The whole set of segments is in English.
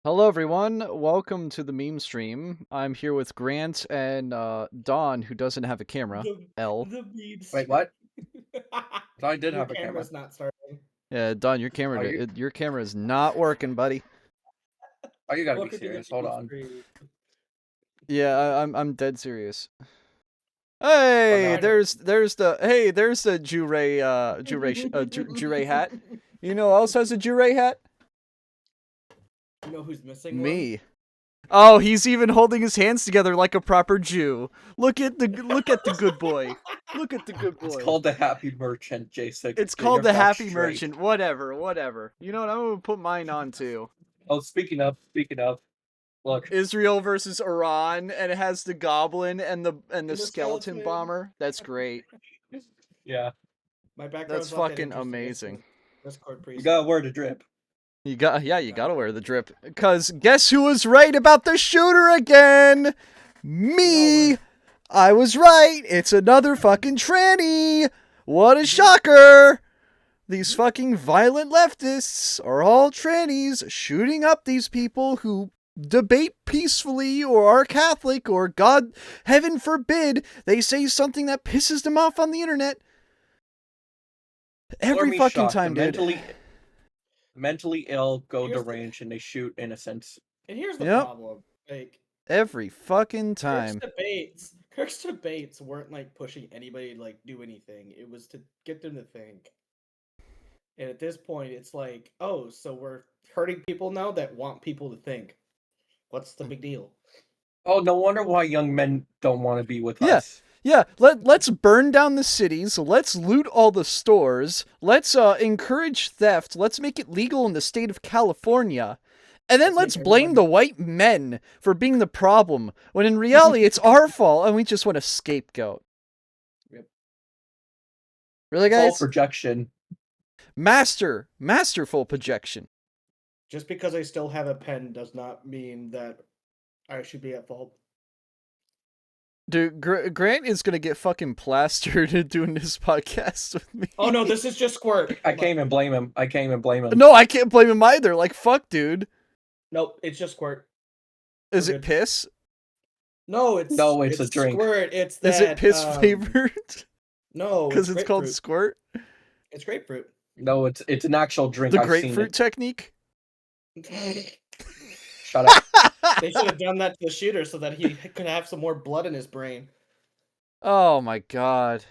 Hello everyone, welcome to the meme stream. I'm here with Grant and Don, who doesn't have a camera. L. The beads. Wait, what? I did Your have a camera. camera's not starting. Yeah, Don, your camera your camera is not working, buddy. Oh, you gotta Welcome be to the serious. Hold bead on. stream. Yeah, I'm dead serious. Hey, there's the Jure hat. You know who else has a Jure hat? You know who's missing Me. Oh, he's even holding his hands together like a proper Jew. Look at the good boy. Look at the good boy. It's called the Happy Merchant, J6. It's called the Happy Merchant. Whatever. You know what? I'm gonna put mine on too. Oh, speaking of, look. Israel versus Iran, and it has the goblin and the skeleton bomber. That's great. Yeah. My background. That's fucking amazing. You gotta wear the drip. You gotta wear the drip. Cause guess who was right about the shooter again? Me! I was right! It's another fucking tranny! What a shocker! These fucking violent leftists are all trannies shooting up these people who debate peacefully or are Catholic or God, heaven forbid, they say something that pisses them off on the internet. Every fucking time, dude. Mentally ill go deranged and they shoot innocents. And here's the problem. Like every fucking time. Kirk's debates weren't like pushing anybody to like do anything. It was to get them to think. And at this point, it's like, oh, so we're hurting people now that want people to think. What's the big deal? Oh, no wonder why young men don't want to be with us. Yeah, let's burn down the cities, let's loot all the stores, let's encourage theft, let's make it legal in the state of California, and then let's blame the white men for being the problem, when in reality it's our fault and we just want a scapegoat. Yep. Really, guys? Full projection. Masterful projection. Just because I still have a pen does not mean that I should be at fault. Dude, Grant is gonna get fucking plastered doing this podcast with me. Oh no, this is just Squirt. I can't even blame him. No, I can't blame him either. Like, fuck, dude. Nope, it's just Squirt. Is it piss? No, it's a drink. Squirt. It's that, is it piss flavored? No, because it's called Squirt. It's grapefruit. No, it's an actual drink. The grapefruit technique. Shut up. They should have done that to the shooter so that he could have some more blood in his brain. Oh my god.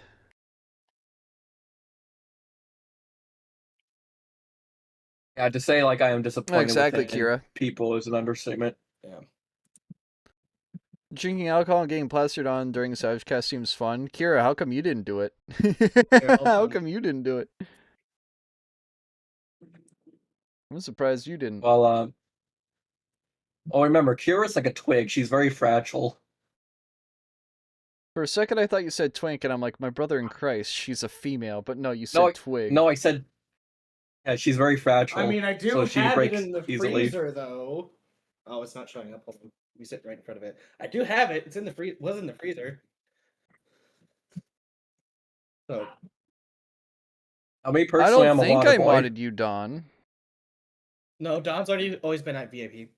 Yeah, to say like I am disappointed exactly, with Kira. People is an understatement. Yeah. Drinking alcohol and getting plastered on during the SavageCast seems fun. Kira, how come you didn't do it? How come you didn't do it? I'm surprised you didn't. Well, oh, remember, Kira's like a twig. She's very fragile. For a second, I thought you said twink, and I'm like, my brother in Christ, she's a female. But no, you said twig. No, I said... Yeah, she's very fragile. I mean, I do have it in the freezer, though. Oh, it's not showing up. Hold on. We sit right in front of it. I do have it. It's in the was in the freezer. So. I mean, personally, I don't think I modded you, Don. No, Don's always been at VIP.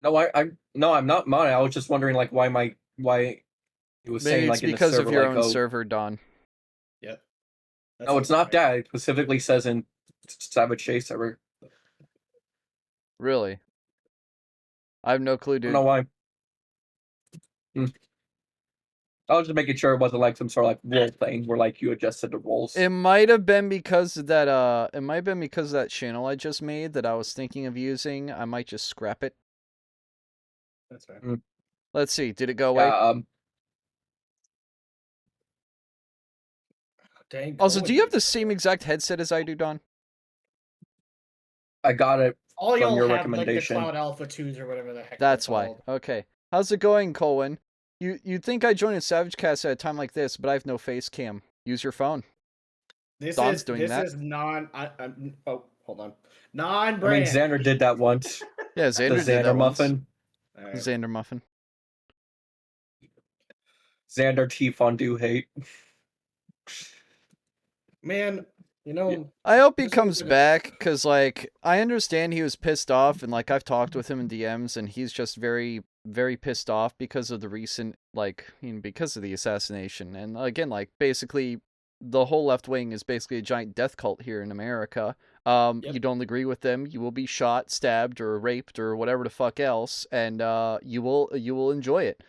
No, I'm not modded. I was just wondering, like, why it was saying like in the server, because of your own server, Don. Yep. No, it's not that. It specifically says in SavageCast server. Really? I have no clue, dude. I don't know why. I was just making sure it wasn't like some sort of like role thing where like you adjusted the roles. It might have been because of that. It might have been because of that channel I just made that I was thinking of using. I might just scrap it. That's right. Let's see. Did it go away? Dang. Also, do you have the same exact headset as I do, Don? I got it all from your have, recommendation. Like, the Cloud Alpha 2s or whatever the heck. That's why. Called. Okay. How's it going, Colin? You'd think I joined a SavageCast at a time like this, but I have no face cam. Use your phone. Don's doing that. This is oh, hold on. Non-brand. I mean, Xander did that once. Yeah, Xander did that Muffin. Right. Xander Muffin. Xander T Fondue hate. Man, You know, I hope he just comes leave it- back, because, like, I understand he was pissed off, and, like, I've talked with him in DMs, and he's just very, very pissed off because of the recent, like, because of the assassination. And, again, like, basically, the whole left wing is basically a giant death cult here in America. Yep. You don't agree with them, you will be shot, stabbed, or raped, or whatever the fuck else, and, you will enjoy it.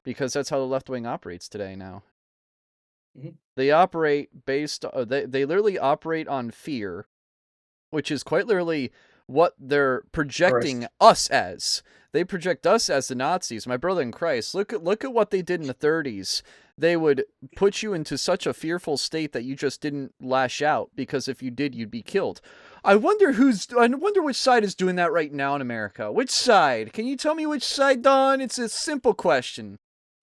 Because that's how the left wing operates today now. Mhm. They operate based. They literally operate on fear, which is quite literally what they're projecting us as. They project us as the Nazis. My brother in Christ, look at what they did in the 30s. They would put you into such a fearful state that you just didn't lash out, because if you did, you'd be killed. I wonder which side is doing that right now in America. Which side? Can you tell me which side, Don? It's a simple question.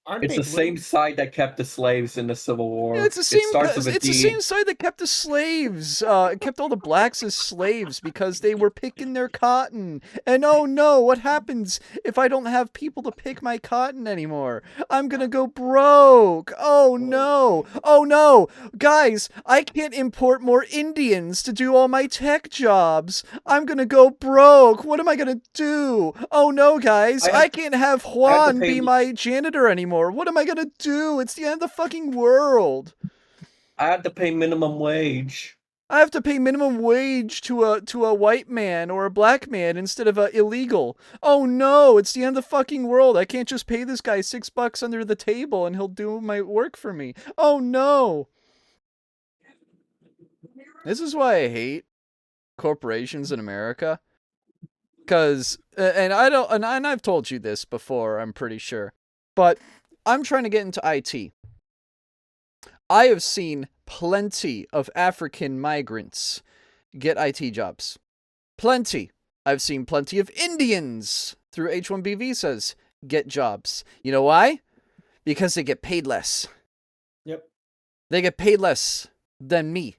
Aren't It's they the same blue? side that kept the slaves in the Civil War. Yeah, it's the same. It starts with a It's the D. same side that kept the slaves. It kept all the blacks as slaves because they were picking their cotton. And oh no, what happens if I don't have people to pick my cotton anymore? I'm gonna go broke. Oh no. Oh no, guys, I can't import more Indians to do all my tech jobs. I'm gonna go broke. What am I gonna do? Oh no, guys, I can't have Juan be my janitor anymore. What am I gonna do? It's the end of the fucking world. I had to pay minimum wage. I have to pay minimum wage to a white man or a black man instead of a illegal. Oh no, it's the end of the fucking world. I can't just pay this guy $6 under the table and he'll do my work for me. Oh no. This is why I hate corporations in America. Cause and I don't and I've told you this before, I'm pretty sure. But I'm trying to get into IT. I have seen plenty of African migrants get IT jobs. Plenty. I've seen plenty of Indians through H-1B visas get jobs. You know why? Because they get paid less. Yep. They get paid less than me.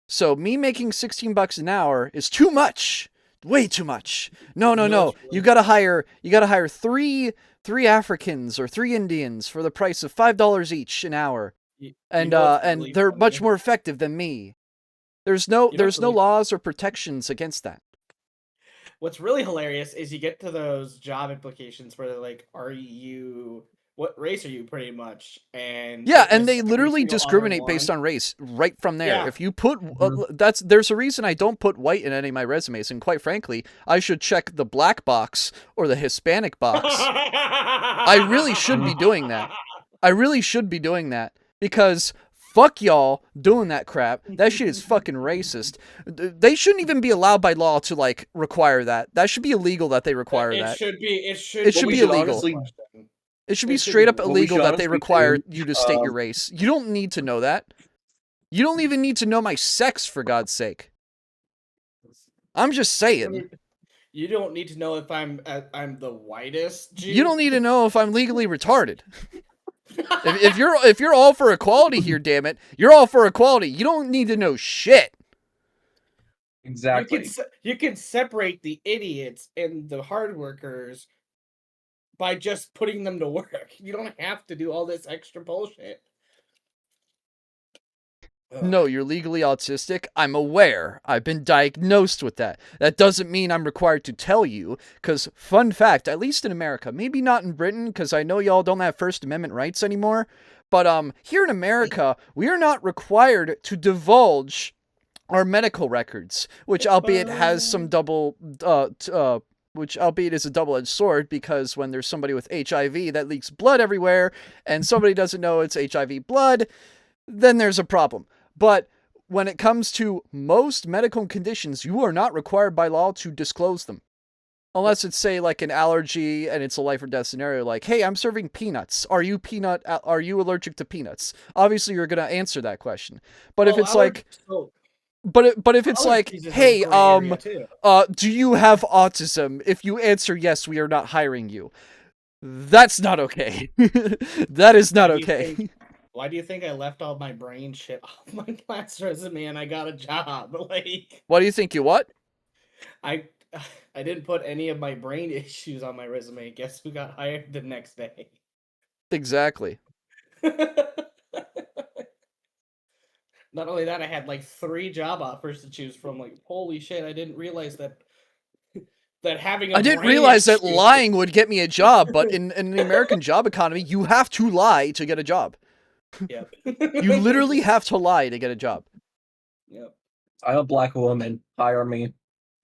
So me making $16 an hour is too much. Way too much. No. You gotta hire three Africans or 3 Indians for the price of $5 each an hour. And they're much more effective than me. There's no laws or protections against that. What's really hilarious is you get to those job applications where they're like, what race are you, pretty much? And yeah, and they literally discriminate based on race right from there. Yeah. If you put there's a reason I don't put white in any of my resumes, and quite frankly, I should check the black box or the Hispanic box. I really should be doing that. Because fuck y'all doing that crap. That shit is fucking racist. They shouldn't even be allowed by law to, like, require that. That should be illegal that they require that. It should be illegal. It should be straight up illegal that they require you to state your race. You don't need to know that. You don't even need to know my sex, for God's sake. I'm just saying. You don't need to know if I'm the whitest Jew. You don't need to know if I'm legally retarded. If you're all for equality here, damn it, you're all for equality. You don't need to know shit. Exactly. You can separate the idiots and the hard workers by just putting them to work. You don't have to do all this extra bullshit. No, you're legally autistic. I'm aware. I've been diagnosed with that. That doesn't mean I'm required to tell you, because, fun fact, at least in America, maybe not in Britain, because I know y'all don't have First Amendment rights anymore, but here in America, we are not required to divulge our medical records, which albeit has some which albeit is a double-edged sword, because when there's somebody with HIV that leaks blood everywhere, and somebody doesn't know it's HIV blood, then there's a problem. But when it comes to most medical conditions, you are not required by law to disclose them. Unless it's, say, like an allergy and it's a life or death scenario, like, hey, I'm serving peanuts. Are you allergic to peanuts? Obviously, you're going to answer that question. But if it's like... But if it's like, hey, do you have autism? If you answer yes, we are not hiring you. That's not okay. That is not okay. Why do you think I left all my brain shit off my last resume and I got a job? Like, why do you think you what? I didn't put any of my brain issues on my resume. Guess who got hired the next day? Exactly. Not only that, I had like 3 job offers to choose from. Like, holy shit! I didn't realize that having a I didn't brain realize that issue. lying would get me a job, but in the American job economy, you have to lie to get a job. Yep. You literally have to lie to get a job. Yep. I'm a black woman. Hire me.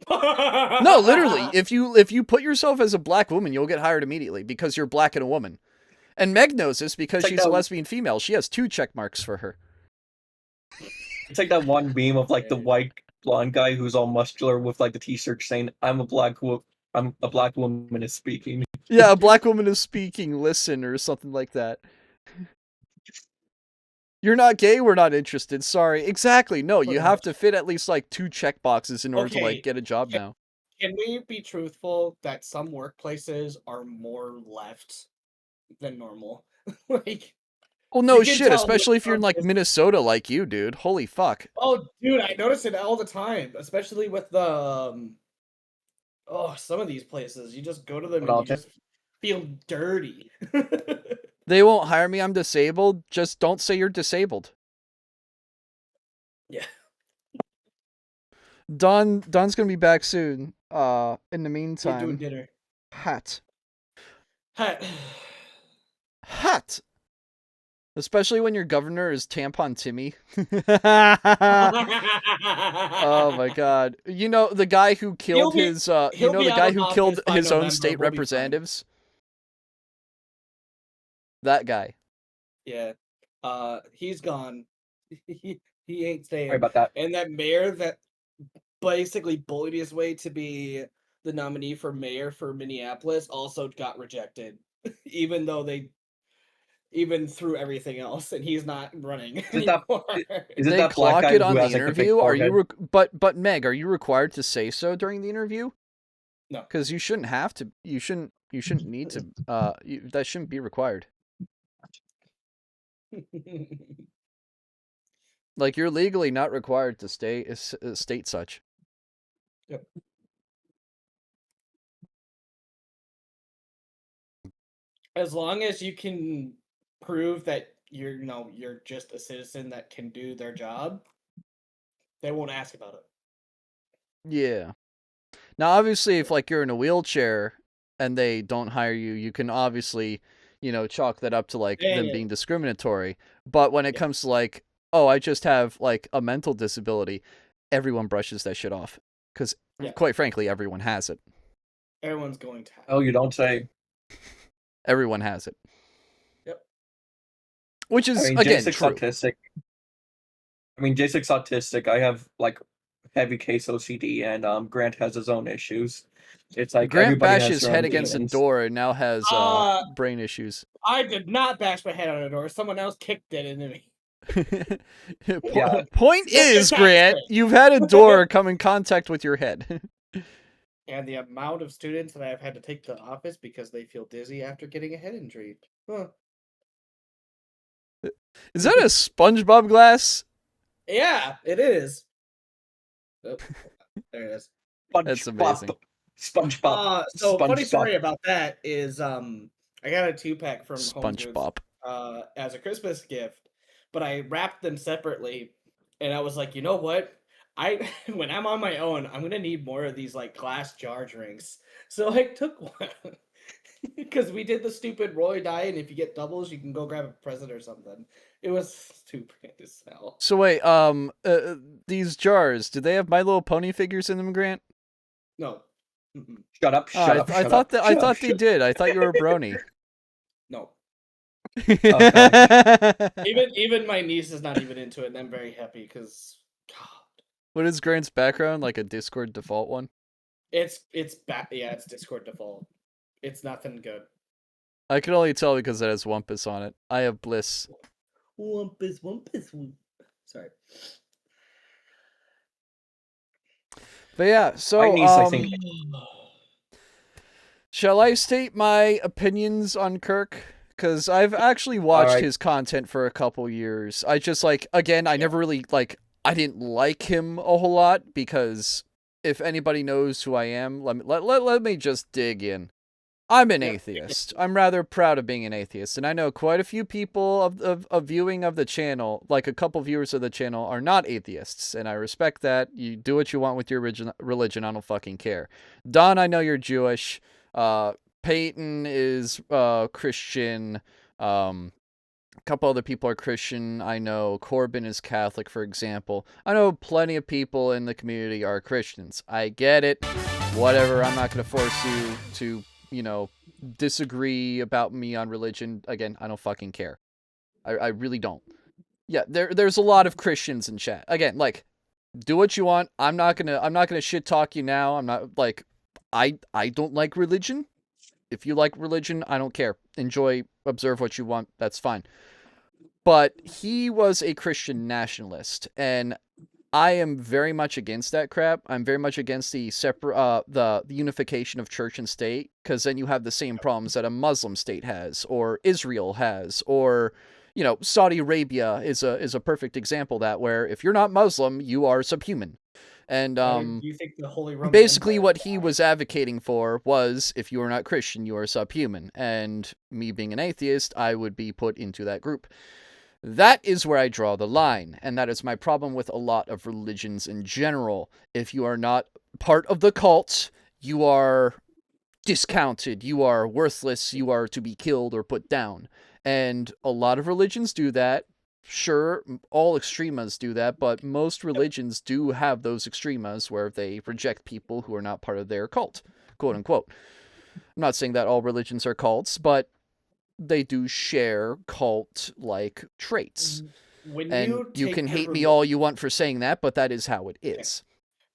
No, literally, if you put yourself as a black woman, you'll get hired immediately because you're black and a woman. And Meg knows this because It's like she's a that- lesbian female. She has 2 check marks for her. It's like that one meme of like the white blonde guy who's all muscular with like the t-shirt saying, I'm a black woman is speaking. Yeah, a black woman is speaking, listen, or something like that. You're not gay, we're not interested, sorry. Exactly, no, you have to fit at least like 2 check boxes in order to like get a job now. Can we be truthful that some workplaces are more left than normal? Like, Well, no you can shit, tell especially if you're in with like Minnesota like you, dude. Holy fuck. oh, dude, I notice it all the time, especially with the some of these places. You just go to them and you just feel dirty. They won't hire me, I'm disabled. Just don't say you're disabled. Yeah. Don's gonna be back soon. In the We're doing meantime, dinner. hot. Hot. Hot! Especially when your governor is Tampon Timmy. Oh my god. You know, the guy who killed his, you know, the guy who killed his own state representatives? That guy. Yeah. He's gone. He ain't staying. Sorry about that. And that mayor that basically bullied his way to be the nominee for mayor for Minneapolis also got rejected, even though even through everything else, and he's not running anymore. Is it They that black clock guy it on who the has like the big interview? Are you forehead? but Meg, are you required to say so during the interview? No. Because you shouldn't have to. You shouldn't need to. That shouldn't be required. Like, you're legally not required to state such. Yep. As long as you can prove that you're just a citizen that can do their job, they won't ask about it. Yeah. Now, obviously, if like you're in a wheelchair and they don't hire you, you can obviously, you know, chalk that up to like them being discriminatory. But when it comes to like, oh, I just have like a mental disability, everyone brushes that shit off. Because quite frankly, everyone has it. Everyone's going to have it. Oh, you don't say. Everyone has it. Yep. Which is, again, J6's true. autistic. J6's autistic. I have like heavy case OCD, and Grant has his own issues. It's like Grant everybody bashed has his their head own against a demons. door and now has brain issues. I did not bash my head on a door. Someone else kicked it into me. Yeah. Point is, Grant, you've had a door come in contact with your head. And the amount of students that I've had to take to the office because they feel dizzy after getting a head injury. Huh. Is that a SpongeBob glass? Yeah, it is. Oh, there it is. That's amazing. SpongeBob. So funny story about that is I got a 2-pack from SpongeBob as a Christmas gift, but I wrapped them separately, and I was like, you know what? When I'm on my own, I'm gonna need more of these like glass jar drinks. So I took one because we did the stupid Roy die, and if you get doubles, you can go grab a present or something. It was stupid as hell. So wait, these jars, do they have My Little Pony figures in them, Grant? No. Shut up! Shut up! I thought they did. I thought you were a brony. No. Oh, Even my niece is not even into it, and I'm very happy because God. What is Grant's background? Like a Discord default one? It's Discord default. It's nothing good. I can only tell because it has Wumpus on it. I have Bliss. Wumpus. Sorry. But yeah, so My niece, I think. Shall I state my opinions on Kirk? Because I've actually watched his content for a couple years. I just again, I never really I didn't like him a whole lot because if anybody knows who I am, let me just dig in. I'm an Yep. atheist. I'm rather proud of being an atheist, and I know quite a few people of viewing of the channel, like a couple viewers of the channel, are not atheists, and I respect that. You do what you want with your religion. I don't fucking care. Don, I know you're Jewish. Peyton is Christian. A couple other people are Christian. I know Corbin is Catholic, for example. I know plenty of people in the community are Christians. I get it. Whatever. I'm not going to force you to, disagree about me on religion. Again, I don't fucking care. I really don't. Yeah, there's a lot of Christians in chat. Again, like, do what you want. I'm not gonna shit talk you now. I'm not like, I don't like religion. If you like religion, I don't care. Enjoy, observe what you want. That's fine. But he was a Christian nationalist, and I am very much against that crap. I'm very much against the the unification of church and state, because then you have the same problems that a Muslim state has, or Israel has, or Saudi Arabia is a perfect example of that, where if you're not Muslim, you are subhuman. And Do you think the Holy Roman basically Empire what he was advocating for was, if you are not Christian, you are subhuman. And me being an atheist, I would be put into that group. That is where I draw the line, and that is my problem with a lot of religions in general. If you are not part of the cult, you are discounted, you are worthless, you are to be killed or put down. And a lot of religions do that. Sure, all extremas do that, but most religions do have those extremas where they reject people who are not part of their cult, quote unquote. I'm not saying that all religions are cults, but they do share cult-like traits. When And you take can your hate me all you want for saying that, but that is how it is.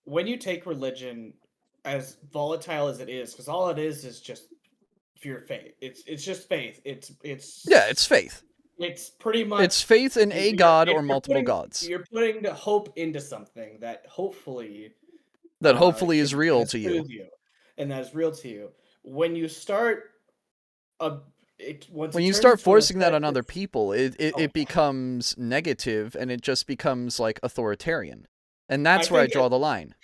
when you take religion, as volatile as it is, because all it is just pure faith. It's just faith. It's Yeah, it's faith. It's pretty much It's faith in a you're- god if or you're multiple putting- gods You're putting the hope into something that hopefully that hopefully can is real to soothe you. and that is real to you. When you start once When it you turns start into an forcing that on effect, other it's- people, it becomes negative, and it just becomes like authoritarian. And that's where I think draw the line.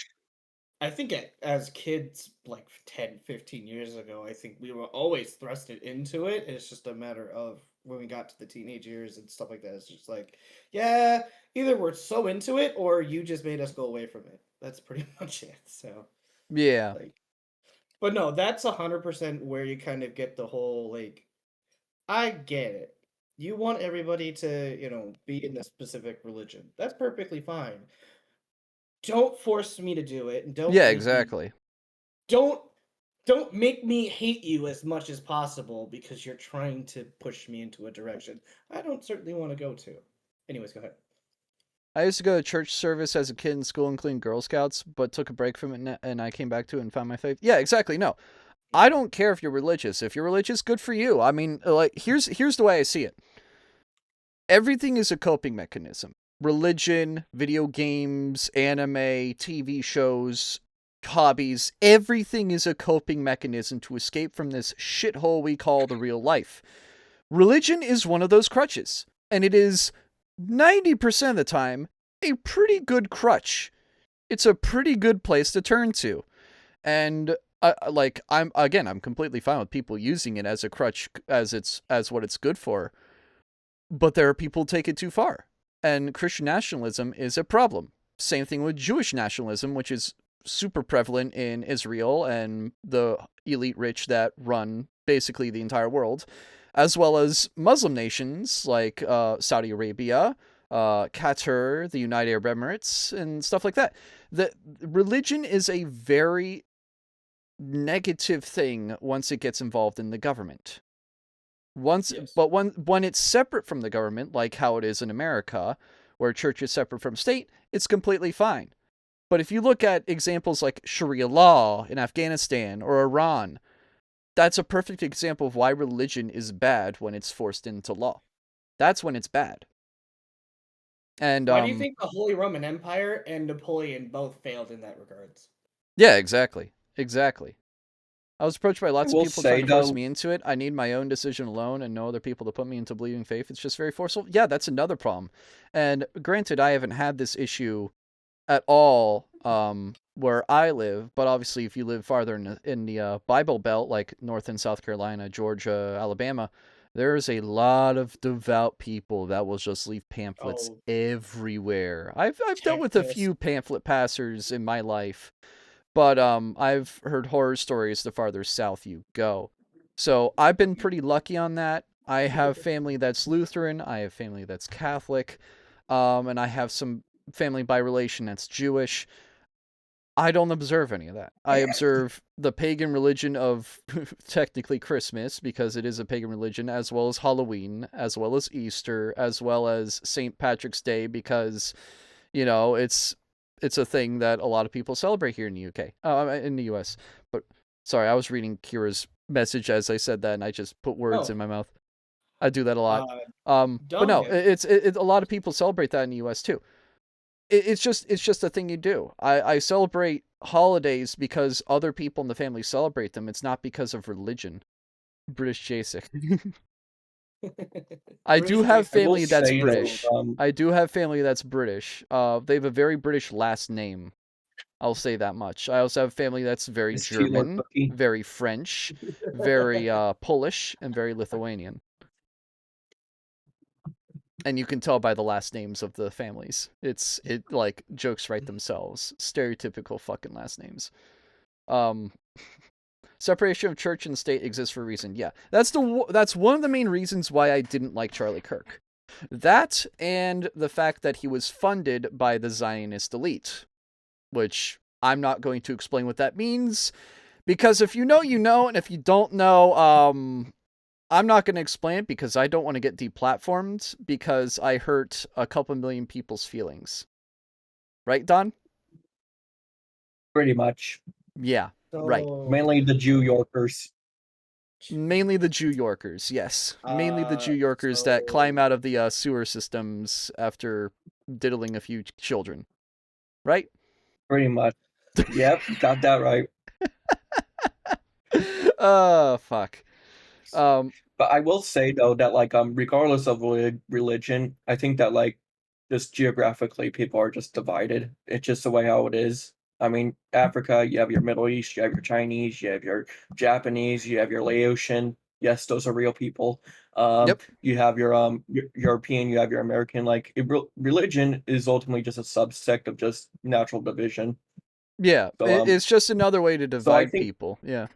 I think as kids, like 10, 15 years ago, I think we were always thrusted into it. It's just a matter of when we got to the teenage years and stuff like that. It's just like, yeah, either we're so into it or you just made us go away from it. That's pretty much it. So, Yeah. but no, that's 100% where you kind of get the whole, like, I get it. You want everybody to, be in a specific religion. That's perfectly fine. Don't force me to do it, and don't Yeah, make me exactly. don't make me hate you as much as possible because you're trying to push me into a direction I don't certainly want to go to. Anyways, go ahead. I used to go to church service as a kid in school, including Girl Scouts, but took a break from it, and I came back to it and found my faith. Yeah, exactly. No, I don't care if you're religious. If you're religious, good for you. I mean, like, here's the way I see it. Everything is a coping mechanism. Religion, video games, anime, TV shows, hobbies, everything is a coping mechanism to escape from this shithole we call the real life. Religion is one of those crutches, and it is 90% of the time a pretty good crutch. It's a pretty good place to turn to. And I'm completely fine with people using it as a crutch as what it's good for. But there are people who take it too far. And Christian nationalism is a problem. Same thing with Jewish nationalism, which is super prevalent in Israel and the elite rich that run basically the entire world, as well as Muslim nations like Saudi Arabia, Qatar, the United Arab Emirates, and stuff like that. The religion is a very negative thing once it gets involved in the government. But when it's separate from the government, like how it is in America, where church is separate from state, it's completely fine. But if you look at examples like Sharia law in Afghanistan or Iran, that's a perfect example of why religion is bad when it's forced into law. That's when it's bad. And why do you think the Holy Roman Empire and Napoleon both failed in that regards? Yeah, exactly. I was approached by lots of will people say, trying to force though- me into it. I need my own decision alone and no other people to put me into believing faith. It's just very forceful. Yeah, that's another problem. And granted, I haven't had this issue at all where I live, but obviously if you live farther in the Bible Belt, like North and South Carolina, Georgia, Alabama, there's a lot of devout people that will just leave pamphlets Oh, everywhere. I've dealt with a Texas. few pamphlet passers in my life, but I've heard horror stories the farther south you go. So I've been pretty lucky on that. I have family that's Lutheran, I have family that's Catholic, and I have some family by relation that's Jewish. I don't observe any of that. I observe the pagan religion of technically Christmas, because it is a pagan religion, as well as Halloween, as well as Easter, as well as St. Patrick's Day, because, it's a thing that a lot of people celebrate here in the UK, in the US. But sorry, I was reading Kira's message as I said that, and I just put words in my mouth. I do that a lot. But no, Dominic. it's a lot of people celebrate that in the US too. It's just a thing you do. I celebrate holidays because other people in the family celebrate them. It's not because of religion. British Jasic. I do British have Jason. I will family that's say, though, British. I do have family that's British. They have a very British last name. I'll say that much. I also have family that's very is Sheila German, Cookie. very French, very Polish, and very Lithuanian. And you can tell by the last names of the families. It like jokes write themselves. Stereotypical fucking last names. Um, separation of church and state exists for a reason. Yeah, that's one of the main reasons why I didn't like Charlie Kirk. That and the fact that he was funded by the Zionist elite, which I'm not going to explain what that means, because if you know, you know, and if you don't know, I'm not going to explain it because I don't want to get deplatformed because I hurt a couple million people's feelings. Right, Don? Pretty much. Yeah, right. Mainly the Jew Yorkers. Mainly the Jew Yorkers, yes. Mainly the Jew Yorkers that climb out of the sewer systems after diddling a few children. Right? Pretty much. Yep, got that right. Oh, fuck. But I will say, though, that, like, regardless of religion, I think that, like, just geographically, people are just divided. It's just the way how it is. I mean, Africa, you have your Middle East, you have your Chinese, you have your Japanese, you have your Laotian. Yes, those are real people. Yep. You have your European, you have your American. Like, religion is ultimately just a subsect of just natural division. Yeah, So, it's just another way to divide people. Yeah.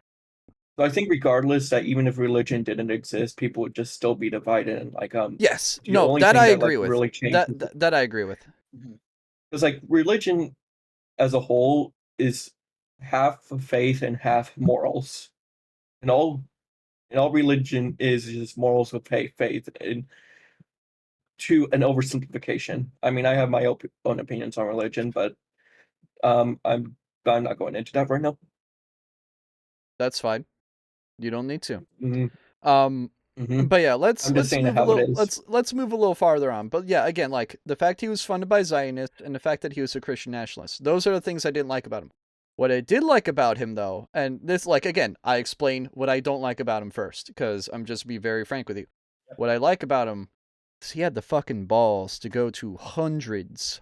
So I think regardless that even if religion didn't exist, people would just still be divided and like Yes. the No, only that thing I that like agree with. really changed That I agree with. because like religion as a whole is half faith and half morals. And all religion is just morals with faith and to an oversimplification. I mean, I have my own opinions on religion, but I'm not going into that right now. That's fine. You don't need to. Mm-hmm. But yeah, I'm let's just saying move how a little. it is. Let's move a little farther on. But yeah, again, like the fact he was funded by Zionists and the fact that he was a Christian nationalist. Those are the things I didn't like about him. What I did like about him, though, and this, like, again, I explain what I don't like about him first, because I'm just be very frank with you. What I like about him is he had the fucking balls to go to hundreds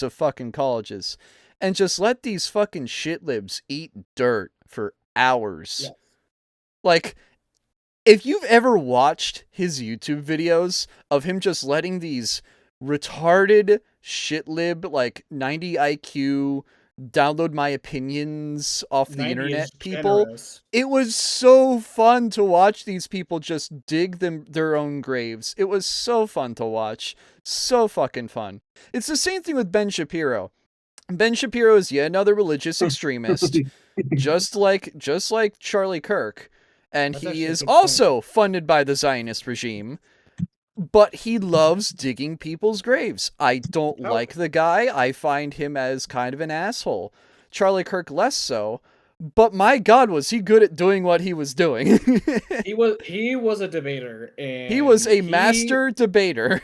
of fucking colleges and just let these fucking shitlibs eat dirt for hours. Yes. Like, if you've ever watched his YouTube videos of him just letting these retarded shitlib, like 90 IQ, download my opinions off the 90 internet is people, generous. it was so fun to watch these people just dig their own graves. It was so fun to watch. So fucking fun. It's the same thing with Ben Shapiro. Ben Shapiro is yet another religious extremist, just like Charlie Kirk, and That's he actually a is good point. also funded by the Zionist regime. But he loves digging people's graves. I don't like the guy. I find him as kind of an asshole. Charlie Kirk less so. But my God, was he good at doing what he was doing? He was a debater, and He was a master debater.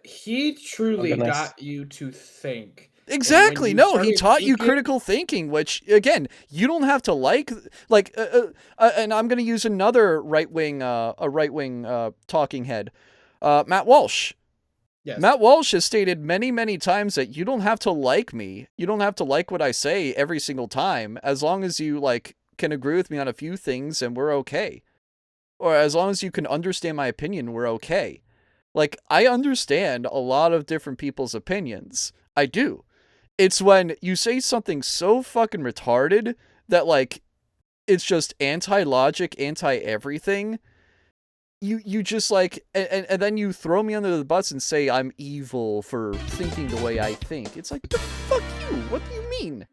He truly goodness. got you to think. Exactly. No, he taught you thinking- critical thinking, which again, you don't have to like. And I'm going to use another right wing talking head, Matt Walsh. Yes. Matt Walsh has stated many, many times that you don't have to like me. You don't have to like what I say every single time, as long as you like can agree with me on a few things and we're okay. Or as long as you can understand my opinion, we're okay. Like, I understand a lot of different people's opinions. I do. It's when you say something so fucking retarded that like it's just anti-logic, anti-everything. You just like and then you throw me under the bus and say I'm evil for thinking the way I think. It's like, the fuck you. What do you mean?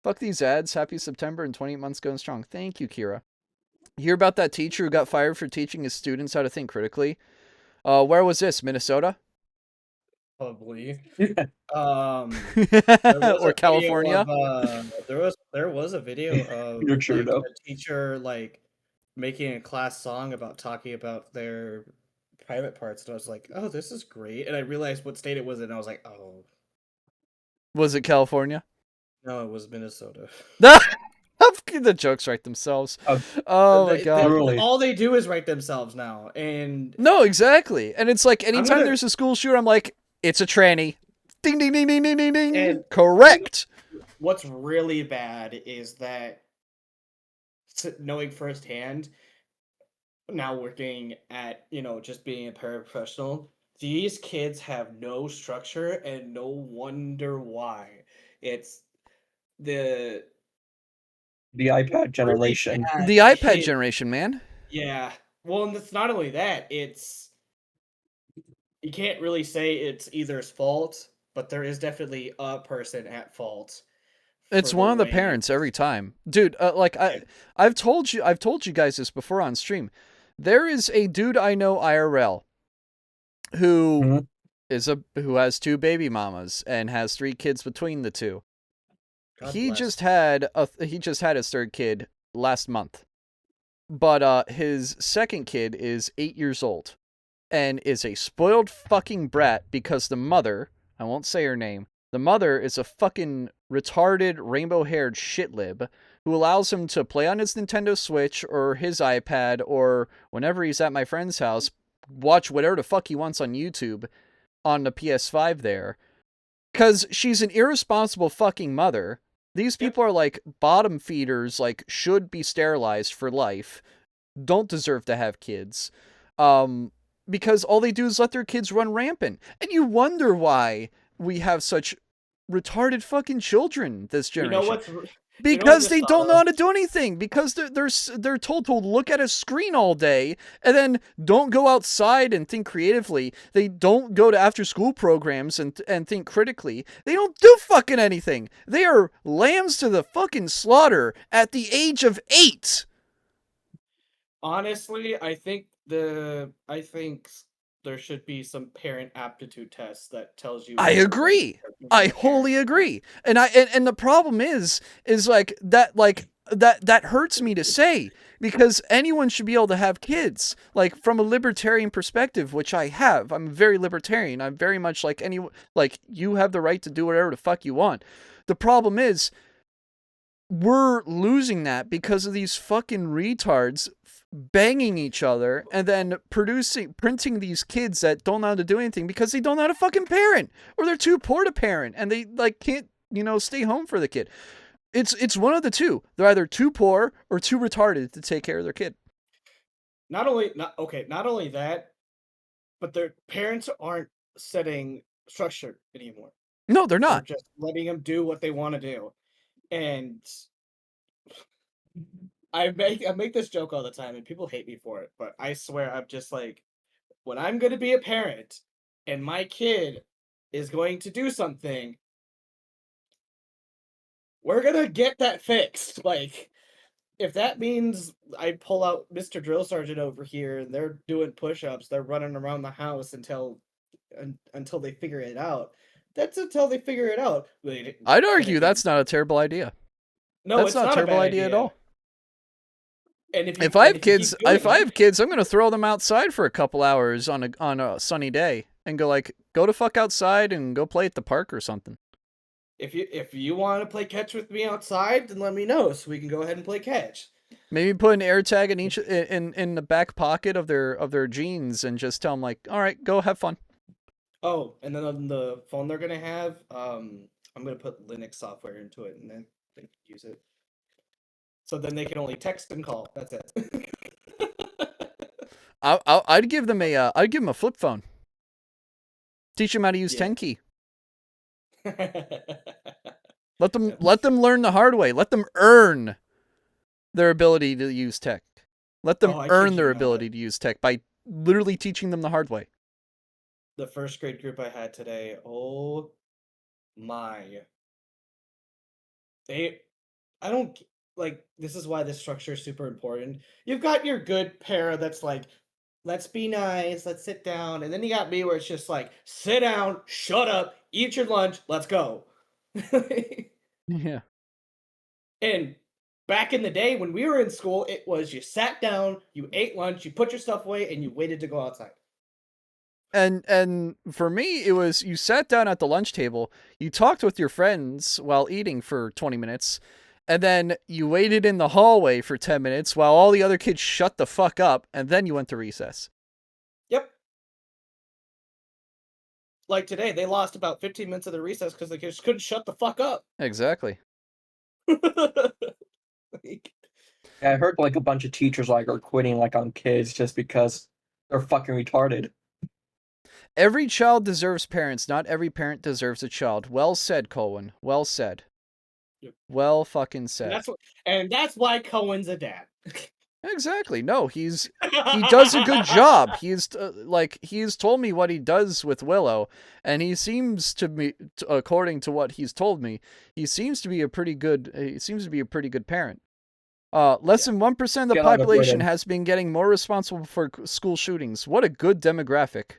Fuck these ads. Happy September and 28 months going strong. Thank you, Kira. You hear about that teacher who got fired for teaching his students how to think critically? Where was this? Minnesota? Probably. Yeah. There was Or a video California? of, there was a video of You're true, like though. a teacher like making a class song about talking about their private parts, and I was like, oh, this is great. And I realized what state it was in, and I was like, oh, Was it California? no, it was Minnesota. The jokes write themselves. Uh, Oh my god. Literally. All they do is write themselves now, and No, exactly. And it's like anytime gonna- there's a school shooter, I'm like, it's a tranny. Ding ding ding ding ding ding ding. And- Correct. what's really bad is that knowing firsthand, now working at, just being a paraprofessional, these kids have no structure and no wonder why. It's the iPad generation. bad The iPad kid- generation, man. Yeah. Well, and it's not only that, it's you can't really say it's either's fault, but there is definitely a person at fault. It's for one of the way parents it's- every time. Dude, like I've told you guys this before on stream. There is a dude I know IRL who Mhm. who has 2 baby mamas and has 3 kids between the two. God He bless. just had his 3rd kid last month. But his 2nd kid is 8 years old and is a spoiled fucking brat because the mother, I won't say her name, the mother is a fucking retarded rainbow-haired shitlib who allows him to play on his Nintendo Switch or his iPad, or whenever he's at my friend's house, watch whatever the fuck he wants on YouTube on the PS5 there. Because she's an irresponsible fucking mother. These people are like bottom feeders, like should be sterilized for life, don't deserve to have kids, because all they do is let their kids run rampant. And you wonder why we have such retarded fucking children this generation. Because they don't know how to do anything. Because they're told to look at a screen all day and then don't go outside and think creatively. They don't go to after school programs and think critically. They don't do fucking anything. They are lambs to the fucking slaughter at the age of 8. Honestly, I think there should be some parent aptitude tests that tells you. I agree. I wholly agree. And and the problem is like that hurts me to say, because anyone should be able to have kids. Like, from a libertarian perspective, which I have. I'm very libertarian. I'm very much like you have the right to do whatever the fuck you want. The problem is we're losing that because of these fucking retards banging each other and then printing these kids that don't know how to do anything because they don't know how to fucking parent, or they're too poor to parent and they like can't, stay home for the kid. It's one of the two. They're either too poor or too retarded to take care of their kid. Not only that, but their parents aren't setting structure anymore. No, they're not. They're just letting them do what they want to do. And I make this joke all the time, and people hate me for it, but I swear I'm just like, when I'm going to be a parent and my kid is going to do something, we're going to get that fixed. Like, if that means I pull out Mr. Drill Sergeant over here and they're doing push-ups, they're running around the house until they figure it out. That's until they figure it out. I'd argue that's not a terrible idea. No, that's it's not a terrible idea at all. And if I have kids, I'm gonna throw them outside for a couple hours on a sunny day and go to fuck outside and go play at the park or something. If you want to play catch with me outside, then let me know so we can go ahead and play catch. Maybe put an air tag in each in the back pocket of their jeans and just tell them, like, all right, go have fun. Oh, and then on the phone they're gonna have, I'm gonna put Linux software into it, and then they can use it. So then they can only text and call. That's it. I'd give them a flip phone. Teach them how to use Yeah. 10 key. Let them learn the hard way. Let them earn their ability to use tech. Let them Oh, I earn kid their you not. ability to use tech by literally teaching them the hard way. The first grade group I had today, oh my. They, I don't like, this is why this structure is super important. You've got your good pair that's like, let's be nice, let's sit down. And then you got me where it's just like, sit down, shut up, eat your lunch, let's go. Yeah. And back in the day when we were in school, it was you sat down, you ate lunch, you put your stuff away, and you waited to go outside. And for me, it was you sat down at the lunch table, you talked with your friends while eating for 20 minutes, and then you waited in the hallway for 10 minutes while all the other kids shut the fuck up, and then you went to recess. Yep. Like today, they lost about 15 minutes of the recess because they just couldn't shut the fuck up. Exactly. Like, Yeah, I heard like a bunch of teachers like are quitting like on kids just because they're fucking retarded. Every child deserves parents. Not every parent deserves a child. Well said, Colin. Well said. Yep. Well fucking said. And that's why Cohen's a dad. Exactly. No, he does a good job. He's he's told me what he does with Willow, and he seems to be, according to what he's told me, he seems to be a pretty good parent. Less than 1% of the Get on the population Britain. has been getting more responsible for school shootings. What a good demographic.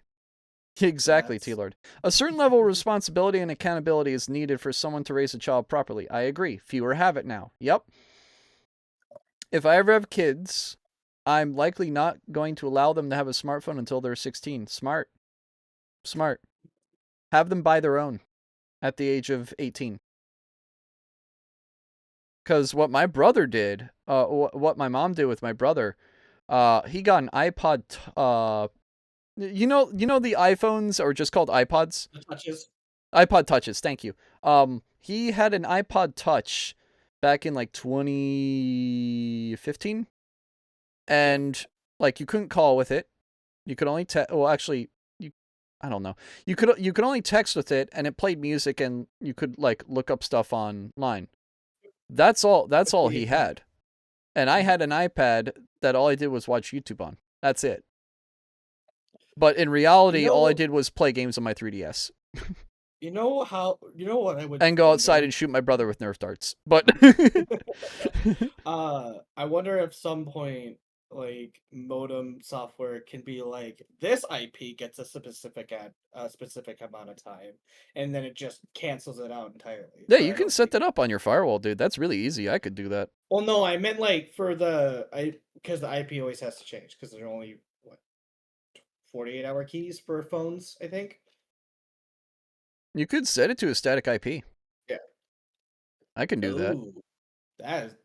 Exactly, That's- T-Lord. A certain level of responsibility and accountability is needed for someone to raise a child properly. I agree. Fewer have it now. Yep. If I ever have kids, I'm likely not going to allow them to have a smartphone until they're 16. Smart. Have them buy their own at the age of 18. Because what my brother did, what my mom did with my brother, he got an iPod. You know the iPhones are just called iPods. Touches. iPod Touches. Thank you. He had an iPod Touch back in like 2015, and like you couldn't call with it. You could only I don't know. You could only text with it, and it played music, and you could like look up stuff online. That's all he had. And I had an iPad that all I did was watch YouTube on. That's it. But in reality, all I did was play games on my 3DS. You know what I would And go outside wonder? and shoot my brother with Nerf darts. But I wonder if some point like modem software can be like this IP gets a specific amount of time, and then it just cancels it out entirely. yeah, But you I can don't set think. that up on your firewall, dude. That's really easy. I could do that. Well, no, I meant like for because the IP always has to change because there are only what 48-hour keys for phones, I think. You could set it to a static IP. Yeah. I can do that. Ooh, that is.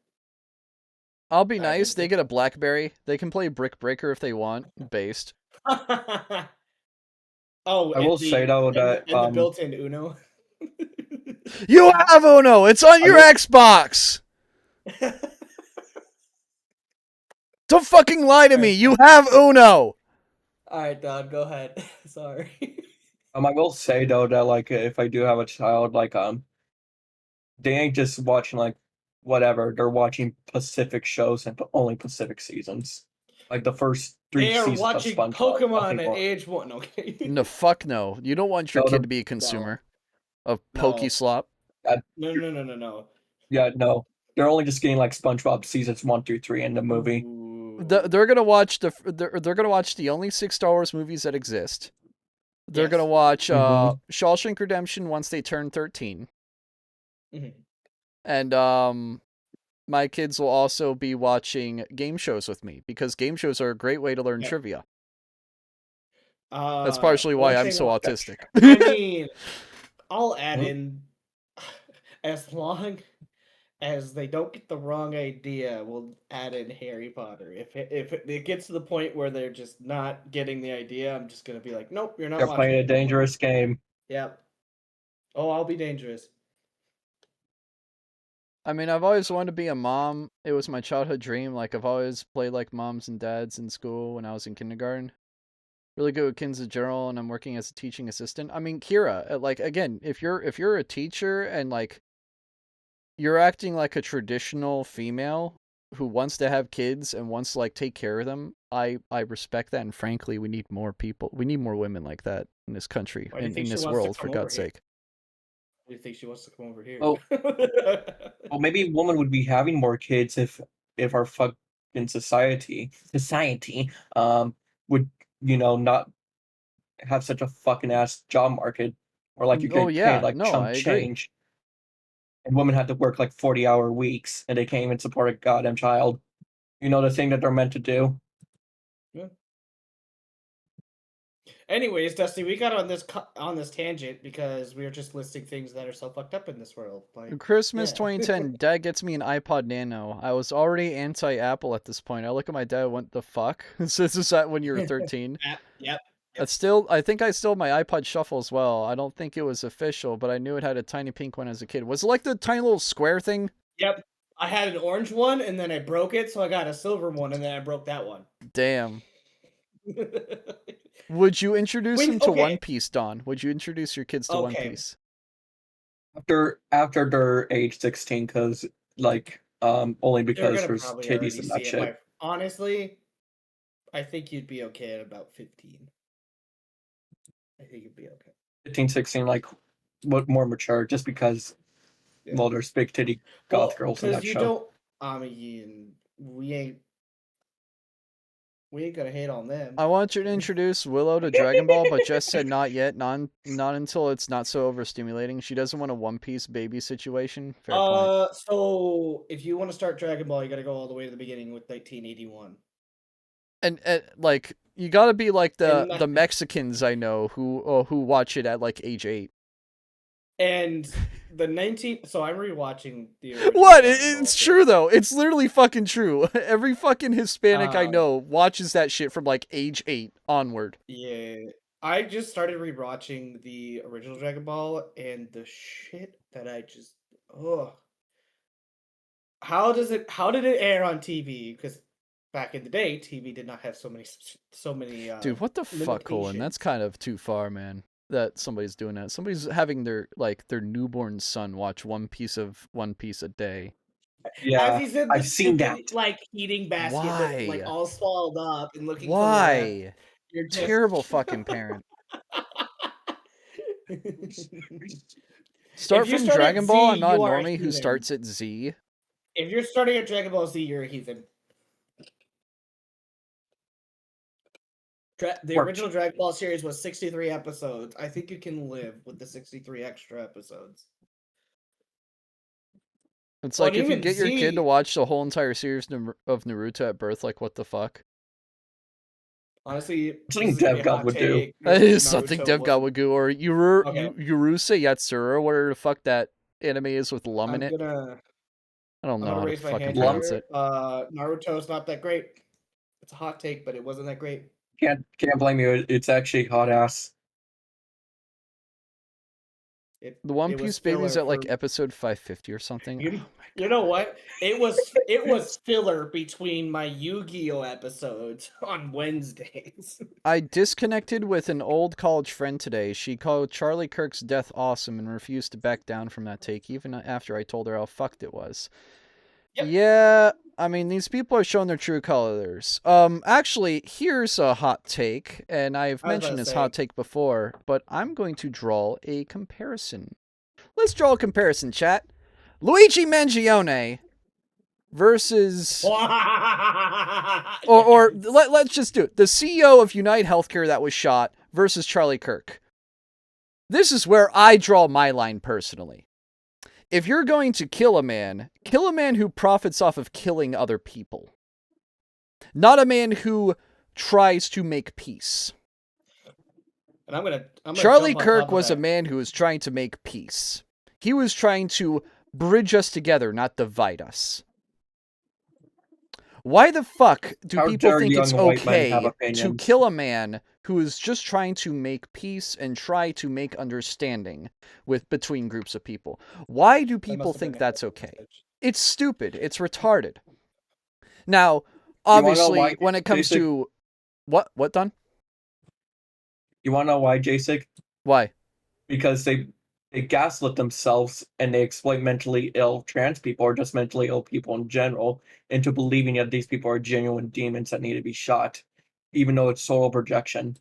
I'll be I nice. didn't They think get a BlackBerry. They can play Brick Breaker if they want, based. Oh, I will say though that and the built-in Uno. You have Uno. It's on your Xbox. Don't fucking lie to me. You have Uno. All right, Don, go ahead. Sorry. I will say though that like if I do have a child, like they ain't just watching like whatever. They're watching Pacific shows and only Pacific seasons. Like the first 3 They are seasons of watching SpongeBob. Pokemon Nothing at more. age 1. Okay. No, fuck no. You don't want your No, kid to be a consumer of No. Pokeslop. No. Yeah, no. They're only just getting like SpongeBob seasons 1 through 3 in the movie. Ooh. They're gonna watch they're gonna watch the only 6 Star Wars movies that exist. They're Yes. gonna watch Mhm. Shawshank Redemption once they turn 13. Mhm. And my kids will also be watching game shows with me because game shows are a great way to learn Yeah. trivia. That's partially why one I'm thing so I'll- autistic. I mean, I'll add Mhm. in as long as they don't get the wrong idea, we'll add in Harry Potter. If it gets to the point where they're just not getting the idea, I'm just gonna be like, nope, you're not They're watching playing a it no more. dangerous game. Yep. Oh, I'll be dangerous. I mean, I've always wanted to be a mom. It was my childhood dream. Like, I've always played like moms and dads in school when I was in kindergarten. Really good with kids in general, and I'm working as a teaching assistant. I mean, Kira, like, again, if you're a teacher and like you're acting like a traditional female who wants to have kids and wants to like take care of them, I respect that, and frankly, we need more people. We need more women like that in this country, Why do you think in she this wants to world, for come over God's here? sake. Why do you think she wants to come over here? Oh. Well, maybe women would be having more kids if our fucking society would, you know, not have such a fucking ass job market, or like you Oh get yeah, paid like no, chump I agree. change, and women had to work like 40-hour weeks, and they can't even support a goddamn child. You know, the thing that they're meant to do. Yeah. Anyways, Dusty, we got on this tangent because we were just listing things that are so fucked up in this world. Like Christmas yeah. 2010, Dad gets me an iPod Nano. I was already anti-Apple at this point. I look at my dad, what the fuck? So this is that when you were 13. Yep. I think I still have my iPod Shuffle as well. I don't think it was official, but I knew it had a tiny pink one as a kid. Was it like the tiny little square thing? Yep. I had an orange one and then I broke it, so I got a silver one and then I broke that one. Damn. Would you introduce them to One Piece, Don? Would you introduce your kids to One Piece? After they're age 16, because like only because there's titties and that shit. Honestly, I think you'd be okay at about 15. I think you'd be okay. 15, 16, like more mature, just because well, there's big titty goth girls in that show. I mean, we ain't gonna hate on them. I want you to introduce Willow to Dragon Ball, but just said not yet, not until it's not so overstimulating. She doesn't want a One Piece baby situation. Fair point. So if you want to start Dragon Ball, you gotta go all the way to the beginning with 1981. And like you gotta be like the Mexicans I know who watch it at like age 8. And so I'm rewatching the original What? It's true though. It's literally fucking true. Every fucking Hispanic I know watches that shit from like age 8 onward. Yeah. I just started rewatching the original Dragon Ball and the shit that I just How did it air on TV? Because back in the day, TV did not have so many Dude, what the fuck, Colin? That's kind of too far, man. That somebody's doing that. Somebody's having their newborn son watch One Piece a day. Yeah, I've seen that. Like eating basket, Why? like all swallowed up and looking. Why? You're just... terrible fucking parent. Start from Dragon Ball. I'm not a normie who starts at Z. If you're starting at Dragon Ball Z, you're a heathen. The original Dragon Ball series was 63 episodes. I think you can live with the 63 extra episodes. It's like if you get your kid to watch the whole entire series of Naruto at birth, like what the fuck? Honestly, something DevGod would do. That is something DevGod would do. Or Urusei Yatsura, whatever the fuck that anime is with Lum in it. I don't know how to fucking pronounce it. Naruto's not that great. It's a hot take, but it wasn't that great. Can't blame you. It's actually hot ass. The One Piece baby's at like episode 550 or something. You know what? It was filler between my Yu-Gi-Oh episodes on Wednesdays. I disconnected with an old college friend today. She called Charlie Kirk's death awesome and refused to back down from that take, even after I told her how fucked it was. Yep. Yeah, I mean, these people are showing their true colors. Actually, here's a hot take, and I've mentioned this hot take before, but I'm going to draw a comparison. Let's draw a comparison, chat. Luigi Mangione versus... let's just do it. The CEO of United Healthcare that was shot versus Charlie Kirk. This is where I draw my line personally. If you're going to kill a man who profits off of killing other people. Not a man who tries to make peace. And I'm gonna Charlie Kirk was a man who was trying to make peace. He was trying to bridge us together, not divide us. Why the fuck do How people dare think it's young white men have okay to opinions? kill a man who is just trying to make peace and try to make understanding between groups of people? Why do people think that's okay? It's stupid. It's retarded. Now, obviously, when it comes to what Don? You want to know why, Jasik? Why? Because they gaslit themselves and they exploit mentally ill trans people or just mentally ill people in general into believing that these people are genuine demons that need to be shot, even though it's total projection.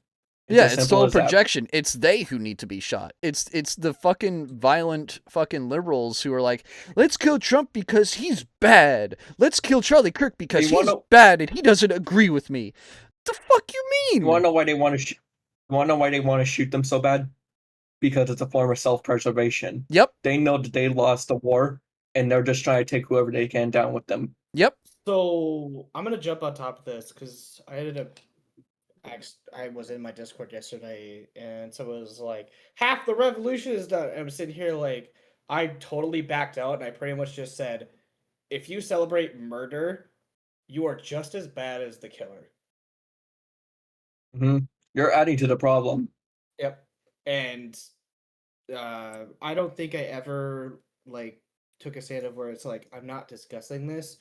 It's total projection. It's they who need to be shot. It's the fucking violent fucking liberals who are like, let's kill Trump because he's bad. Let's kill Charlie Kirk because he's bad and he doesn't agree with me. The fuck you mean? You want to know why they want to? You want to know why they want to shoot them so bad? Because it's a form of self-preservation. Yep. They know that they lost the war, and they're just trying to take whoever they can down with them. Yep. So I'm gonna jump on top of this because I was in my Discord yesterday, and so it was like half the revolution is done. And I'm sitting here like I totally backed out, and I pretty much just said, if you celebrate murder, you are just as bad as the killer. Mm-hmm. You're adding to the problem. Yep. And I don't think I ever like took a stand of where it's like I'm not discussing this,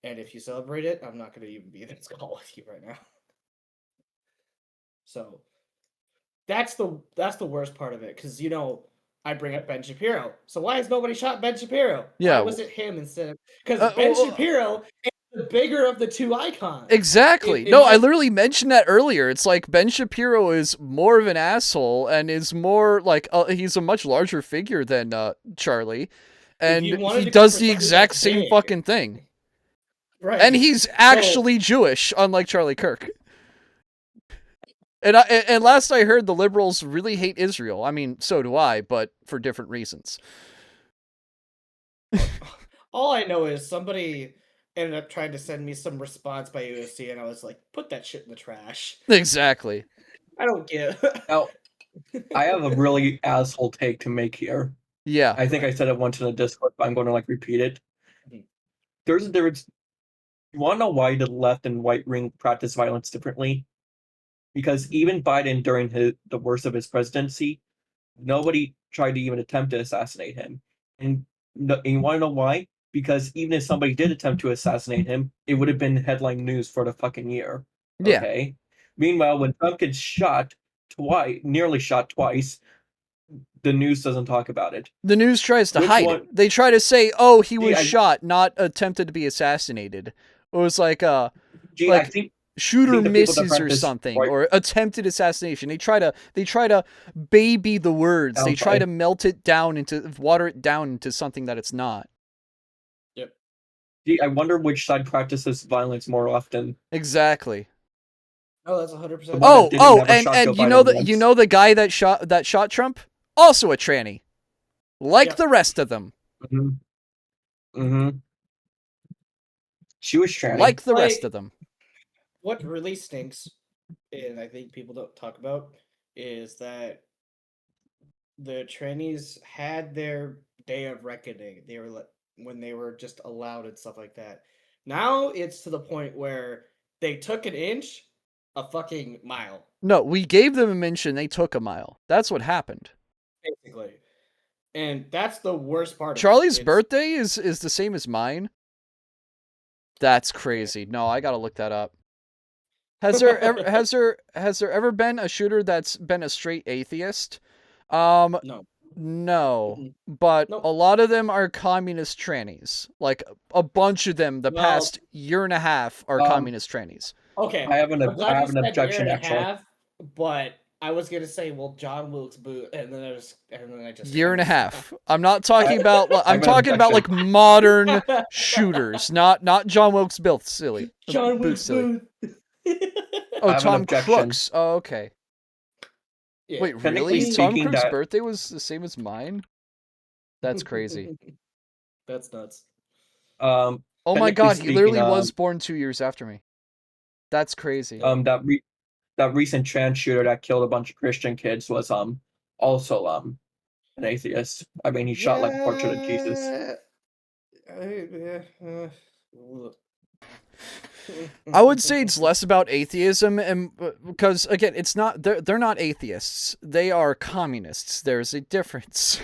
and if you celebrate it, I'm not going to even be in this call with you right now. So that's the worst part of it, because I bring up Ben Shapiro. So why has nobody shot Ben Shapiro? Yeah. Why was it him instead of because Ben Shapiro is the bigger of the two icons. Exactly. I literally mentioned that earlier. It's like Ben Shapiro is more of an asshole and is more like he's a much larger figure than Charlie, and he does the exact same fucking thing. Right. And he's actually Jewish, unlike Charlie Kirk. And last I heard, the liberals really hate Israel. I mean, so do I, but for different reasons. All I know is somebody ended up trying to send me some response by USC, and I was like, put that shit in the trash. Exactly. I don't get Now, I have a really asshole take to make here. Yeah. I think I said it once in the Discord, but I'm going to repeat it. Mm-hmm. There's a difference. You want to know why the left and right wing practice violence differently? Because even Biden, during the worst of his presidency, nobody tried to even attempt to assassinate him. And you want to know why? Because even if somebody did attempt to assassinate him, it would have been headline news for the fucking year. Okay? Yeah. Meanwhile, when Trump gets nearly shot twice, the news doesn't talk about it. The news tries to hide it. They try to say, oh, he was shot, not attempted to be to be It was like, I think shooter misses or something, or attempted assassination. They try to baby the words. They try to melt it down water it down into something that it's not. Yep. I wonder which side practices violence more often. Exactly. Oh, that's 100%. And you know the guy that shot Trump, also a tranny, like the rest of them. She was tranny, like the rest of them. What really stinks, and I think people don't talk about, is that the trannies had their day of reckoning. They were when they were just allowed and stuff like that. Now it's to the point where they took an inch, a fucking mile. No, we gave them an inch and they took a mile. That's what happened. Basically. And that's the worst part. Charlie's birthday is the same as mine. That's crazy. No, I gotta look that up. Has there ever been a shooter that's been a straight atheist? No. But a lot of them are communist trannies. Like a bunch of them, the past year and a half, are communist trannies. Okay, I have an objection actually. But I was gonna say, well, John Wilkes Booth, and then I just year and a half. I'm not talking about. I'm talking about like modern shooters, not John Wilkes Booth. Silly. John Wilkes Booth. Oh, Tom Crooks. Oh, okay. Yeah. Wait, really? Tom Crooks' birthday was the same as mine? That's crazy. That's nuts. Oh my god, he literally was born 2 years after me. That's crazy. That recent trans shooter that killed a bunch of Christian kids was also an atheist. I mean, he shot like a portrait of Jesus. I would say it's less about atheism, and because again, it's not they're not atheists. They are communists. There's a difference.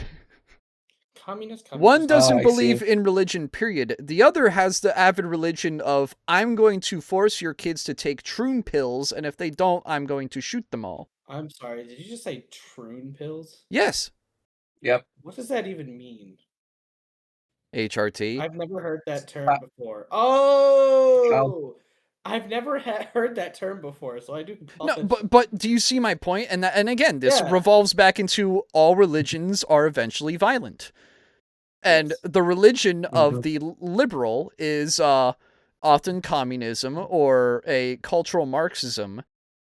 Communist. One doesn't I believe see. in religion, period. The other has the avid religion of, I'm going to force your kids to take troon pills, and if they don't, I'm going to shoot them all. I'm sorry, did you just say troon pills? Yes. Yep. What does that even mean? HRT. I've never heard that term Child- before. Oh! I've never heard that term before, so I do No, apologize. but do you see my point? And again, this Yeah. revolves back into all religions are eventually violent. And Yes. the religion of Mhm. the liberal is often communism or a cultural Marxism.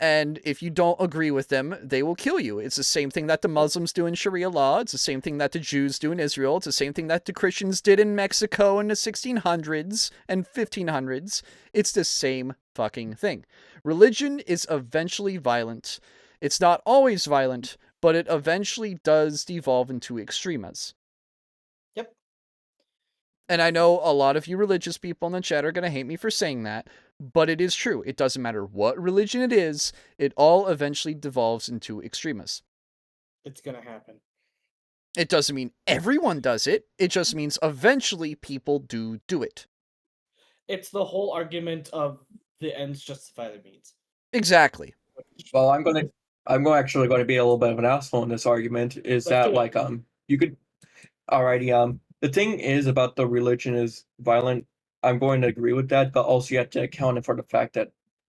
And if you don't agree with them, they will kill you. It's the same thing that the Muslims do in Sharia law. It's the same thing that the Jews do in Israel. It's the same thing that the Christians did in Mexico in the 1600s and 1500s. It's the same fucking thing. Religion is eventually violent. It's not always violent, but it eventually does devolve into extremas. Yep. And I know a lot of you religious people in the chat are going to hate me for saying that, but it is true. It doesn't matter what religion it is, it all eventually devolves into extremas. It's gonna happen. It doesn't mean everyone does it, it just means eventually people do it. It's the whole argument of the ends justify the means. Exactly. Well, I'm actually going to be a little bit of an asshole in this argument. Is Let's that do it. like you could, alrighty, the thing is about the religion is violent. I'm going to agree with that, but also you have to account for the fact that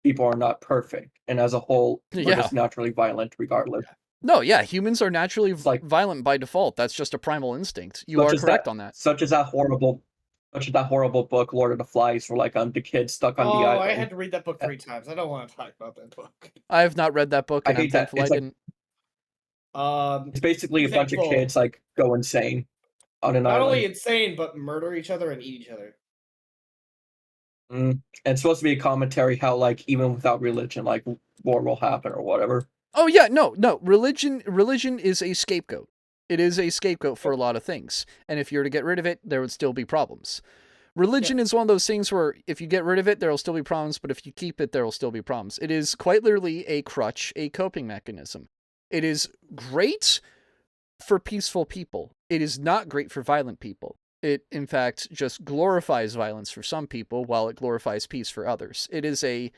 people are not perfect, and as a whole, we're Yeah. just naturally violent regardless. No, yeah, humans are naturally like- violent by default. That's just a primal instinct. You are correct on that. Such as that horrible book, Lord of the Flies, where like the kid stuck on the Oh, island. I had to read that book 3 times. I don't want to talk about that book. I have not read that book, I and I'm hate that. thankful I It's like- didn't. It's basically a bunch of Thankful. kids like go insane on an Not island. only insane, but murder each other and eat each other. And it's supposed to be a commentary how like even without religion, like war will happen or whatever. Oh yeah, no. Religion is a scapegoat. It is a scapegoat for a lot of things. And if you were to get rid of it, there would still be problems. Religion is one of those things where if you get rid of it, there will still be problems, but if you keep it, there will still be problems. It is quite literally a crutch, a coping mechanism. It is great for peaceful people. It is not great for violent people. It, in fact, just glorifies violence for some people while it glorifies peace for others. It is an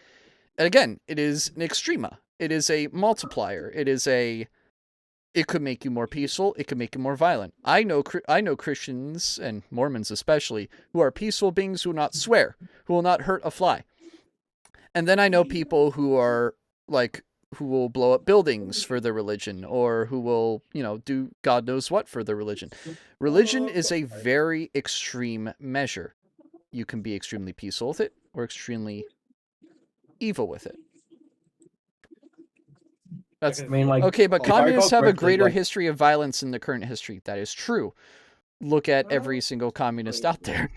extrema. It is a multiplier. It could make you more peaceful. It could make you more violent. I know Christians and Mormons especially who are peaceful beings who will not swear, who will not hurt a fly. And then I know people who are who will blow up buildings for their religion, or who will, do God knows what for their religion. Religion is a very extreme measure. You can be extremely peaceful with it or extremely evil with it. That's okay, but communists have a greater history of violence in the current history. That is true. Look at every single communist out there.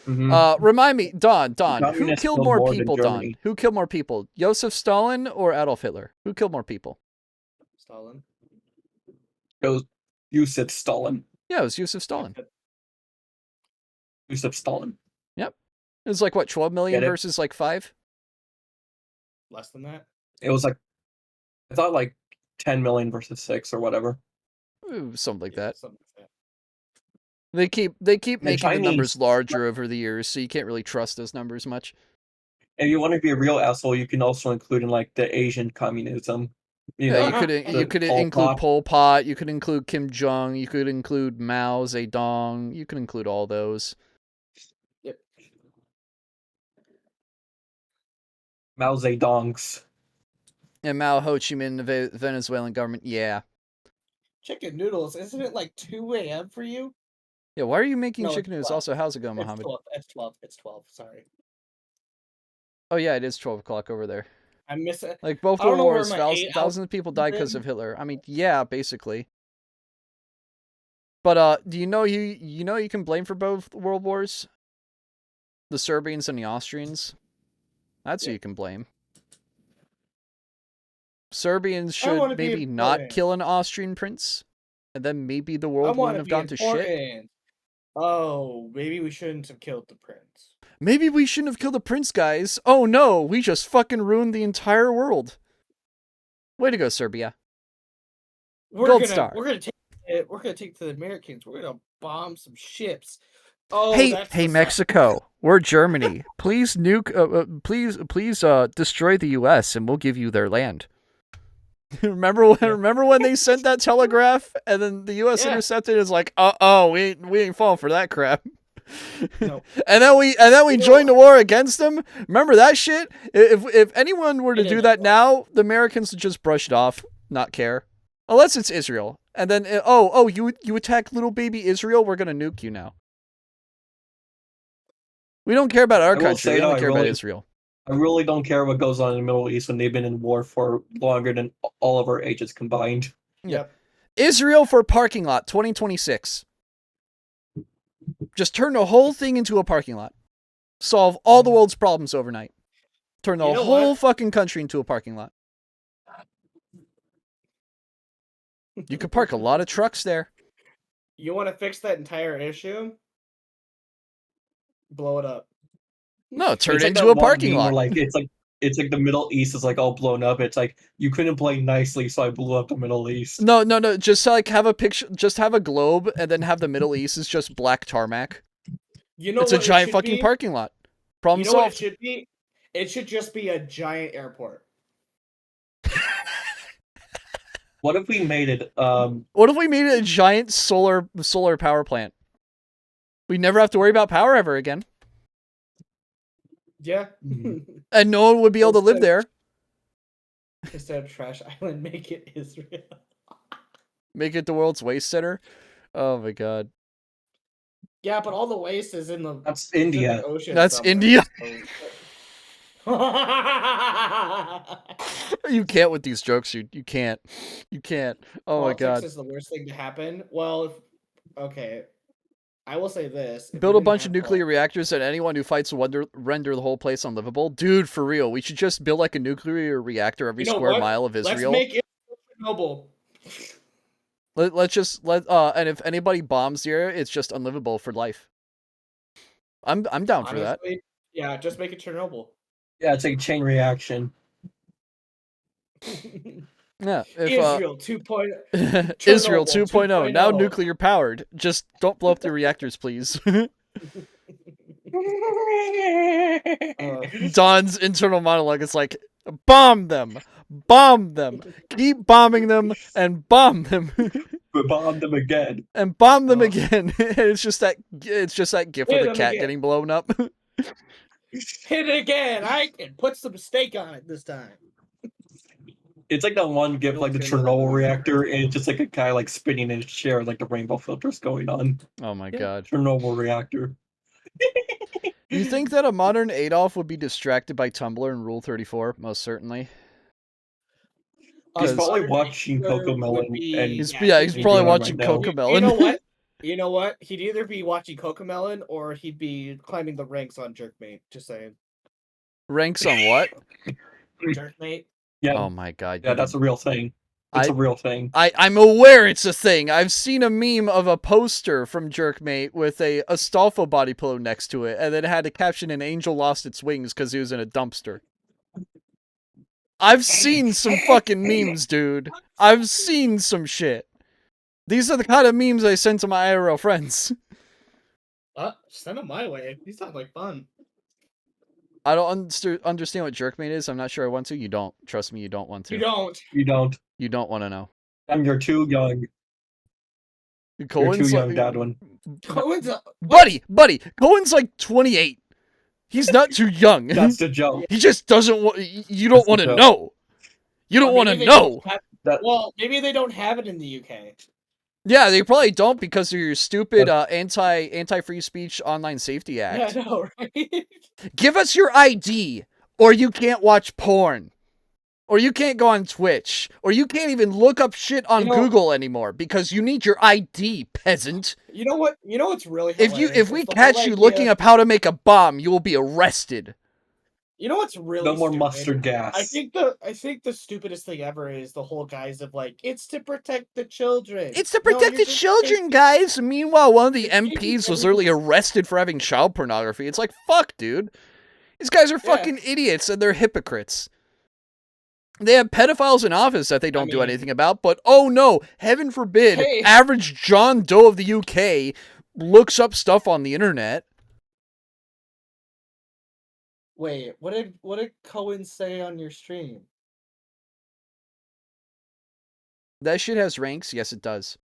Remind me, Don, who killed more people, Don? Who killed more people? Joseph Stalin or Adolf Hitler? Who killed more people? Stalin. Yusuf Stalin. Yeah, it was Yusuf Stalin. Yusuf Stalin. Yep. It was like, what, 12 million versus like 5? Less than that? It was like, I thought like 10 million versus 6 or whatever. Something like that. Something like that. They keep making the numbers larger over the years, so you can't really trust those numbers much. If you want to be a real asshole, you can also include in like the Asian communism. You could include Pol Pot, you could include Kim Jong, you could include Mao Zedong, you could include all those. Yep. Mao Zedongs. And Mao Ho Chi Minh, the Venezuelan government, yeah. Chicken noodles, isn't it like 2 a.m. for you? Yeah, why are you making chicken noodles? Also, how's it going, Mohammed? It's 12, sorry. Oh yeah, it is 12 o'clock over there. I miss it. Like, both world wars, thousands of people died because of Hitler. I mean, yeah, basically. But, do you know you can blame for both world wars? The Serbians and the Austrians? That's who you can blame. Serbians should maybe not kill an Austrian prince. and then maybe the I world want wouldn't to have be gone to shit. important. Oh, maybe we shouldn't have killed the prince. Maybe we shouldn't have killed the prince, guys. Oh no, we just fucking ruined the entire world. Way to go, Serbia. Gold star. We're gonna take it. We're gonna take it to the Americans. We're gonna bomb some ships. Oh, Hey, that's hey, the Mexico. We're Germany. Please nuke. Please destroy the U.S. and we'll give you their land. Remember when they sent that telegraph and then the U.S. Yeah. intercepted? Is like, we ain't falling for that crap. No. and then we joined the war against them. Remember that shit? If anyone were to do that now, the Americans would just brush it off, not care. Unless it's Israel, and then you attack little baby Israel, we're gonna nuke you now. We don't care about our country. We only care about Israel. I really don't care what goes on in the Middle East when they've been in war for longer than all of our ages combined. Yep. Israel for parking lot 2026. Just turn the whole thing into a parking lot. Solve all the world's problems overnight. Turn the whole fucking country into a parking lot. You could park a lot of trucks there. You want to fix that entire issue? Blow it up. No, turn It's it like into that a one parking meme lot. where, like it's like the Middle East is like all blown up. It's like you couldn't play nicely, so I blew up the Middle East. No. Just like have a picture. Just have a globe, and then have the Middle East is just black tarmac. You know It's what a giant it should fucking be? parking lot. Problem You know what solved. it should be? It should just be a giant airport. What if we made it? What if we made it a giant solar power plant? We never have to worry about power ever again, Yeah. and no one would be able to live there. Instead of Trash Island, make it Israel. Make it the world's waste center. Oh my god. Yeah, but all the waste is in the That's India. ocean. That's somewhere, India. so- You can't with these jokes. You can't. You can't. Oh my Politics god. is the worst thing to happen. Well, okay. I will say this. if Build we a didn't bunch have of nuclear reactors, and anyone who fights will render the whole place unlivable. Dude, for real, we should just build like a nuclear reactor every You know square what? mile of Israel. Let's make it Chernobyl. And if anybody bombs the area, it's just unlivable for life. I'm down for that. Honestly, yeah, just make it Chernobyl. Yeah, it's like a chain reaction. Yeah. If, Israel 2.0. Israel Chernobyl 2.0, now 2.0. nuclear powered. Just don't blow up the reactors, please. Don's internal monologue is like, bomb them, keep bombing them, and bomb them, We bombed them again. and bomb them again. And it's just that gif of Hit the them cat again. getting blown up. Hit it again. I can put some steak on it this time. It's like that one gif, like the Chernobyl reactor, and it's just like a guy like spinning in his chair, like the rainbow filters going on. Oh my Yeah. god. Chernobyl reactor. You think that a modern Adolf would be distracted by Tumblr and Rule 34? Most certainly. He's Because- probably watching Cocomelon, and He's he's probably doing it watching right now. Cocomelon. You know what? You know what? He'd either be watching Cocomelon or he'd be climbing the ranks on Jerkmate. Just saying. Ranks on what? Jerkmate. Yeah, Oh my god. yeah, that's a real thing. It's a real thing. I'm aware it's a thing. I've seen a meme of a poster from Jerkmate with a Astolfo body pillow next to it, and then it had a caption, "An angel lost its wings because he was in a dumpster." I've seen some fucking memes, dude. I've seen some shit. These are the kind of memes I send to my IRL friends. Send them my way. These sound like fun. I don't understand what Jerkmate is. I'm not sure I want to. You don't. Trust me, you don't want to. You don't. You don't. You don't want to know. And you're too young. You're Cohen's too young, like, Dadwin. Cohen's a- buddy. Cohen's like 28. He's not too young. That's the joke. He just doesn't want. You don't That's want the to joke. know. You don't Or want to maybe they know. don't have- That- Well, maybe they don't have it in the UK. Yeah, they probably don't because of your stupid anti free speech online safety act. Yeah, I know, right? Give us your ID, or you can't watch porn, or you can't go on Twitch, or you can't even look up shit on You know- Google anymore because you need your ID, peasant. You know what? You know what's really If hilarious? if we It's the catch whole you idea- looking up how to make a bomb, you will be arrested. You know what's really No more stupid? mustard gas. I think the stupidest thing ever is the whole guise of like it's to protect the children. It's to No, protect you're the just children, taking- guys. Meanwhile, one of the you're taking MPs was literally everything- arrested for having child pornography. It's like, fuck, dude. These guys are fucking idiots and they're hypocrites. They have pedophiles in office that they don't do anything about, but oh no, heaven forbid, Hey. average John Doe of the UK looks up stuff on the internet. Wait, what did Cohen say on your stream? That shit has ranks? Yes, it does.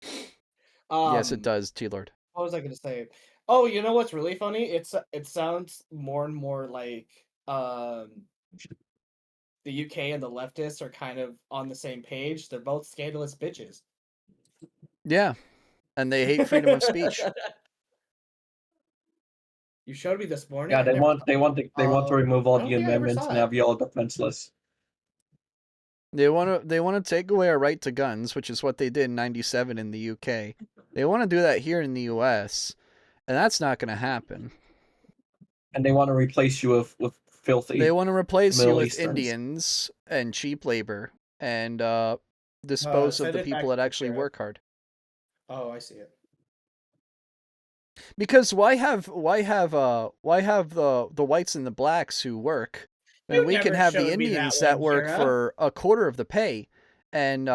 Yes, it does, T-Lord. What was I gonna say? Oh, you know what's really funny? It sounds more and more like the UK and the leftists are kind of on the same page. They're both scandalous bitches. Yeah, and they hate freedom of speech. You showed me this morning. Yeah, I they never want to remove all I don't the think I ever amendments saw and it. have you all defenseless. They want to take away our right to guns, which is what they did in '97 in the UK. They want to do that here in the US, and that's not going to happen. And they want to replace you with filthy. They want to replace you Middle with Easterns. Indians and cheap labor and dispose of send the it back people that to the actually chat. work hard. Oh, I see it. Because why have the whites and the blacks who work when You we can never have the showed me that Indians that one, work Kara. for a quarter of the pay and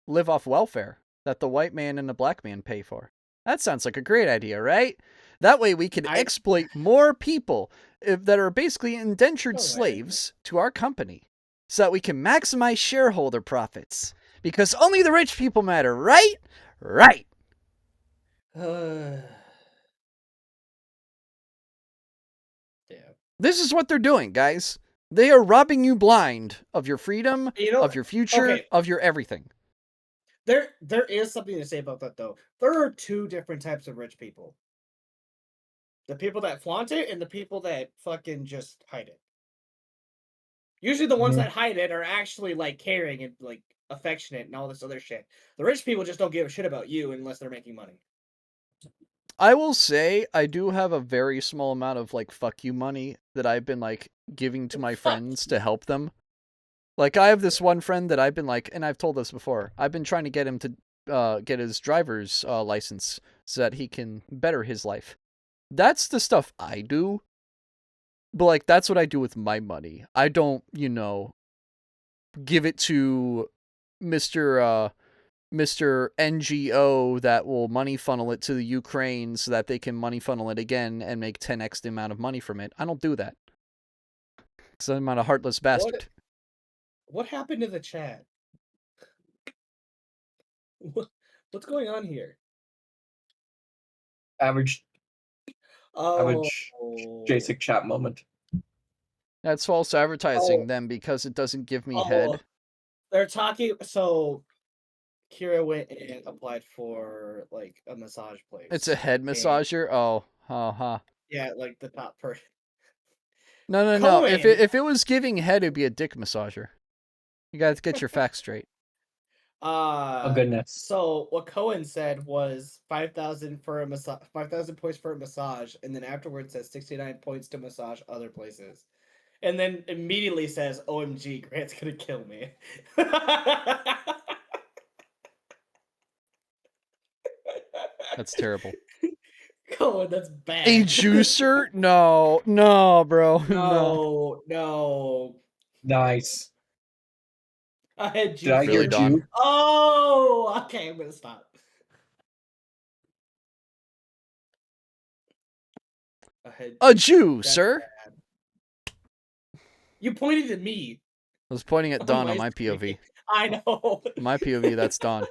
live off welfare that the white man and the black man pay for? That sounds like a great idea, right? That way we can exploit more people that are basically indentured slaves to our company so that we can maximize shareholder profits. Because only the rich people matter, right? Right. Yeah. This is what they're doing, guys. They are robbing you blind of your freedom, of your future, of your everything. There is something to say about that, though. There are two different types of rich people. The people that flaunt it and the people that fucking just hide it. Usually the ones that hide it are actually, like, caring and, like, affectionate and all this other shit. The rich people just don't give a shit about you unless they're making money. I will say I do have a very small amount of, like, fuck you money that I've been, like, giving to my friends to help them. Like, I have this one friend that I've been, like, and I've told this before, I've been trying to get him to get his driver's license so that he can better his life. That's the stuff I do. But, like, that's what I do with my money. I don't, give it to Mr. NGO that will money funnel it to the Ukraine so that they can money funnel it again and make 10x the amount of money from it. I don't do that. Because I'm not a heartless bastard. What happened to the chat? What's going on here? Average basic chat moment. That's false advertising then because it doesn't give me head. They're talking, so Kira went and applied for, like, a massage place. It's a head massager? Oh, ha. Yeah, like the top person. No. If it was giving head, it'd be a dick massager. You gotta get your facts straight. Oh goodness. So what Cohen said was 5,000 for a massage, 5,000 points for a massage, and then afterwards says 69 points to massage other places, and then immediately says, "OMG, Grant's gonna kill me." That's terrible. Cohen, that's bad. A juicer? No, bro. No. Nice. I had Did I hear Really, Don? you? Oh, okay, I'm gonna stop. A Jew, sir. Bad. You pointed at me. I was pointing at Don on my POV. I know. My POV, that's Don.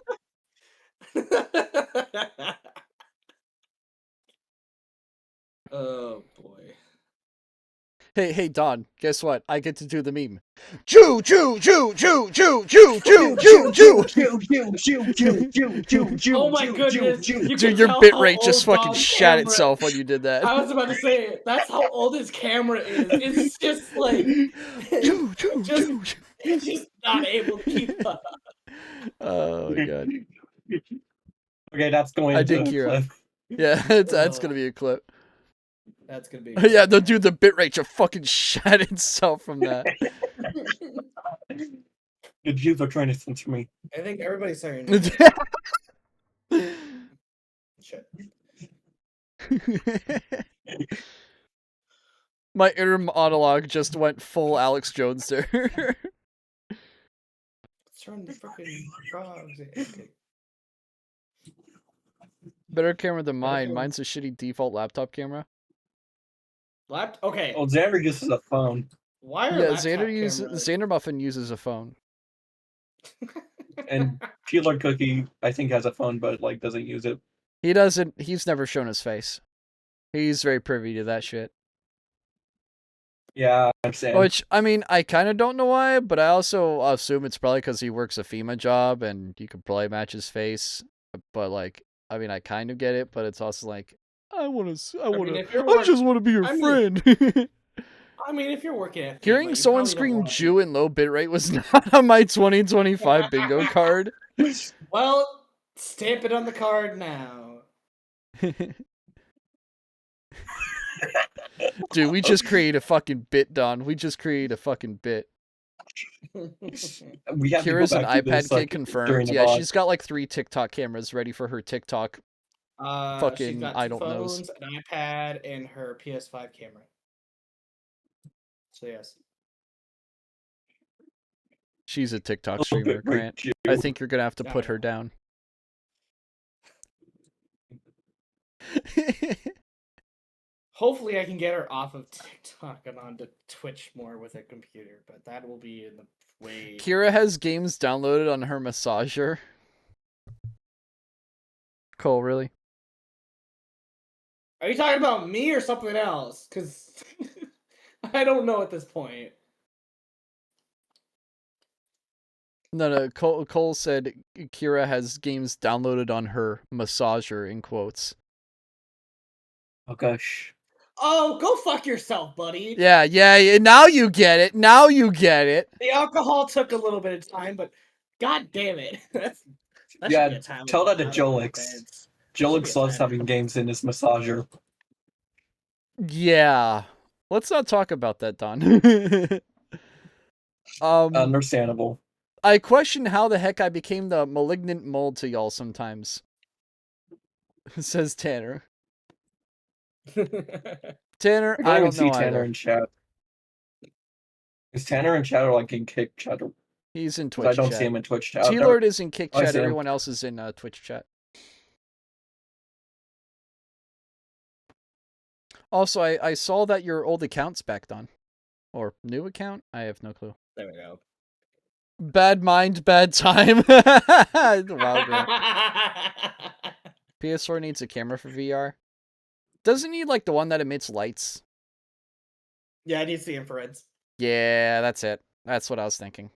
Oh boy. Hey, Don, guess what? I get to do the meme. Jew, Jew, Jew, Jew, Jew, Jew, Jew, Jew, Jew. Oh my goodness. Dude, your bitrate just fucking shat itself when you did that. I was about to say, that's how old his camera is. It's just like... It's just not able to keep up. Oh my god. Okay, that's going I to did a Kira. clip. Yeah, that's gonna be a clip. That's gonna be. Yeah, the dude, the bitrate just fucking shat itself from that. The Jews are trying to censor me. I think everybody's saying shit. My inner monologue just went full Alex Jones there. Turn the freaking frogs. Okay. Better camera than mine. Mine's a shitty default laptop camera. Okay. Oh, Xander uses a phone. Why are Yeah, laptop cameras... Xander Muffin uses a phone. And Peeler Cookie, I think, has a phone, but like doesn't use it. He doesn't. He's never shown his face. He's very privy to that shit. Yeah, I'm saying. Which, I mean, I kind of don't know why, but I also assume it's probably because he works a FEMA job and you could probably match his face. But like, I mean, I kind of get it, but it's also like, I just want to be your friend. I mean, if you're working at FEMA, Hearing someone scream Jew in low bitrate was not on my 2025 bingo card. Well, stamp it on the card now. Dude, we just create a fucking bit, Don. We just create a fucking bit. We have Kira's to an go back to iPad this, kid like, confirmed. Yeah, she's got like 3 TikTok cameras ready for her TikTok. Fucking, she's got 2 I don't know. phones, an iPad, and her PS5 camera. So yes. She's a TikTok streamer, Grant. I think you're gonna have to put her down. Hopefully I can get her off of TikTok and onto Twitch more with a computer, but that will be in the way... Kira has games downloaded on her massager. Cole, really? Are you talking about me or something else? Because I don't know at this point. No, Cole said Kira has games downloaded on her massager, in quotes. Oh gosh. Oh, go fuck yourself, buddy. Yeah, now you get it. Now you get it. The alcohol took a little bit of time, but god damn it. that Yeah, should be a time tell that to out of Jolix. Jolix loves having games in his massager. Yeah. Let's not talk about that, Don. Understandable. I question how the heck I became the malignant mold to y'all sometimes. Says Tanner. Tanner, I don't know Tanner in chat. Is Tanner in chat or like in Kick chat? He's in Twitch chat. I don't see him in Twitch chat. T-Lord is in Kick chat. Everyone else is in Twitch chat. Also, I saw that your old account's back, Don. Or new account? I have no clue. There we go. Bad mind, bad time. Wow, Grant. PS4 needs a camera for VR. Doesn't need like the one that emits lights. Yeah, it needs the infrareds. Yeah, that's it. That's what I was thinking.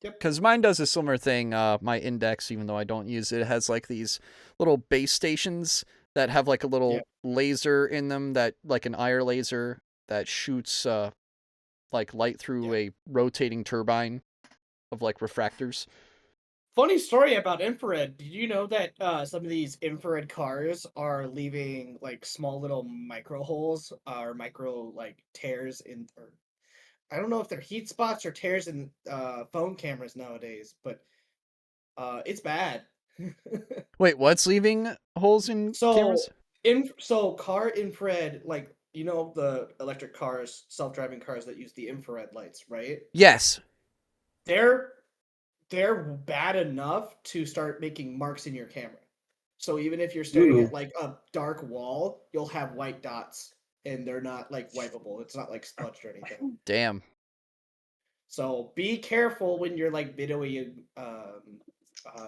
Yep. Because mine does a similar thing. My Index, even though I don't use it, has like these little base stations that have like a little laser in them, that like an IR laser that shoots like light through a rotating turbine of like refractors. Funny story about infrared. Did you know that some of these infrared cars are leaving like small little micro holes or micro like tears in, or I don't know if they're heat spots or tears in phone cameras nowadays, but it's bad. Wait, what's leaving holes in cameras? So car infrared, like, you know, the electric cars, self-driving cars that use the infrared lights, right? Yes. They're bad enough to start making marks in your camera. So even if you're staring at like a dark wall, you'll have white dots, and they're not like wipeable. It's not like smudged or anything. Damn. So be careful when you're like videoing,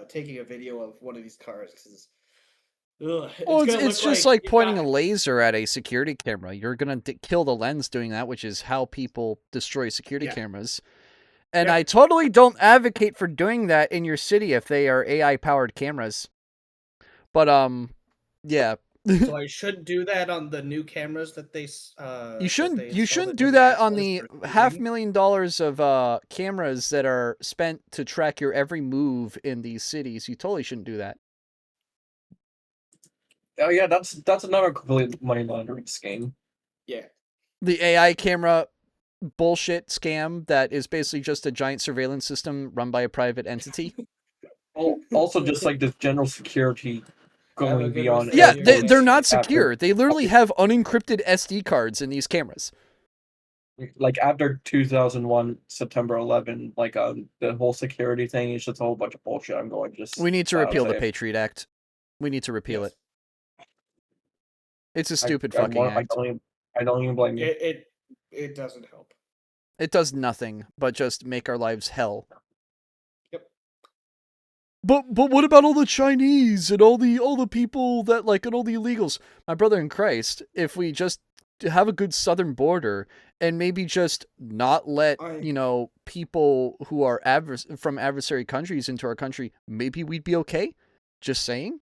taking a video of one of these cars, because it's just like pointing a laser at a security camera. You're gonna kill the lens doing that, which is how people destroy security cameras. And I totally don't advocate for doing that in your city if they are AI powered cameras. But yeah. So I shouldn't do that on the new cameras that they. You shouldn't do that on the $500,000 of cameras that are spent to track your every move in these cities. You totally shouldn't do that. Oh yeah, that's another complete money laundering scheme. Yeah. The AI camera bullshit scam that is basically just a giant surveillance system run by a private entity. Also, just like this general security Have a going good beyond rest of Yeah, your airports. they're day. not after- secure. They literally have unencrypted SD cards in these cameras. Like after 2001, September 11, like the whole security thing is just a whole bunch of bullshit. I'm going to just. We need to flat out repeal the say it. Patriot Act. We need to repeal Yes. it. It's a stupid I fucking want- act. I don't even blame you. It doesn't help. It does nothing but just make our lives hell. Yep. But what about all the Chinese and all the people that and all the illegals? My brother in Christ, if we just have a good southern border and maybe just not let, people who are from adversary countries into our country, maybe we'd be okay? Just saying.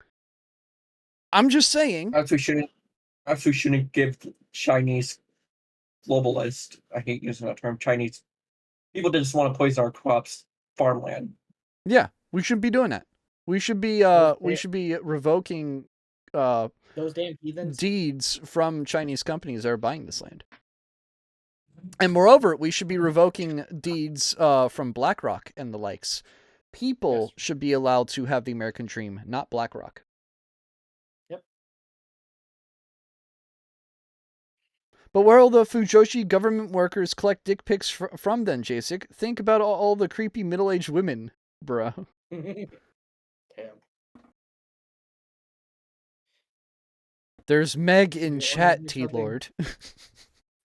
I'm just saying. Perhaps we shouldn't give Chinese globalist. I hate using that term. Chinese people that just want to poison our crops farmland. Yeah, we shouldn't be doing that. We should be revoking Those damn heathens. deeds from Chinese companies that are buying this land. And moreover, we should be revoking deeds from BlackRock and the likes. People should be allowed to have the American dream, not BlackRock. Yep. But where will the Fujoshi government workers collect dick pics from then, Jasik? Think about all the creepy middle-aged women, bruh. Damn. There's Meg in You chat, wanna do T-Lord.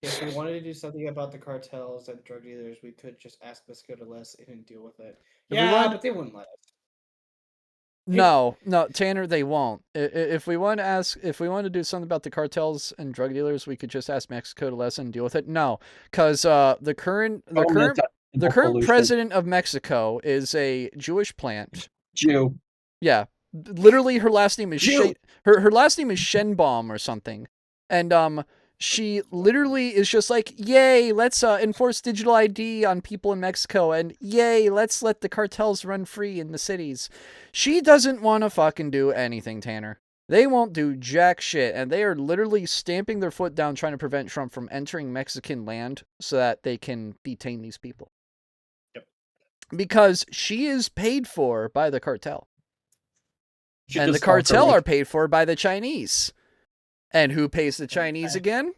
If we wanted to do something about the cartels and drug dealers, we could just ask Mexico to let us in and deal with it. If we Yeah, wanted- but they wouldn't let us. No, Tanner, they won't. If we want to do something about the cartels and drug dealers, we could just ask Mexico to let us in and deal with it. No, because the current president of Mexico is a Jewish plant. Jew. Yeah, literally, her last name is Jew. her last name is Shenbaum or something, and she literally is just like, yay, let's enforce digital ID on people in Mexico, and yay, let's let the cartels run free in the cities. She doesn't want to fucking do anything, Tanner. They won't do jack shit, and they are literally stamping their foot down trying to prevent Trump from entering Mexican land so that they can detain these people. Yep. Because she is paid for by the cartel. Should And the just conquer, cartel like- are paid for by the Chinese. And who pays the Chinese again?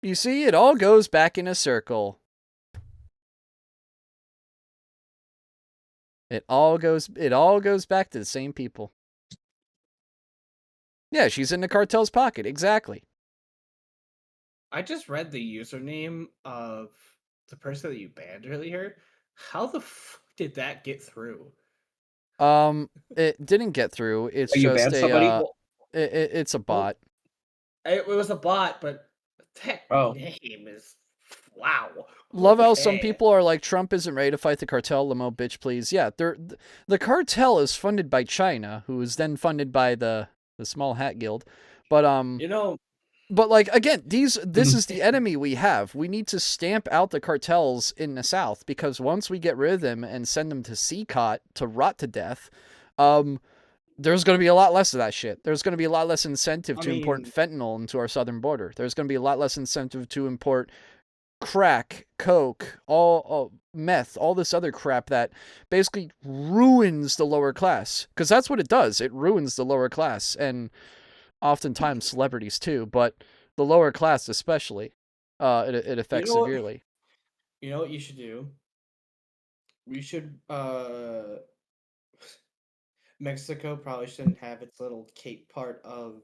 You see, it all goes back in a circle. It all goes back to the same people. Yeah, she's in the cartel's pocket, exactly. I just read the username of the person that you banned earlier. How the fuck did that get through? It didn't get through. It's You just banned somebody? it's a bot. It was a bot, but that Oh. name is wow. Love how some Okay. people are like, Trump isn't ready to fight the cartel. Limo, bitch, please. Yeah, the cartel is funded by China, who is then funded by the Small Hat Guild. But But like again, this is the enemy we have. We need to stamp out the cartels in the South, because once we get rid of them and send them to CCOT to rot to death, there's going to be a lot less of that shit. There's going to be a lot less incentive to import fentanyl into our southern border. There's going to be a lot less incentive to import crack, coke, all meth, all this other crap that basically ruins the lower class. Because that's what it does. It ruins the lower class, and oftentimes celebrities too, but the lower class especially, it affects severely. You know what you should do? We should Mexico probably shouldn't have its little cape part of,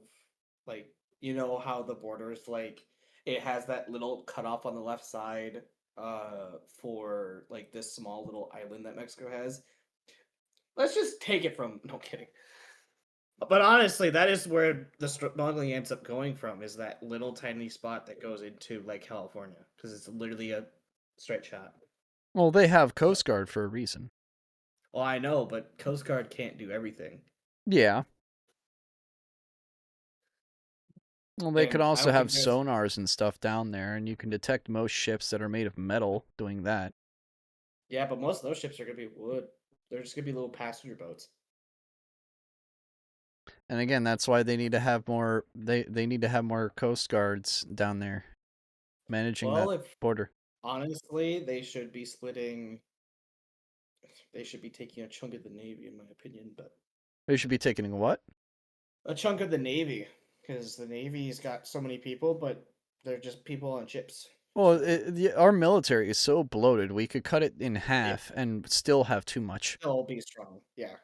like, you know how the border is like, it has that little cutoff on the left side for like this small little island that Mexico has. Let's just take it from, no kidding. But honestly, that is where the smuggling ends up going from, is that little tiny spot that goes into like California, because it's literally a straight shot. Well, they have Coast Guard for a reason. Well, I know, but Coast Guard can't do everything. Yeah. Well, they And could I also don't have think there's- sonars and stuff down there, and you can detect most ships that are made of metal doing that. Yeah, but most of those ships are gonna be wood. They're just gonna be little passenger boats. And again, that's why they need to have more. They need to have more Coast Guards down there managing Well, that if border. honestly, they should be splitting. They should be taking a chunk of the Navy, in my opinion, but They should be taking what? a chunk of the Navy, because the Navy's got so many people, but they're just people on ships. Well, So, our military is so bloated. We could cut it in half and still have too much. they'll be strong. Yeah.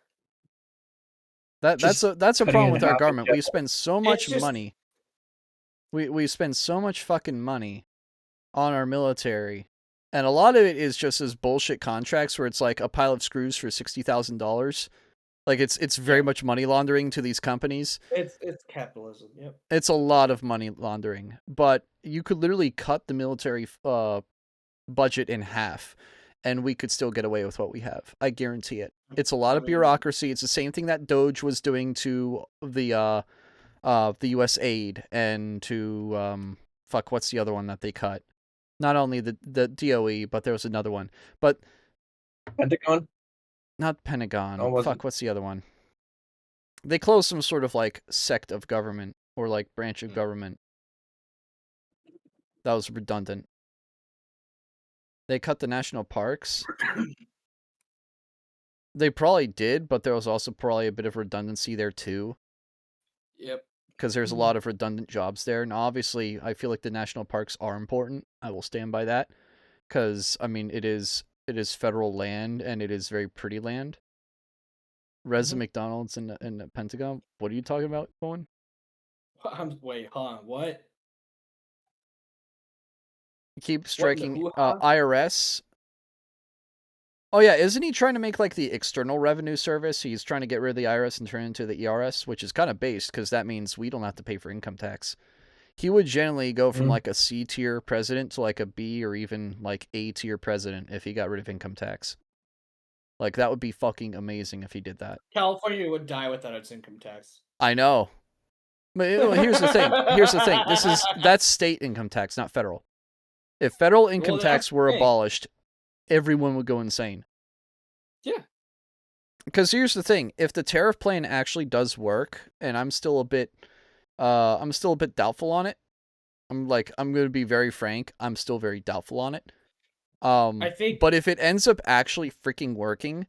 That's Just a cutting problem in with our half in government. We general. spend so It's much just money. We spend so much fucking money on our military, and a lot of it is just as bullshit contracts where it's like a pile of screws for $60,000. Like it's very much money laundering to these companies. it's capitalism. Yep. It's a lot of money laundering, but you could literally cut the military budget in half, and we could still get away with what we have. I guarantee it. It's a lot I of mean, bureaucracy. It's the same thing that Doge was doing to the U.S. aid and to fuck. What's the other one that they cut? Not only the DOE, but there was another one. But Pentagon? not Pentagon. Was Fuck. it? What's the other one? They closed some sort of like sect of government or like branch of government. That was redundant. They cut the national parks. They probably did, but there was also probably a bit of redundancy there too. Yep. Because there's a lot of redundant jobs there. And obviously, I feel like the national parks are important. I will stand by that. Because, I mean, it is federal land, and it is very pretty land. Reza McDonald's and the Pentagon. What are you talking about, Owen? Wait, hold on. What? Keep striking hoo-ha? IRS. Oh yeah, isn't he trying to make like the external revenue service? He's trying to get rid of the IRS and turn it into the ERS, which is kind of based because that means we don't have to pay for income tax. He would generally go from like a C tier president to like a B or even like A tier president if he got rid of income tax. Like that would be fucking amazing if he did that. California would die without its income tax. I know. But here's the thing. Here's the thing. That's state income tax, not federal. If federal income tax were abolished, everyone would go insane. Yeah. Because here's the thing, if the tariff plan actually does work, and I'm still a bit doubtful on it. I'm going to be very frank, I'm still very doubtful on it. I think, but if it ends up actually freaking working,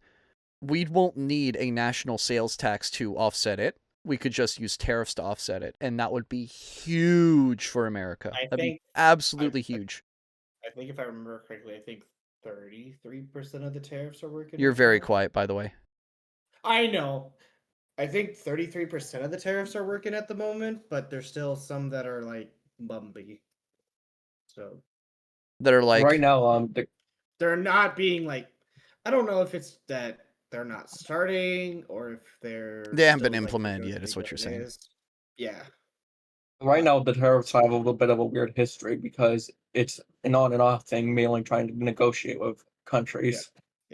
we won't need a national sales tax to offset it. We could just use tariffs to offset it, and that would be huge for America. That'd be absolutely huge. I think if I remember correctly, I think 33% of the tariffs are working. You're very quiet, by the way. I know. I think 33% of the tariffs are working at the moment, but there's still some that are like bumpy. So that are like right now, they're not being like, I don't know if it's that they're not starting or if they haven't been implemented yet. Is what you're saying? Yeah. Right now, the tariffs have a little bit of a weird history because it's an on and off thing, mainly trying to negotiate with countries,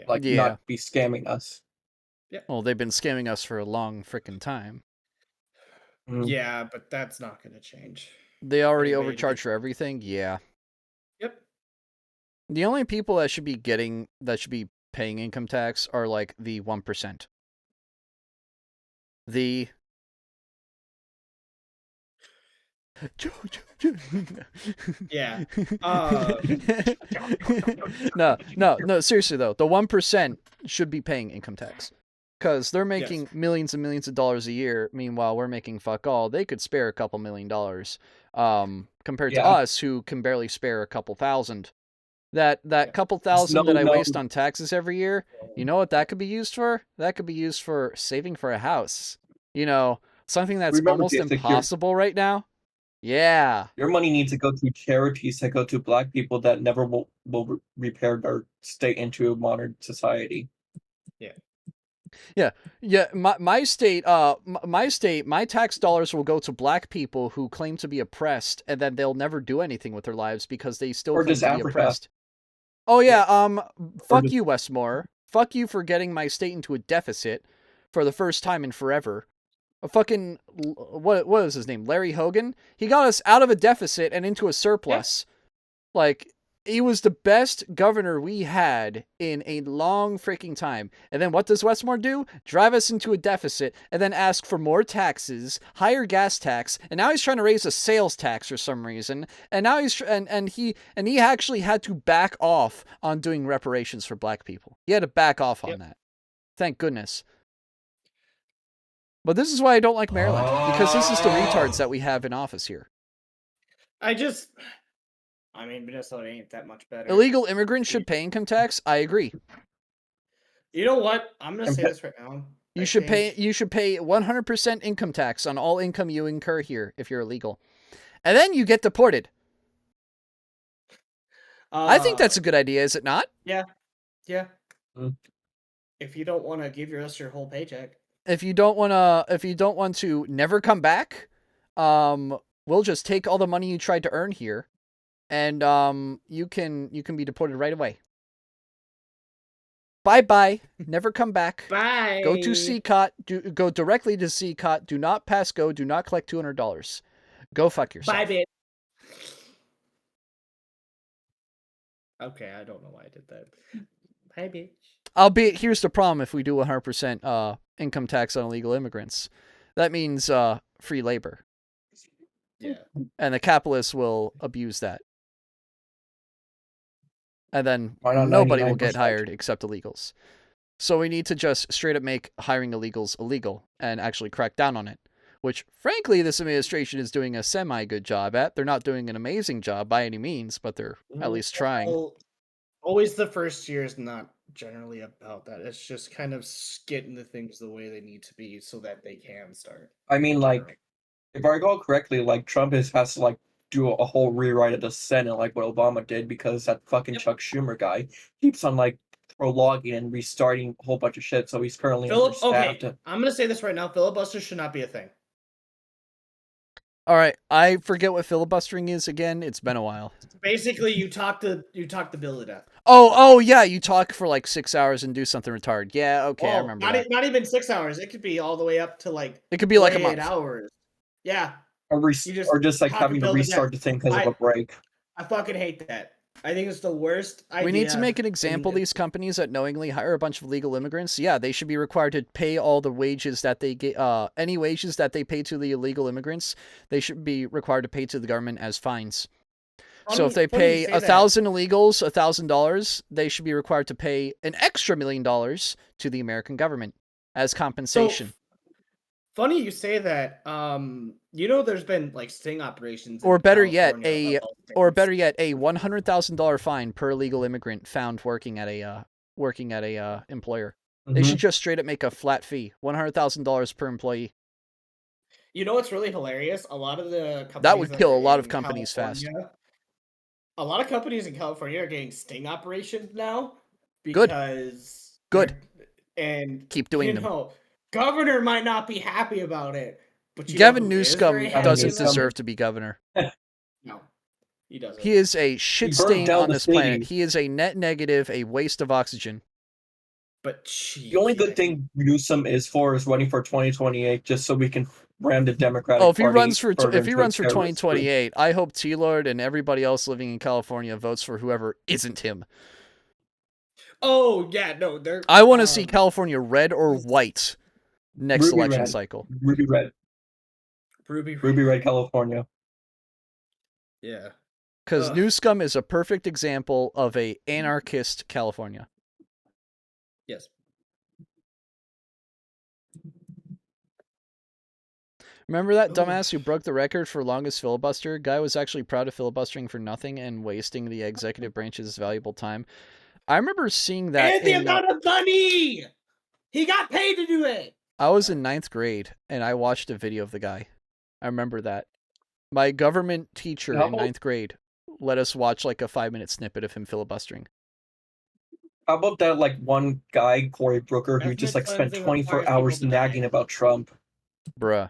not be scamming us. Yeah. Well, they've been scamming us for a long freaking time. Yeah, but that's not going to change. They already overcharge for everything. Yeah. Yep. The only people that should be paying income tax are like the 1%. The yeah. No, seriously though, the 1% should be paying income tax. Because they're making millions and millions of dollars a year. Meanwhile, we're making fuck all. They could spare a couple $1 million compared to us, who can barely spare a couple thousand. That couple thousand that I waste on taxes every year, you know what that could be used for? That could be used for saving for a house. You know, something that's almost impossible right now. Yeah. Your money needs to go to charities that go to Black people that never will repair their state into a modern society. Yeah. My state, my tax dollars will go to Black people who claim to be oppressed, and then they'll never do anything with their lives because they still claim to be oppressed. Oh yeah. Fuck you, Westmore. Fuck you for getting my state into a deficit for the first time in forever. A fucking what was his name? Larry Hogan. He got us out of a deficit and into a surplus. Like He was the best governor we had in a long freaking time. And then what does Westmore do? Drive us into a deficit and then ask for more taxes, higher gas tax, and now he's trying to raise a sales tax for some reason. And now he's and he actually had to back off on doing reparations for black people. He had to back off on that. Thank goodness. But this is why I don't like Maryland, because this is the retards that we have in office here. I mean, Minnesota ain't that much better. Illegal immigrants should pay income tax. I agree. You know what? I'm gonna say this right now. You should pay 100% income tax on all income you incur here if you're illegal, and then you get deported. I think that's a good idea, is it not? Yeah. If you don't want to give us your whole paycheck. If you don't want to never come back, we'll just take all the money you tried to earn here, and you can be deported right away. Bye. Never come back. Bye. Go to CCOT. Go directly to CCOT. Do not pass go. Do not collect $200. Go fuck yourself. Bye, bitch. Okay, I don't know why I did that. Bye, bitch. Albeit, here's the problem: if we do 100% income tax on illegal immigrants, that means free labor. Yeah. And the capitalists will abuse that. And then Why not nobody will 99%? get hired except illegals. So we need to just straight up make hiring illegals illegal and actually crack down on it. Which, frankly, this administration is doing a semi-good job at. They're not doing an amazing job by any means, but they're at least trying. Well, always the first year is not generally about that. It's just kind of getting the things the way they need to be so that they can start. I mean, like, if I recall correctly, like, Trump has to, like, do a whole rewrite of the Senate, like what Obama did, because that fucking Chuck Schumer guy keeps on, like, prologuing and restarting a whole bunch of shit, so he's currently understaffed. Okay, I'm going to say this right now. Filibuster should not be a thing. All right, I forget what filibustering is again. It's been a while. Basically, you talk the bill to death. Oh yeah, you talk for like 6 hours and do something retarded. Yeah, okay, I remember that. Not even 6 hours. It could be all the way up to like. It could be like a 8 month. Hours. Yeah. Or just like having to restart the thing because of a break. I fucking hate that. I think it's the worst idea. We need to make an example of these companies that knowingly hire a bunch of illegal immigrants. Yeah, they should be required to pay all the wages that they get, any wages that they pay to the illegal immigrants, they should be required to pay to the government as fines. So if they pay 1,000 illegals $1,000, they should be required to pay an extra $1 million to the American government as compensation. So, funny you say that. You know, there's been like sting operations. Or better yet, a $100,000 fine per illegal immigrant found working at a employer. Mm-hmm. They should just straight up make a flat fee, $100,000 per employee. You know what's really hilarious? A lot of the companies that would kill a lot of companies fast. A lot of companies in California are getting sting operations now because good. And keep doing them. Governor might not be happy about it, but Gavin Newsom doesn't deserve to be governor. No, he doesn't. He is a shit stain on this planet. He is a net negative, a waste of oxygen. But the only good thing Newsom is running for 2028, just so we can ram the Democratic Party. If he runs for 2028, I hope T-Lord and everybody else living in California votes for whoever isn't him. Oh yeah, no, I want to see California red or white next election cycle. Ruby red. Ruby red California. Yeah. Because Newsom is a perfect example of a anarchist California. Yes. Remember that dumbass who broke the record for longest filibuster? Guy was actually proud of filibustering for nothing and wasting the executive branch's valuable time. I remember seeing that. And the amount of money! He got paid to do it! I was in 9th grade, and I watched a video of the guy. I remember that. My government teacher in 9th grade let us watch like a 5-minute snippet of him filibustering. How about that like one guy, Cory Booker, who just like spent 24 hours nagging about Trump? Bruh.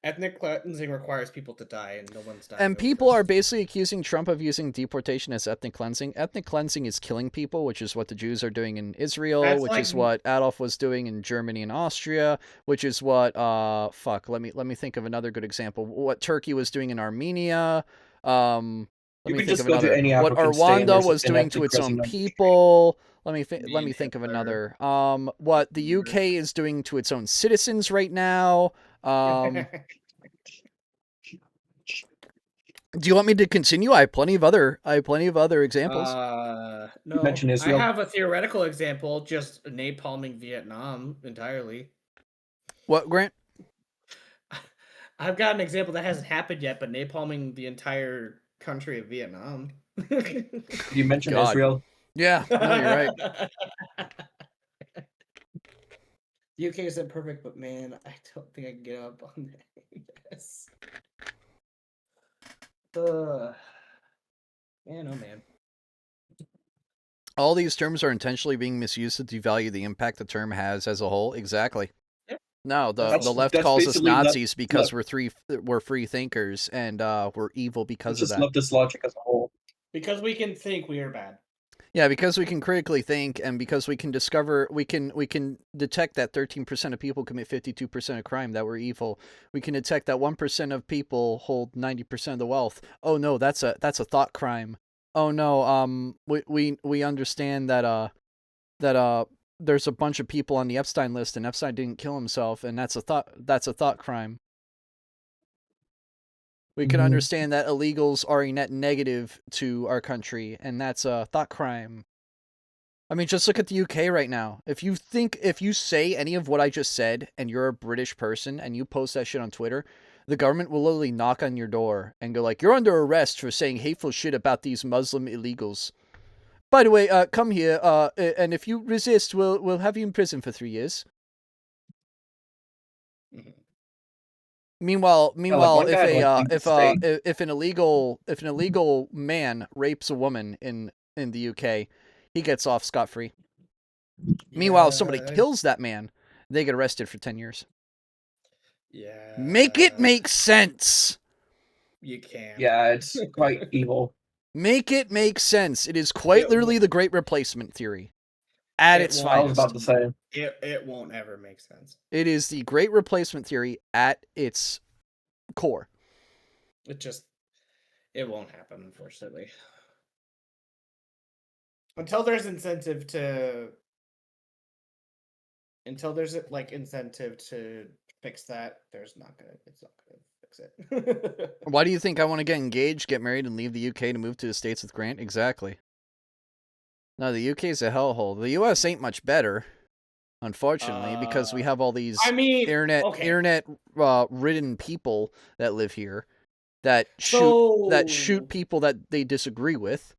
Ethnic cleansing requires people to die, and no one's dying. And people are basically accusing Trump of using deportation as ethnic cleansing. Ethnic cleansing is killing people, which is what the Jews are doing in Israel, is what Adolf was doing in Germany and Austria, which is what let me think of another good example. What Turkey was doing in Armenia. Let's Let me could think just of go to another. any What African state and Rwanda there's was an doing ethnic to its own president. people. Let me Me think of Hitler. another. What the UK is doing to its own citizens right now. Do you want me to continue? I have plenty of other examples. No, mentioned I Israel. have a theoretical example, just napalming Vietnam entirely. What, Grant? I've got an example that hasn't happened yet, but napalming the entire country of Vietnam. You mentioned God. Israel. Yeah, no, you're right. UK isn't perfect, but man, I don't think I can get up on this. Man, oh man. All these terms are intentionally being misused to devalue the impact the term has as a whole. Exactly. Yep. No, the That's left calls us basically Nazis because left. we're free thinkers and we're evil because It's of just that. leftist logic as a whole. Because we can think we are bad. Yeah, because we can critically think and because we can discover we can detect that 13% of people commit 52% of crime, that we're evil. We can detect that 1% of people hold 90% of the wealth. Oh no, that's a thought crime. Oh no, we understand that there's a bunch of people on the Epstein list and Epstein didn't kill himself, and that's a thought crime. We can understand that illegals are a net negative to our country, and that's a thought crime. I mean, just look at the UK right now. If you say any of what I just said, and you're a British person, and you post that shit on Twitter, the government will literally knock on your door and go like, "You're under arrest for saying hateful shit about these Muslim illegals. By the way, come here, and if you resist, we'll have you in prison for 3 years." Mhm. Meanwhile, one guy had, like, if an illegal man rapes a woman in the UK, he gets off scot-free. Meanwhile, if somebody kills that man, they get arrested for 10 years. Yeah. Make it make sense. You can't. Yeah, it's quite evil. Make it make sense. It is quite literally the Great Replacement theory at its I was finest. about to say. It won't ever make sense. It is the Great Replacement theory at its core. It won't happen, unfortunately. Until there's incentive to fix that, it's not gonna fix it. Why do you think I want to get engaged, get married, and leave the UK to move to the States with Grant? Exactly. No, the UK is a hellhole. The US ain't much better, unfortunately, because we have all these internet ridden people that live here that shoot people that they disagree with.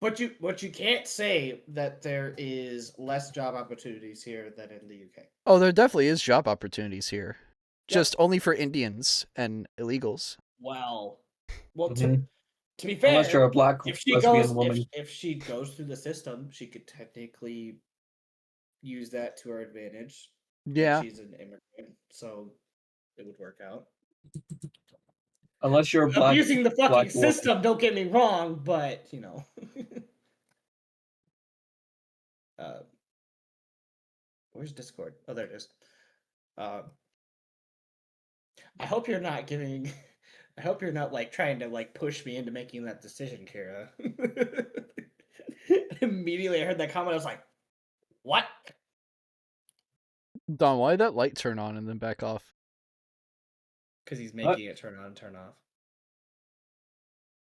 But you can't say that there is less job opportunities here than in the UK. Oh, there definitely is job opportunities here. Just only for Indians and illegals. Well, Mhm. to be fair, Unless you're a black lesbian woman. if she goes through the system, she could technically use that to her advantage. Yeah. She's an immigrant, so it would work out. Unless you're a black Abusing the fucking black woman. system, don't get me wrong, but where's Discord? Oh, there it is. I hope you're not giving. I hope you're not like trying to like push me into making that decision, Kara. Immediately, I heard that comment. I was like, "What?" Don, why did that light turn on and then back off? Because he's making it turn on and turn off.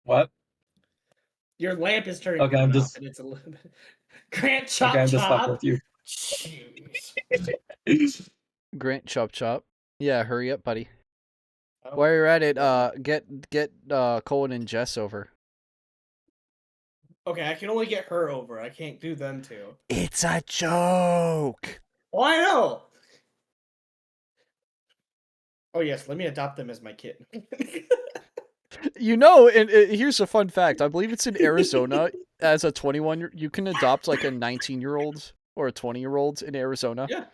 What? Your lamp is turning Okay, on I'm and just. off, and it's a little bit. Grant chop Okay, I'm just fucking chop. with you. Jeez. Grant chop chop. Yeah, hurry up, buddy. Oh, While you're at it, get Colin and Jess over. okay, I can only get her over. I can't do them two. It's a joke. Oh, I know. Oh yes, let me adopt them as my kid. You know, and here's a fun fact. I believe it's in Arizona. As a 21, you can adopt like a 19-year-old or a 20-year-old in Arizona. Yeah.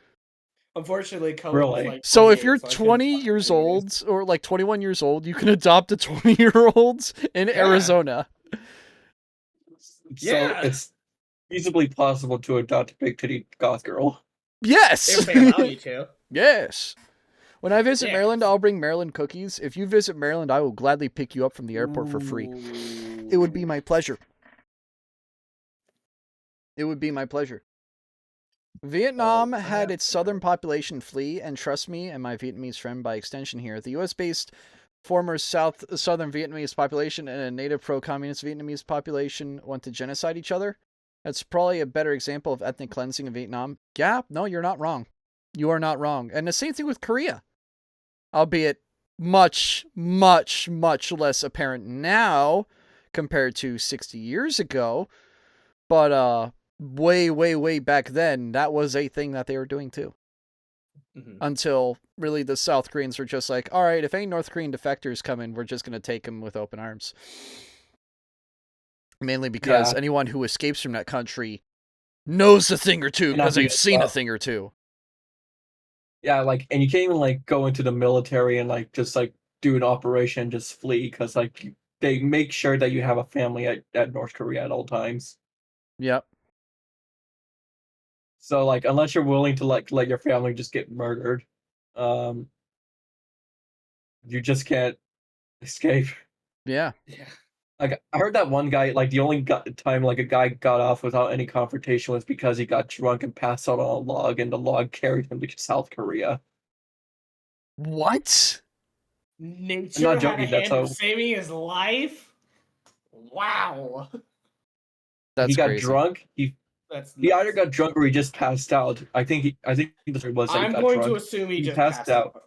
Unfortunately, Cohen's Really? like So if 28, you're so I couldn't 20 adopt years him anyways. old or like 21 years old, you can adopt a 20-year-old in Arizona. So it's feasibly possible to adopt a big titty goth girl. Yes. If they allow you to. Yes. When I visit Yes. Maryland, I'll bring Maryland cookies. If you visit Maryland, I will gladly pick you up from the airport for free. It would be my pleasure. It would be my pleasure. Vietnam had its southern population flee, and trust me and my Vietnamese friend by extension here, the US-based former southern Vietnamese population and a native pro-communist Vietnamese population want to genocide each other. That's probably a better example of ethnic cleansing in Vietnam. Yeah, no, you're not wrong. You are not wrong. And the same thing with Korea. Albeit much, much, much less apparent now compared to 60 years ago. But way, way, way back then, that was a thing that they were doing too. Until really the South Koreans were just like, all right, if any North Korean defectors come in, we're just going to take them with open arms. Mainly because anyone who escapes from that country knows a thing or two because they've seen a thing or two. Yeah, like, and you can't even, like, go into the military and, like, just, like, do an operation and just flee, because, like, they make sure that you have a family at North Korea at all times. Yep. So, like, unless you're willing to, like, let your family just get murdered, you just can't escape. Yeah. Like, I heard that one guy, like, the only time, like, a guy got off without any confrontation was because he got drunk and passed out on a log, and the log carried him to South Korea. What? Nature I'm not had joking, a that's hand of how saving his life? Wow. That's he got crazy. drunk. He either got drunk or he just passed out. I think the story was that he got going drunk. to assume he just passed out.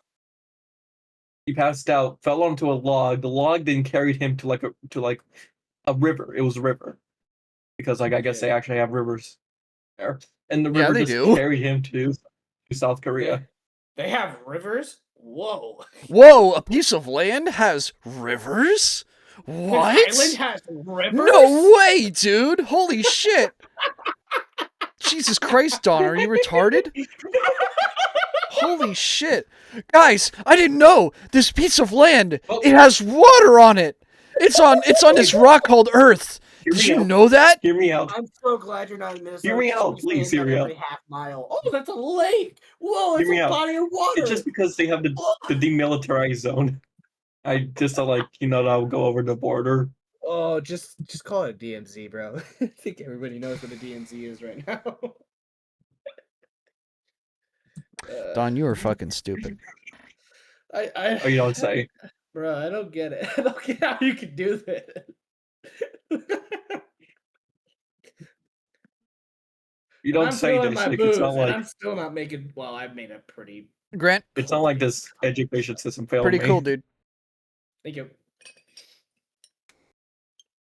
He passed out, fell onto a log. The log then carried him to a river. It was a river. Because, like, I guess they actually have rivers there. And the river just carried him to South Korea. They have rivers? Whoa. Whoa, a piece of land has rivers? What? This island has rivers? No way, dude. Holy shit. Jesus Christ, Don, are you retarded? Holy shit. Guys, I didn't know this piece of land, it has water on it. It's on this rock called Earth. Did you know that? Hear me out. I'm so glad you're not in Minnesota. Hear me out, please. Hear me out. Every half mile. Oh, that's a lake. Whoa, it's a body of water. It's just because they have the demilitarized zone. I just like, I'll go over the border. Oh, just call it DMZ, bro. I think everybody knows what a DMZ is right now. Don, you are fucking stupid. Oh, you don't say. Bro, I don't get it. I don't get how you can do this. You don't say this. Like, it's not like I'm still not making. Well, I've made a pretty. Grant. It's not like this education system failed Pretty me. cool, dude. Thank you.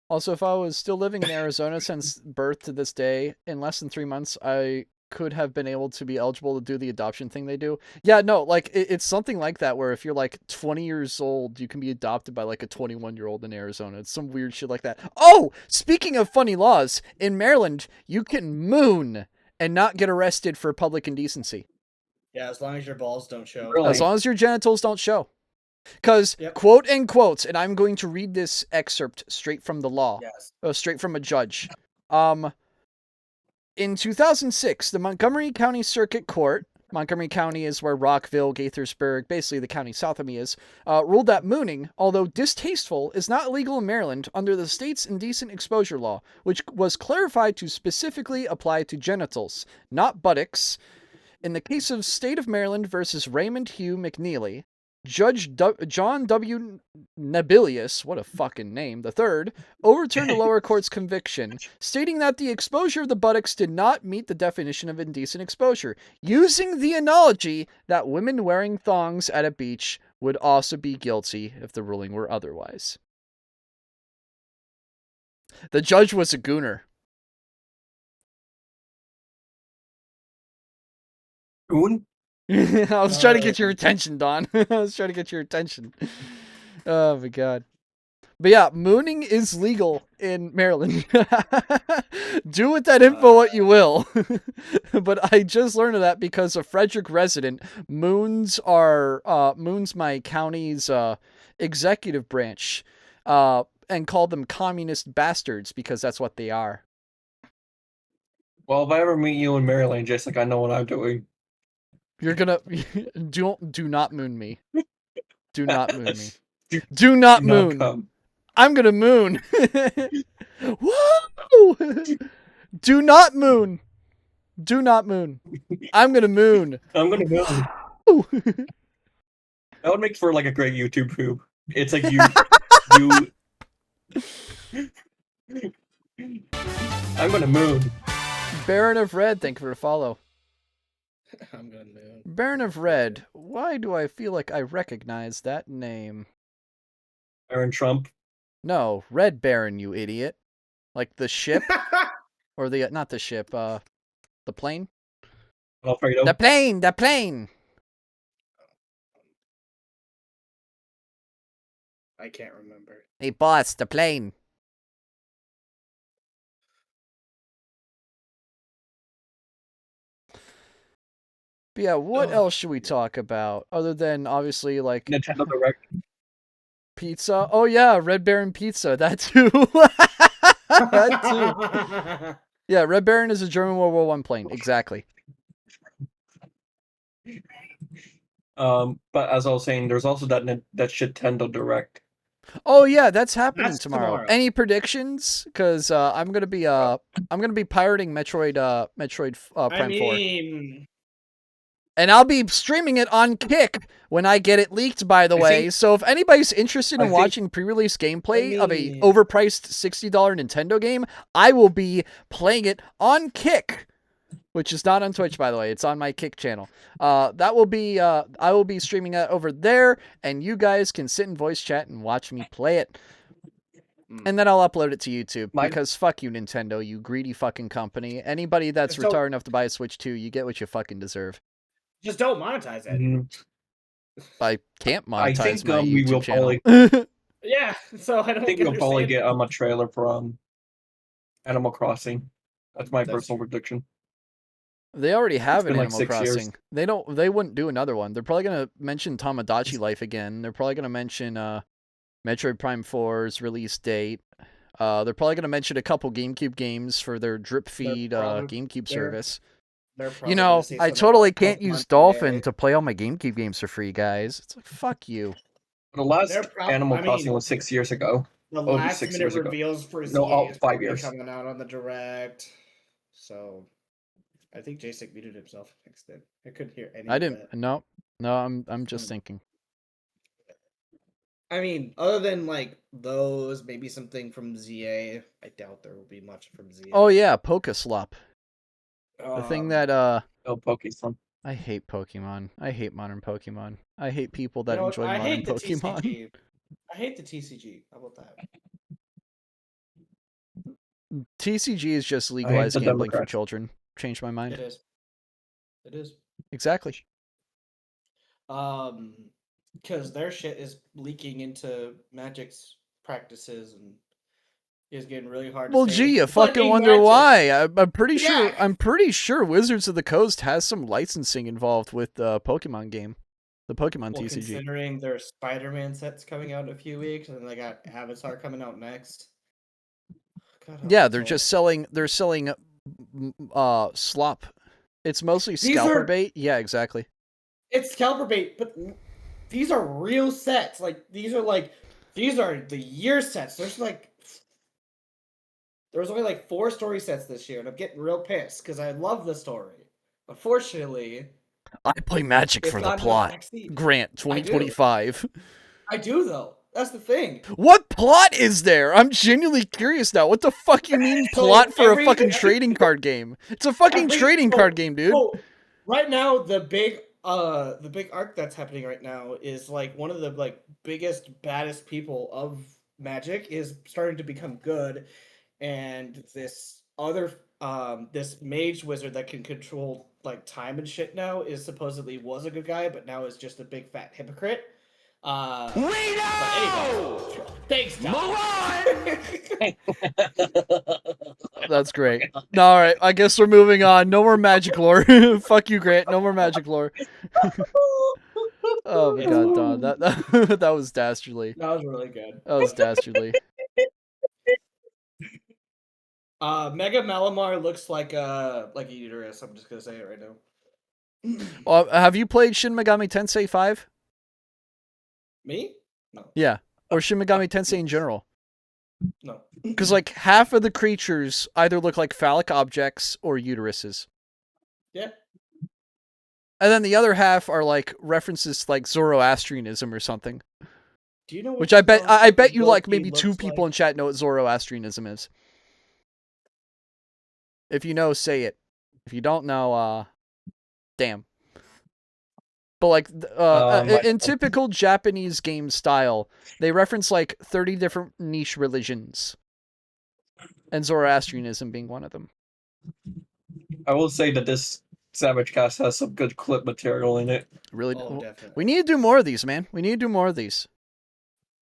Also, if I was still living in Arizona since birth to this day, in less than 3 months, I could have been able to be eligible to do the adoption thing they do. Yeah, no, like, it's something like that, where if you're, like, 20 years old, you can be adopted by, like, a 21-year-old in Arizona. It's some weird shit like that. Oh! Speaking of funny laws, in Maryland, you can moon and not get arrested for public indecency. Yeah, as long as your balls don't show. Really? As long as your genitals don't show. Because, quote and quotes, and I'm going to read this excerpt straight from the law. Yes. Straight from a judge. In 2006, the Montgomery County Circuit Court, Montgomery County is where Rockville, Gaithersburg, basically the county south of me is, ruled that mooning, although distasteful, is not illegal in Maryland under the state's indecent exposure law, which was clarified to specifically apply to genitals, not buttocks. In the case of State of Maryland versus Raymond Hugh McNeely, Judge John W. Nebilius, what a fucking name, the third, overturned the lower court's conviction, stating that the exposure of the buttocks did not meet the definition of indecent exposure, using the analogy that women wearing thongs at a beach would also be guilty if the ruling were otherwise. The judge was a gooner. Goon? I was trying to get your attention, Don. I was trying to get your attention. Oh my god. But yeah, mooning is legal in Maryland. Do with that info what you will. But I just learned of that because a Frederick resident moons my county's executive branch and called them communist bastards because that's what they are. Well, if I ever meet you in Maryland, just like I know what I'm doing. You're gonna do not moon me. Do not moon me. Do not moon. Come. I'm gonna moon. Whoa! Do not moon. Do not moon. I'm gonna moon. I'm gonna moon. Woo! That would make for like a great YouTube poop. It's like you. I'm gonna moon. Baron of Red, thank you for the follow. I'm gonna moon. Baron of Red, why do I feel like I recognize that name? Aaron Trump. No, Red Baron, you idiot. Like the ship? Or the, not the ship, the plane? Alfredo. The plane! The plane! I can't remember. Hey boss, the plane. But yeah, what else should we talk about? Other than, obviously, like... Nintendo Direct. Pizza? Oh yeah, Red Baron Pizza, that too. That too. Yeah, Red Baron is a German World War I plane, exactly. But as I was saying, there's also that Nintendo Direct. Oh yeah, that's happening That's tomorrow. tomorrow. Any predictions? Because I'm gonna be pirating Metroid Prime 4, and I'll be streaming it on Kick when I get it leaked. By the way, so if anybody's interested in watching pre-release gameplay of a overpriced $60 Nintendo game, I will be playing it on Kick, which is not on Twitch, by the way. It's on my Kick channel. I will be streaming that over there, and you guys can sit in voice chat and watch me play it. And then I'll upload it to YouTube, because fuck you, Nintendo, you greedy fucking company. Anybody that's retarded enough to buy a Switch 2, you get what you fucking deserve. Just don't monetize it. I can't monetize my we YouTube will channel. probably, Yeah, so I don't I think we'll probably get a trailer from Animal Crossing. That's my personal prediction. They already have an like Animal 6 Crossing. years. They wouldn't do another one. They're probably gonna mention Tamagotchi Life again. They're probably gonna mention Metroid Prime 4's release date. They're probably gonna mention a couple GameCube games for their drip feed GameCube service. You know, I totally can't use Dolphin to play all my GameCube games for free, guys. It's like, fuck you. The last Animal Crossing was 6 years ago. The Over last 6 minute years ago. reveals for No, ZA is 5 probably years. coming out on the Direct. So, I think Jacek muted himself. Fixed it. I couldn't hear any. I didn't. No, I'm just thinking. I mean, other than like those, maybe something from ZA. I doubt there will be much from ZA. Oh yeah, Pokeslop. The thing that Oh, Pokemon. I hate Pokemon. I hate modern Pokemon. I hate people that enjoy I modern hate the Pokemon. TCG. I hate the TCG. How about that? TCG is just legalized gambling for Democrats. children. Changed my mind. It is. It is. Exactly. Because their shit is leaking into Magic's practices and is getting really hard. Well, to say. gee, you fucking wonder why. I'm pretty sure. I'm pretty sure Wizards of the Coast has some licensing involved with the Pokemon game, the Pokemon TCG. Considering their Spider-Man sets coming out in a few weeks, and they got Avatar coming out next. God, yeah, they're just selling. They're selling, slop. It's mostly scalper bait. Yeah, exactly. It's scalper bait, but these are real sets. These are the year sets. There was only like 4 story sets this year, and I'm getting real pissed because I love the story. Unfortunately, I play Magic for the plot. Grant 2025. I do though. That's the thing. What plot is there? I'm genuinely curious now. What the fuck you mean plot for a fucking trading card game? It's a fucking trading card game, dude. So, right now, the big arc that's happening right now is like one of the like biggest, baddest people of Magic is starting to become good, and this other this mage wizard that can control like time and shit now is supposedly was a good guy, but now is just a big fat hypocrite. Anyway, thanks, Tom. That's great. All right, I guess we're moving on. No more Magic lore. Fuck you, Grant. No more Magic lore. Oh my god, Don. That was dastardly. That was really good. That was dastardly. Mega Malamar looks like a uterus. I'm just gonna say it right now. Have you played Shin Megami Tensei 5? Me? No. Yeah. Or Shin Megami Tensei in general? No. Because, like, half of the creatures either look like phallic objects or uteruses. Yeah. And then the other half are, like, references to, like, Zoroastrianism or something. Do you know Which I bet you, like, Loki maybe 2 looks people like? in chat know what Zoroastrianism is. If you know, say it. If you don't know, damn. But, like, in typical Japanese game style, they reference, like, 30 different niche religions. And Zoroastrianism being one of them. I will say that this SavageCast has some good clip material in it. Really, Oh, definitely. we need to do more of these, man. We need to do more of these.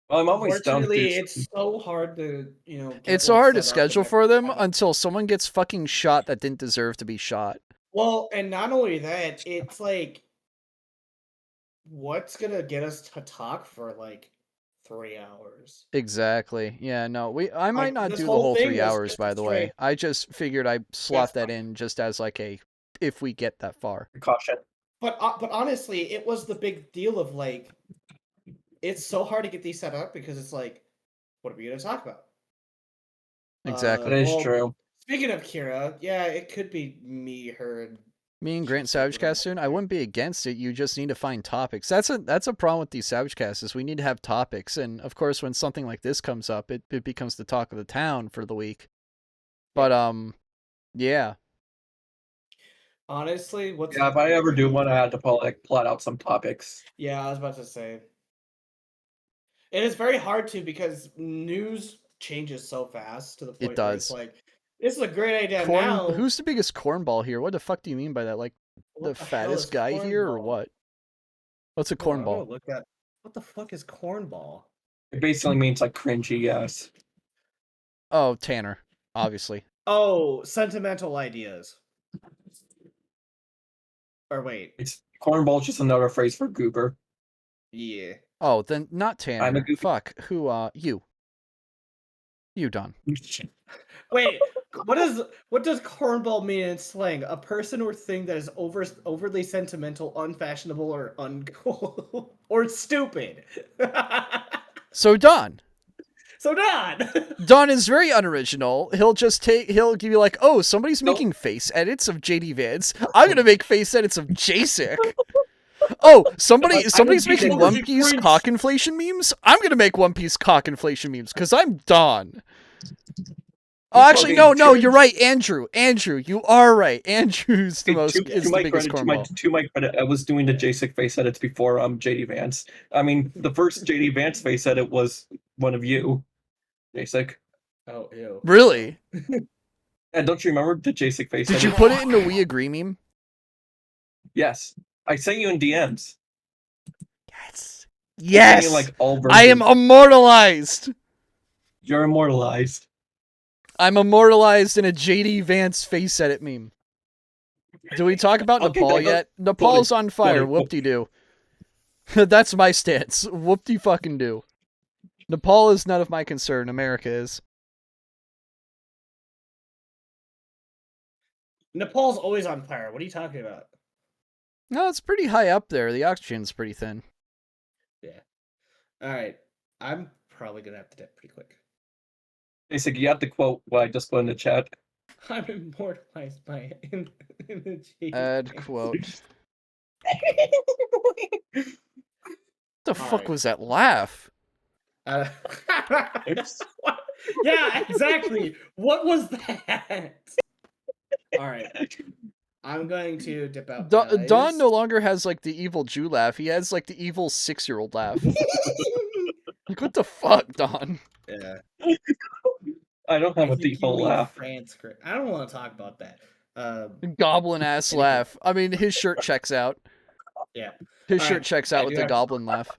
Well, I'm always down to do Unfortunately, it's so hard to, get It's so one hard to set up and schedule for them everything. until someone gets fucking shot that didn't deserve to be shot. Well, and not only that, it's like, what's gonna get us to talk for like 3 hours? Exactly. Yeah, no, I might Like, not this do the whole whole thing 3 was hours, just by a the straight. way. I just figured I'd slot That's that in just as like a, if we get that far. Precaution. But honestly, it was the big deal of like, it's so hard to get these set up because it's like, what are we gonna talk about? Exactly. That is Well, true. speaking of Kira, yeah, it could be me, her, and Me and Grant She's like, SavageCast soon. I wouldn't be against it. You just need to find topics. That's a problem with these SavageCasts is we need to have topics. And of course, when something like this comes up, it becomes the talk of the town for the week. But yeah. honestly, what's Yeah, if I ever do one, I had to plot out some topics. Yeah, I was about to say. It is very hard to because news changes so fast to the point where it's does. like, this is a great idea now. Who's the biggest cornball here? What the fuck do you mean by that? Like What the the hell is fattest guy here or cornball? what? What's a Hold on, I'm gonna cornball? look at what the fuck is cornball? It basically means like cringy, yes. Oh, Tanner, obviously. Oh, sentimental ideas. Or wait, It's cornball's just another phrase for goober. yeah. Oh, then not I'm a Tanner. goofy. Fuck. Who? You. You, Don. Wait, what does cornball mean in slang? A person or thing that is overly sentimental, unfashionable, or uncool, or stupid. So Don. So Don. Don is very unoriginal. He'll give you like, oh, somebody's making face edits of JD Vance. I'm gonna make face edits of JSIC. Oh, somebody's making Cringe. One Piece cock inflation memes. I'm gonna make One Piece cock inflation memes because I'm Don. Oh, actually, no, you're right, Andrew. Andrew, you are right. Andrew's the biggest cornball. To my credit, I was doing the JSIC face edits before JD Vance. I mean, the first JD Vance face edit was one of you, JSIC. Oh, ew. Really? And don't you remember the JSIC face edit? Did you put it in the We Agree meme? Yes. I sent you in DMs. Yes. Yes. You, like, all I am immortalized. You're immortalized. I'm immortalized in a JD Vance face edit meme. Do we talk about Nepal yet? Nepal's on fire. Whoop-de-doo. That's my stance. Whoop-de-fucking-doo. Nepal is none of my concern. America is. Nepal's always on fire. What are you talking about? No, it's pretty high up there. The oxygen's pretty thin. Yeah. All right. I'm probably gonna have to dip pretty quick. Basically, you have to quote what I just put in the chat. I'm immortalized by in the JD Add Vance. quote. What the fuck was that laugh? Yeah, exactly. What was that? All right. I'm going to dip out. Don no longer has like the evil Jew laugh. He has like the evil 6-year-old laugh. Like, what the fuck, Don? Yeah. I don't have a default laugh. Transcript. I don't want to talk about that. Goblin ass laugh. I mean, his shirt checks out. Yeah. His shirt checks out with the goblin laugh.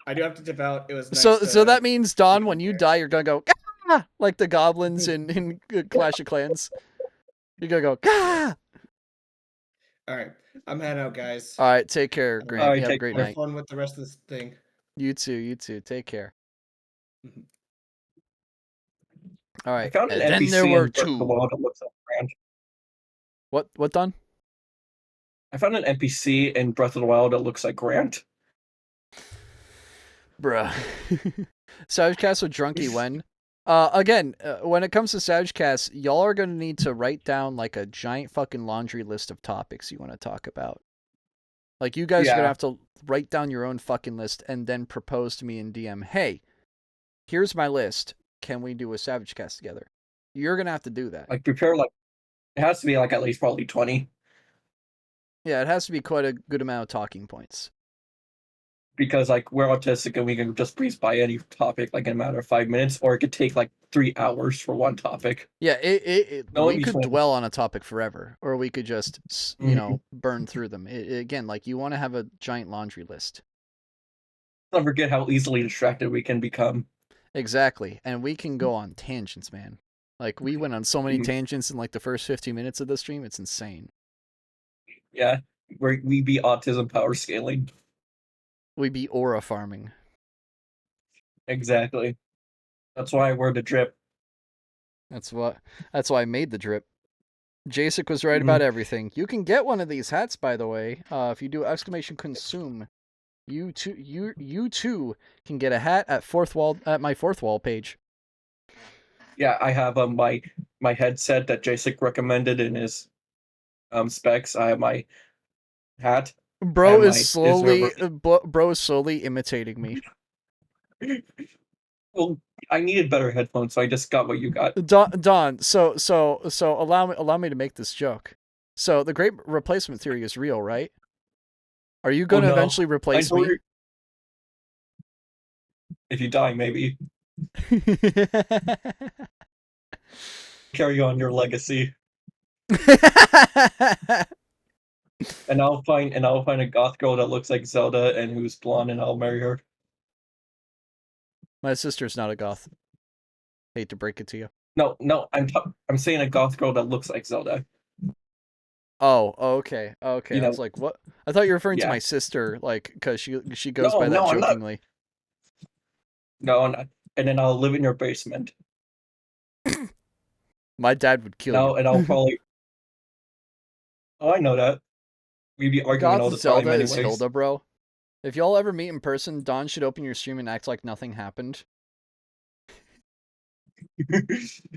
I do have to dip out. It was nice so that means, Don, when you die, you're gonna go Gah! Like the goblins in Clash of Clans. You're gonna go Gah! All right, I'm heading out, guys. All right, take care, Grant. Right, you have a great night. Have fun with the rest of this thing. You too. Take care. All right. I found an and NPC then there were in the two. world that looks like Grant. What, Don? I found an NPC in Breath of the Wild that looks like Grant. Bruh. SavageCast with Drunky when? Again, when it comes to SavageCast, y'all are gonna need to write down like a giant fucking laundry list of topics you want to talk about. Like you guys are gonna Yeah. have to write down your own fucking list and then propose to me in DM, hey, here's my list. Can we do a SavageCast together? You're gonna have to do that. Like prepare like it has to be like at least probably 20. Yeah, it has to be quite a good amount of talking points. Because like we're autistic and we can just breeze by any topic like in a matter of 5 minutes, or it could take like 3 hours for one topic. Yeah, No in we could between. dwell on a topic forever, or we could just, you know, burn through them. Again, like you want to have a giant laundry list. Don't forget how easily distracted we can become. Exactly, and we can go on tangents, man. Like we went on so many Mhm. tangents in like the first 15 minutes of the stream. It's insane. Yeah, we be autism power scaling. We be aura farming. Exactly. That's why I wear the drip. That's why I made the drip. Jacek was right about everything. You can get one of these hats, by the way. If you do exclamation consume, you too can get a hat at my fourth wall page. Yeah, I have my headset that Jacek recommended in his specs. I have my hat. Bro And is slowly imitating me. Well, I needed better headphones, so I just got what you got. Don, so allow me to make this joke. So the great replacement theory is real, right? Are you going to eventually replace me? If you die, maybe. Carry on your legacy. And I'll find a goth girl that looks like Zelda and who's blonde, and I'll marry her. My sister's not a goth. Hate to break it to you. No, I'm saying a goth girl that looks like Zelda. Oh, okay. You I was know, like, what? I thought you were referring to yeah. my sister, like, because she goes No, by that no, I'm not. jokingly. No, and then I'll live in your basement. My dad would kill No, you. and I'll probably. Oh, I know that. We'd be arguing all Goth the Zelda time, is anyways. Hilda, bro. If y'all ever meet in person, Don should open your stream and act like nothing happened.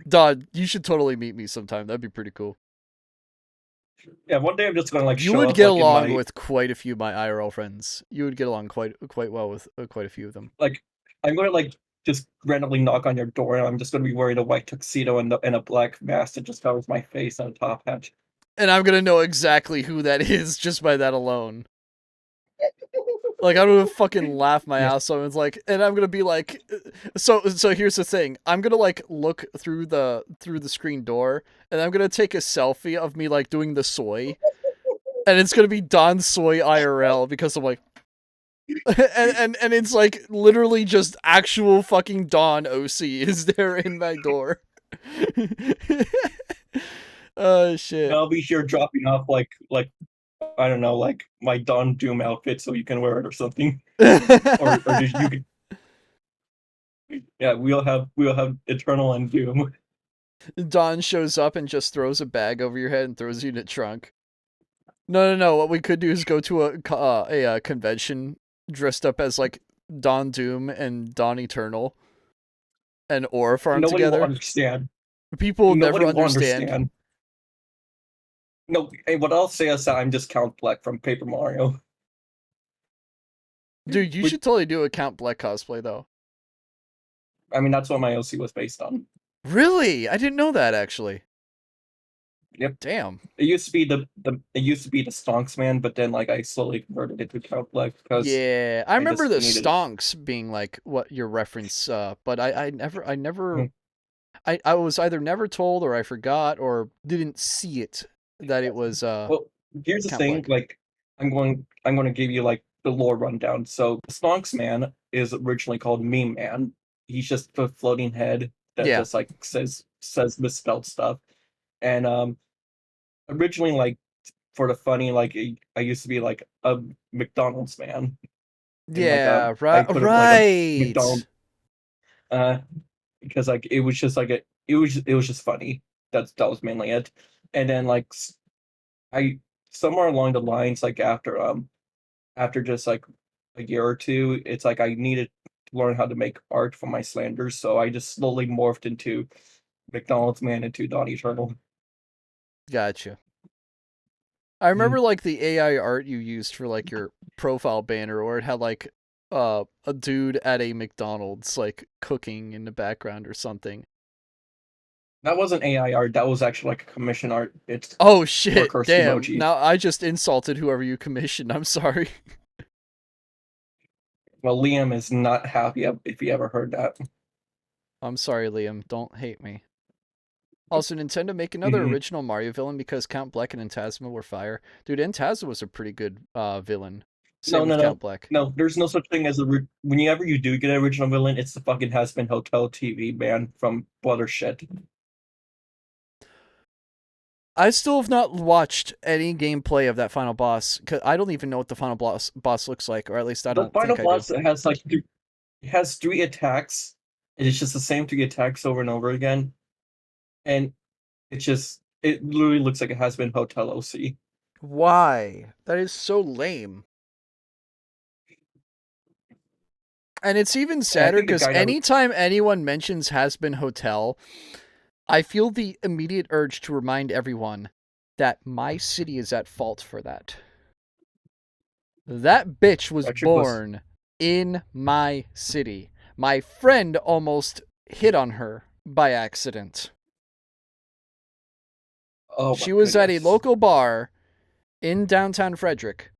Don, you should totally meet me sometime. That'd be pretty cool. Yeah, one day I'm just gonna like. You show would up, get like, along with quite a few of my IRL friends. You would get along quite well with quite a few of them. Like, I'm gonna like just randomly knock on your door, and I'm just gonna be wearing a white tuxedo and a black mask that just covers my face and a top hat. And I'm gonna know exactly who that is just by that alone. Like I'm gonna fucking laugh my ass off. It's like, and I'm gonna be like, so here's the thing. I'm gonna like look through the screen door, and I'm gonna take a selfie of me like doing the soy, and it's gonna be Don Soy IRL because I'm like, and it's like literally just actual fucking Don OC is there in my door. Oh shit! And I'll be here dropping off like I don't know, like my Dawn Doom outfit, so you can wear it or something, or just you can. Yeah, we'll have Eternal and Doom. Don shows up and just throws a bag over your head and throws you in a trunk. No. What we could do is go to a convention dressed up as like Don Doom and Don Eternal, and Aura farm Nobody together. will understand. People Nobody never will understand. No, hey, what I'll say is that I'm just Count Black from Paper Mario. Dude, you should totally do a Count Black cosplay though. I mean, that's what my OC was based on. Really? I didn't know that actually. Yep. Damn. It used to be the Stonks Man, but then like I slowly converted it to Count Black because Yeah, I remember the needed stonks being like what your reference, but I never, Hmm. I was either never told or I forgot or didn't see it that it was Well, here's the Count thing. Black. Like, I'm going to give you like the lore rundown. So, the Stonks Man is originally called Meme Man. He's just a floating head that Yeah. just like says misspelled stuff. And originally, like for the funny, like I used to be like a McDonald's man. Yeah, And, like, I put it, like, a right. McDonald's, because like it was just like it was just funny. That was mainly it. And then like I somewhere along the lines, like after just like a year or two, it's like I needed to learn how to make art for my slanders, so I just slowly morphed into McDonald's Man into Don Eternal. Gotcha. I remember like the AI art you used for like your profile banner, or it had like a dude at a McDonald's like cooking in the background or something. That wasn't AI art. That was actually like a commission art. It's Oh or shit! cursed Damn! emoji. Now I just insulted whoever you commissioned. I'm sorry. Well, Liam is not happy if he ever heard that. I'm sorry, Liam. Don't hate me. Also, Nintendo make another original Mario villain because Count Bleck and Intasma were fire. Dude, Intasma was a pretty good villain. Same with Count Bleck. No, there's no such thing as whenever you do get an original villain, it's the fucking Has-Been Hotel TV man from Shit. I still have not watched any gameplay of that final boss, because I don't even know what the final boss looks like, or at least I don't think I do. The final boss has like it has 3 attacks, and it's just the same 3 attacks over and over again, and it literally looks like it has been Hotel OC. Why? That is so lame. And it's even sadder because anytime anyone mentions Has Been Hotel, I feel the immediate urge to remind everyone that my city is at fault for that. That bitch was born in my city. My friend almost hit on her by accident. Oh, she was at a local bar in downtown Frederick,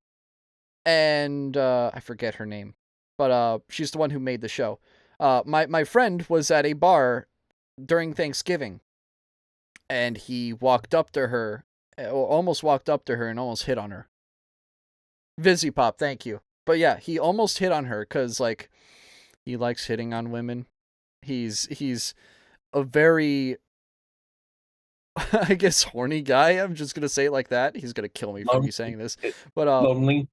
and I forget her name, but she's the one who made the show. My friend was at a bar during Thanksgiving, and he walked up to her, or almost walked up to her and almost hit on her. Vizipop, thank you. But yeah, he almost hit on her because like he likes hitting on women. He's a very I guess horny guy. I'm just gonna say it like that. He's gonna kill me for me saying this. But lonely.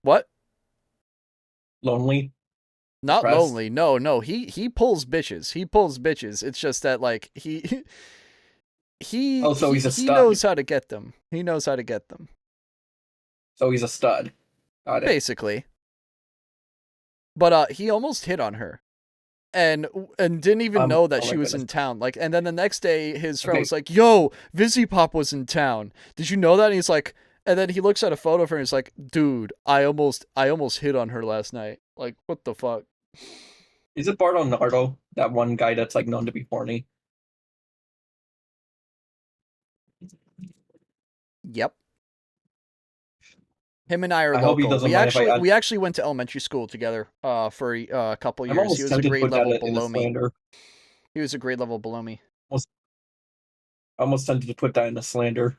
What? Lonely. Not depressed. Lonely. No. He pulls bitches. He pulls bitches. It's just that like he knows how to get them. He knows how to get them. So he's a stud. Got it. Basically. But he almost hit on her. And didn't even know that she was in town. Like, and then the next day his friend was like, "Yo, Vizipop was in town. Did you know that?" And he's like, and then he looks at a photo of her and he's like, "Dude, I almost hit on her last night." Like, what the fuck? Is it Bardo Nardo, that one guy that's like known to be horny? Yep. Him and I are local. We actually went to elementary school together for a couple years. He was a grade level below me. He was a grade level below me. I almost tempted to put that in the slander.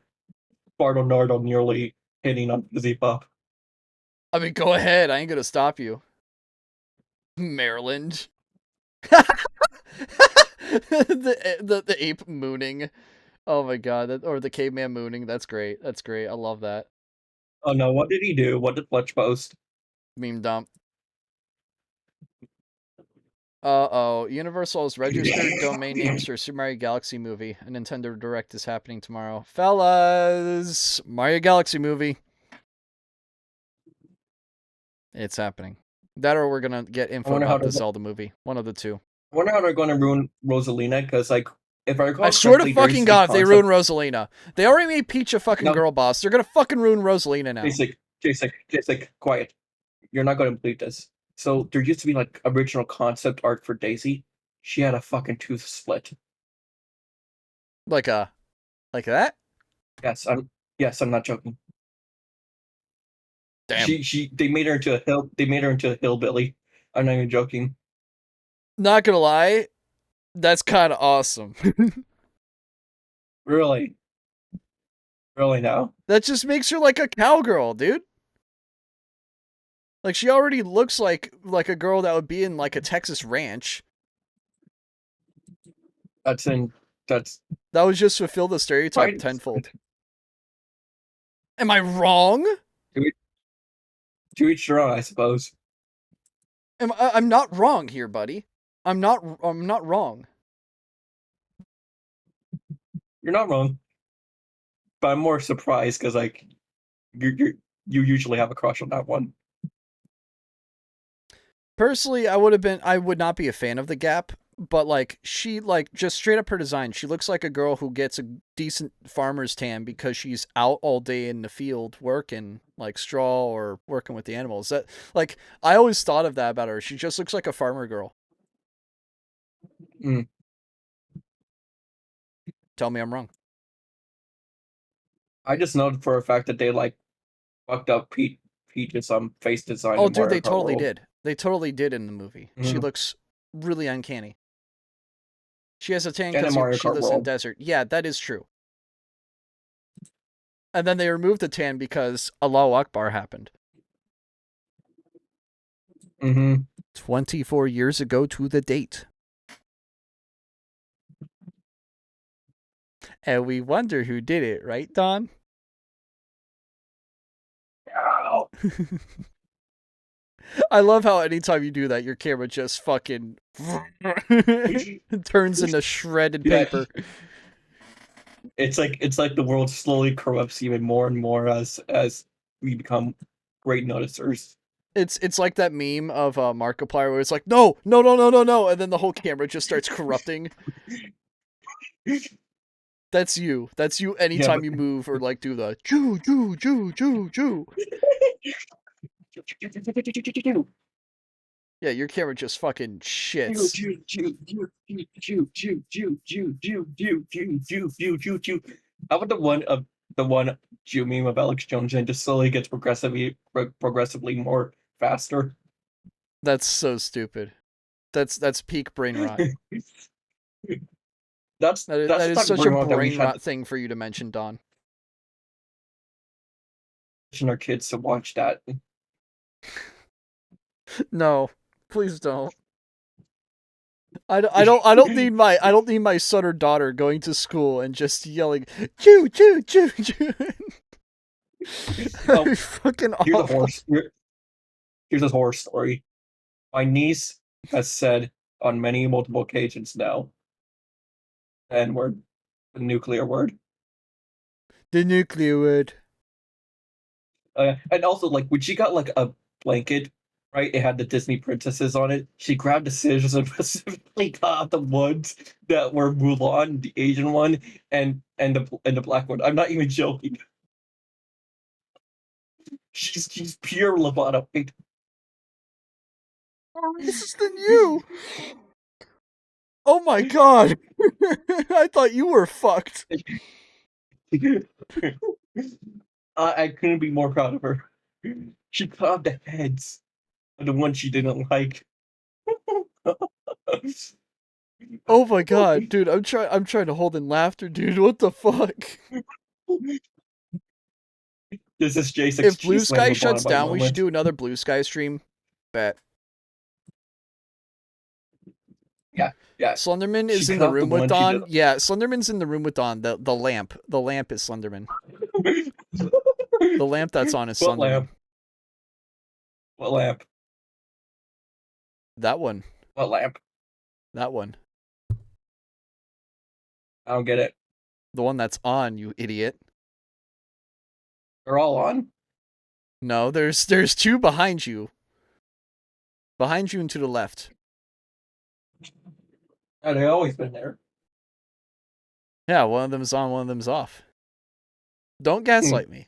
Bardo Nardo nearly hitting on Vizipop. I mean, go ahead. I ain't gonna stop you. Maryland. the ape mooning. Oh my god, or the caveman mooning. That's great. That's great. I love that. Oh no, what did he do? What did Fletch post? Meme dump. Uh-oh. Universal has registered domain names for Super Mario Galaxy movie. A Nintendo Direct is happening tomorrow. Fellas! Mario Galaxy movie. It's happening. That or we're gonna get info about the Zelda movie. One of the two. I wonder how they're gonna ruin Rosalina, because like if I recall, I swear to fucking god, if they ruin Rosalina. They already made Peach a fucking girl boss. They're gonna fucking ruin Rosalina now. Jasek, quiet. You're not gonna believe this. So there used to be like original concept art for Daisy. She had a fucking tooth split. Like that? Yes, I'm not joking. Damn. They made her into a hillbilly. I'm not even joking. Not gonna lie, that's kind of awesome. Really? Really now? That just makes her like a cowgirl, dude. Like, she already looks like a girl that would be in like a Texas ranch. That would just fulfill the stereotype tenfold. Am I wrong? To each their own, I suppose. I'm not wrong here, buddy. I'm not wrong. You're not wrong. but I'm more surprised because like you usually have a crush on that one. Personally, I would not be a fan of the Gap, but like she like just straight up her design, she looks like a girl who gets a decent farmer's tan because she's out all day in the field working like straw or working with the animals. That like I always thought of that about her. She just looks like a farmer girl. Mm. Tell me I'm wrong. I just know for a fact that they like fucked up Peach's face design Oh, in dude, Mario they Kart totally World. did. They totally did in the movie. She Mhm. looks really uncanny. She has a tan And in because Mario she Kart lives in World. desert. Yeah, that is true. And then they removed the tan because Allahu Akbar happened. Mm-hmm. 24 years ago to the date. And we wonder who did it, right, Don? Ow. I love how anytime you do that, your camera just fucking turns into shredded Yeah. paper. It's like the world slowly corrupts even more and more as we become great noticers. It's like that meme of Markiplier where it's like, no, no, no, no, no, no, and then the whole camera just starts corrupting. That's you. That's you anytime but- you move or like do the choo choo choo choo choo. Yeah, your camera just fucking shits. How about the one Jew meme of Alex Jones and just slowly gets progressively more faster? That's so stupid. That's peak brain rot. That's That that's is not such a brain rot that we brain had rot to thing for you to mention, Don. teach our kids to watch that. No, please don't. I don't need my son or daughter going to school and just yelling choo choo choo choo. Oh, Fucking here's a awful. here's a horror story. My niece has said on many multiple occasions now, N word, the nuclear word. The nuclear word. And also, like, when she got like a blanket, right? It had the Disney princesses on it. She grabbed the scissors and specifically got the ones that were Mulan, the Asian one, and the black one. I'm not even joking. She's pure lobotomy. More racist than you. Oh my god. I thought you were fucked. I couldn't be more proud of her. She cut off the heads of the ones she didn't like. Oh my god, dude, I'm trying to hold in laughter, dude. What the fuck? This is If J6 Blue Cheese Slam Sky shuts lobotomy down, we should moment. do another Blue Sky stream. Bet. Yeah. Slenderman She is in cut the off the room with one she Don. didn't. Yeah, Slenderman's in the room with Don. The lamp. The lamp is Slenderman. The lamp that's on is What Slenderman. lamp? What lamp? That one. What lamp? That one. I don't get it. The one that's on, you idiot. They're all on? No, there's two behind you. Behind you and to the left. Oh, they've always been there. Yeah, one of them's on, one of them's off. Don't gaslight me.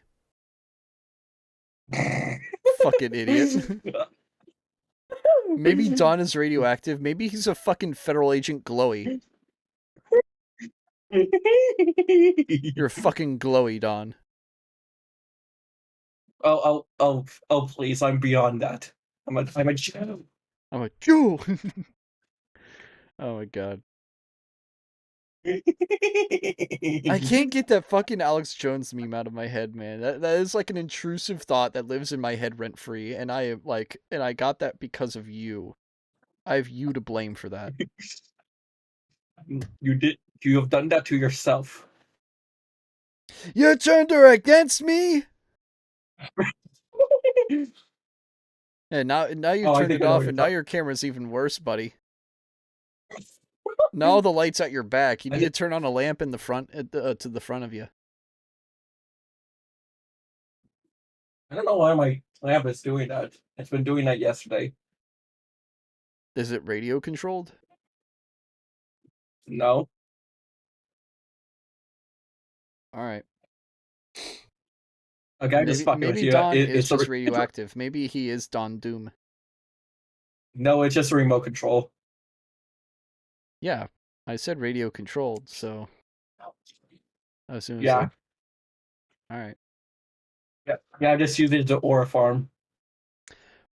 Fucking idiot. Maybe Don is radioactive. Maybe he's a fucking federal agent glowy. You're fucking glowy, Don. Oh, please! I'm beyond that. I'm a Jew. I'm a Jew. Oh my god. I can't get that fucking Alex Jones meme out of my head, man. That is like an intrusive thought that lives in my head rent free, and I got that because of you. I have you to blame for that. You have done that to yourself. You turned her against me. And now you I turned think it I know off, what you're and now talking. your camera's even worse, buddy. Now the light's at your back. You need to turn on a lamp in the front to the front of you. I don't know why my lamp is doing that. It's been doing that yesterday. Is it radio controlled? No. All right. Okay, I'm just fucking with Maybe you. Don is It's just radioactive. Maybe he is Don Doom. No, it's just a remote control. Yeah, I said radio controlled, so I assume Yeah. so. All right. Yeah, I just used it to Aura farm.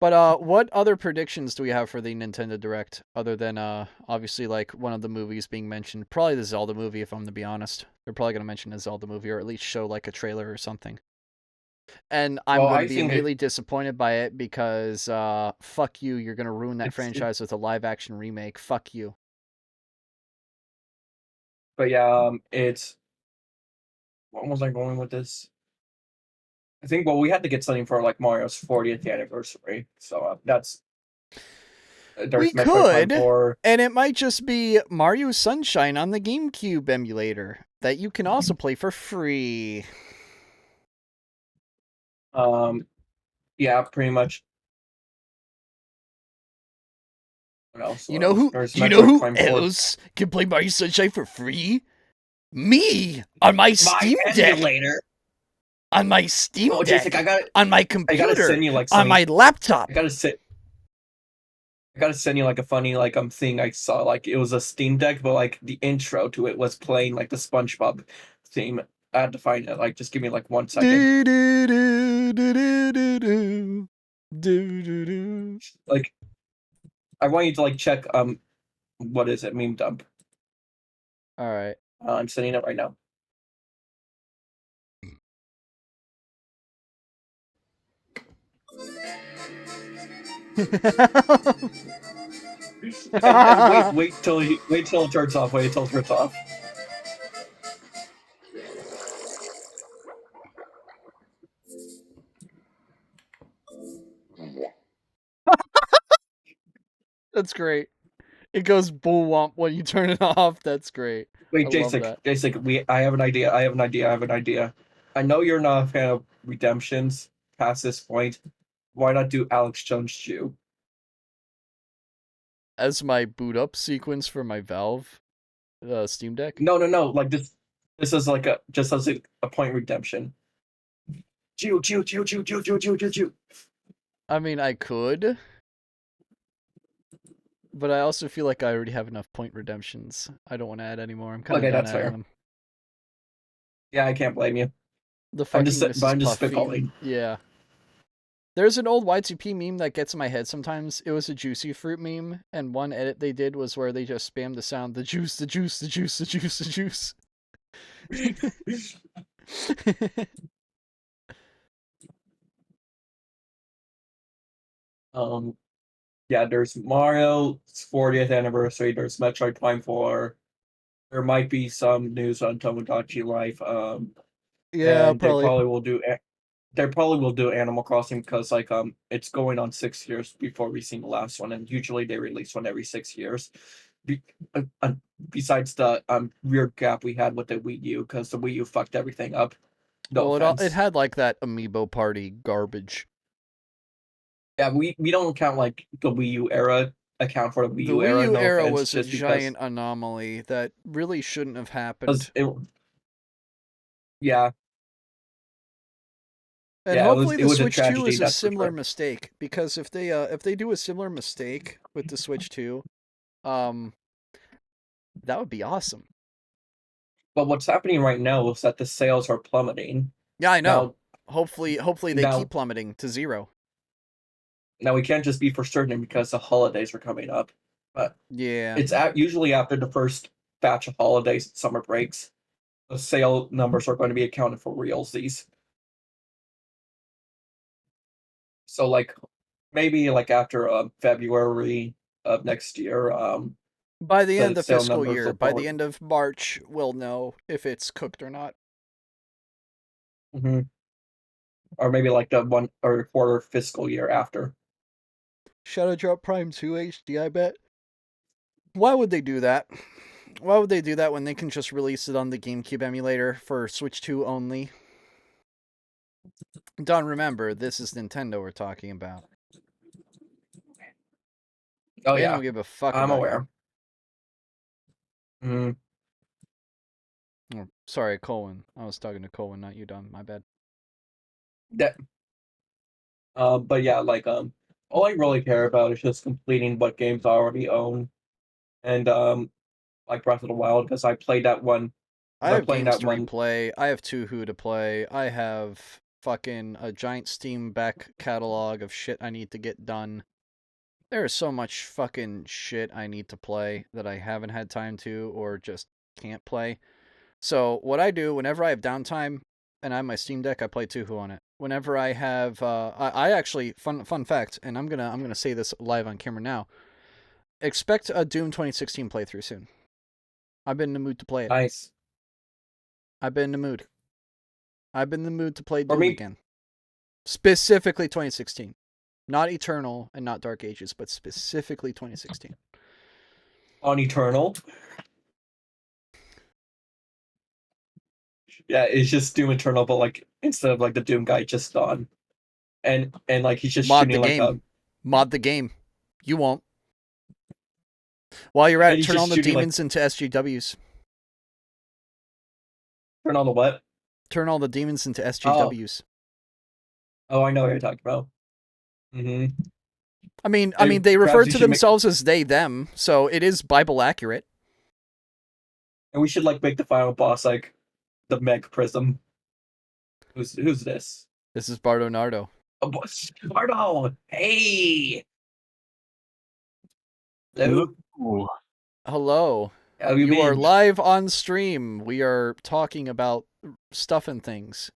But what other predictions do we have for the Nintendo Direct other than obviously like one of the movies being mentioned? Probably the Zelda movie, if I'm to be honest. They're probably gonna mention a Zelda movie or at least show like a trailer or something. And I'm Well, going I to be think immediately disappointed by it because fuck you, you're gonna ruin that it's franchise with a live action remake. Fuck you. but yeah, it's what was I going with this? I think well we had to get something for like Mario's 40th anniversary, so that's We there's Metroid Prime could, 4. and it might just be Mario Sunshine on the GameCube emulator that you can also play for free. Yeah, pretty much. What else? You know who? There's You know Metroid who Prime 4. else can play Mario Sunshine for free? Me on my Steam Deck. Emulator. On my Steam Oh, Deck. Jason, on my I gotta computer. send you like on something. my laptop. I gotta send you like a funny like thing I saw. Like it was a Steam Deck, but like the intro to it was playing like the SpongeBob theme. I had to find it. Like, just give me like 1 second. Like, I want you to like check what is it? Meme dump. All right. I'm sending it right now. And wait till it turns off. Wait till it turns off. That's great. It goes bull womp when you turn it off. That's great. Wait, I Jason, love that. I have an idea. I know you're not a fan of redemptions past this point. Why not do Alex Jones Jew? As my boot up sequence for my Valve Steam Deck? No. Like this is like just as a point redemption. Jew. I mean, I could. But I also feel like I already have enough point redemptions. I don't want to add any more. I'm kind of Okay, done that's adding fair. them. Yeah, I can't blame you. The fucking but I'm just Puffy. spitballing. Yeah. There's an old Y2P meme that gets in my head sometimes. It was a Juicy Fruit meme, and one edit they did was where they just spammed the sound, the juice, the juice, the juice, the juice, the juice. Yeah, there's Mario's 40th anniversary. There's Metroid Prime 4. There might be some news on Tomodachi Life. Yeah, and probably. they probably will do Animal Crossing because like it's going on 6 years before we see the last one, and usually they release one every 6 years. Besides the weird gap we had with the Wii U because the Wii U fucked everything up. No Well, offense. it had like that Amiibo party garbage. Yeah, we don't count like the Wii U era. Account for the Wii U era. The Wii U No era offense, was a just giant anomaly that really shouldn't have happened. Yeah. And Yeah, hopefully it the was a Switch 2 tragedy, is a that's for similar sure. mistake, because if they do a similar mistake with the Switch 2, that would be awesome. But what's happening right now is that the sales are plummeting. Yeah, I know. Now, Hopefully they keep plummeting to zero. Now we can't just be for certain because the holidays are coming up. But yeah, it's usually after the first batch of holidays and summer breaks. The sale numbers are going to be accounted for realsies. So like maybe like after February of next year, by the end of the sale fiscal numbers year, will by the end of March, we'll know if it's cooked or not. Mm-hmm. Or maybe like the 1 or quarter fiscal year after. Shadow Drop Prime 2 HD, I bet. Why would they do that? Why would they do that when they can just release it on the GameCube emulator for Switch 2 only? Don, remember, this is Nintendo we're talking about. Oh They yeah, don't give a fuck I'm about aware. Mm, you. Oh, sorry, Colin. I was talking to Colin, not you, Don. My bad. that. But yeah, like all I really care about is just completing what games I already own, and like Breath of the Wild because I played that one. I I'm have playing games that to one. replay. I have Tuhu to play. I have fucking a giant Steam back catalog of shit I need to get done. There is so much fucking shit I need to play that I haven't had time to or just can't play. So what I do whenever I have downtime and I have my Steam Deck, I play Tuhu on it. Whenever I have, I actually fun fact, and I'm gonna say this live on camera now. Expect a Doom 2016 playthrough soon. I've been in the mood to play it. Nice. I've been in the mood. I've been in the mood to play For Doom me, again. Specifically 2016. Not Eternal and not Dark Ages, but specifically 2016. on Eternal. Yeah, it's just Doom Eternal, but like instead of like the Doom guy just on, and like he's just Mod the shooting like game. Mod the game. You won't. While you're at and it, he's turn just on the shooting, like, demons into SGWs. turn on the what? Turn all the demons into SGWs. Oh, I know what you're talking about. Mm-hmm. I mean, And they refer perhaps we to should make, themselves as they, them, so it is Bible accurate. and we should like make the final boss like the Meg Prism. Who's this? This is Bardo Nardo. Oh, Bardo! Hey! Hello? Ooh. Hello. How have you You are been? live on stream. We are talking about stuff and things.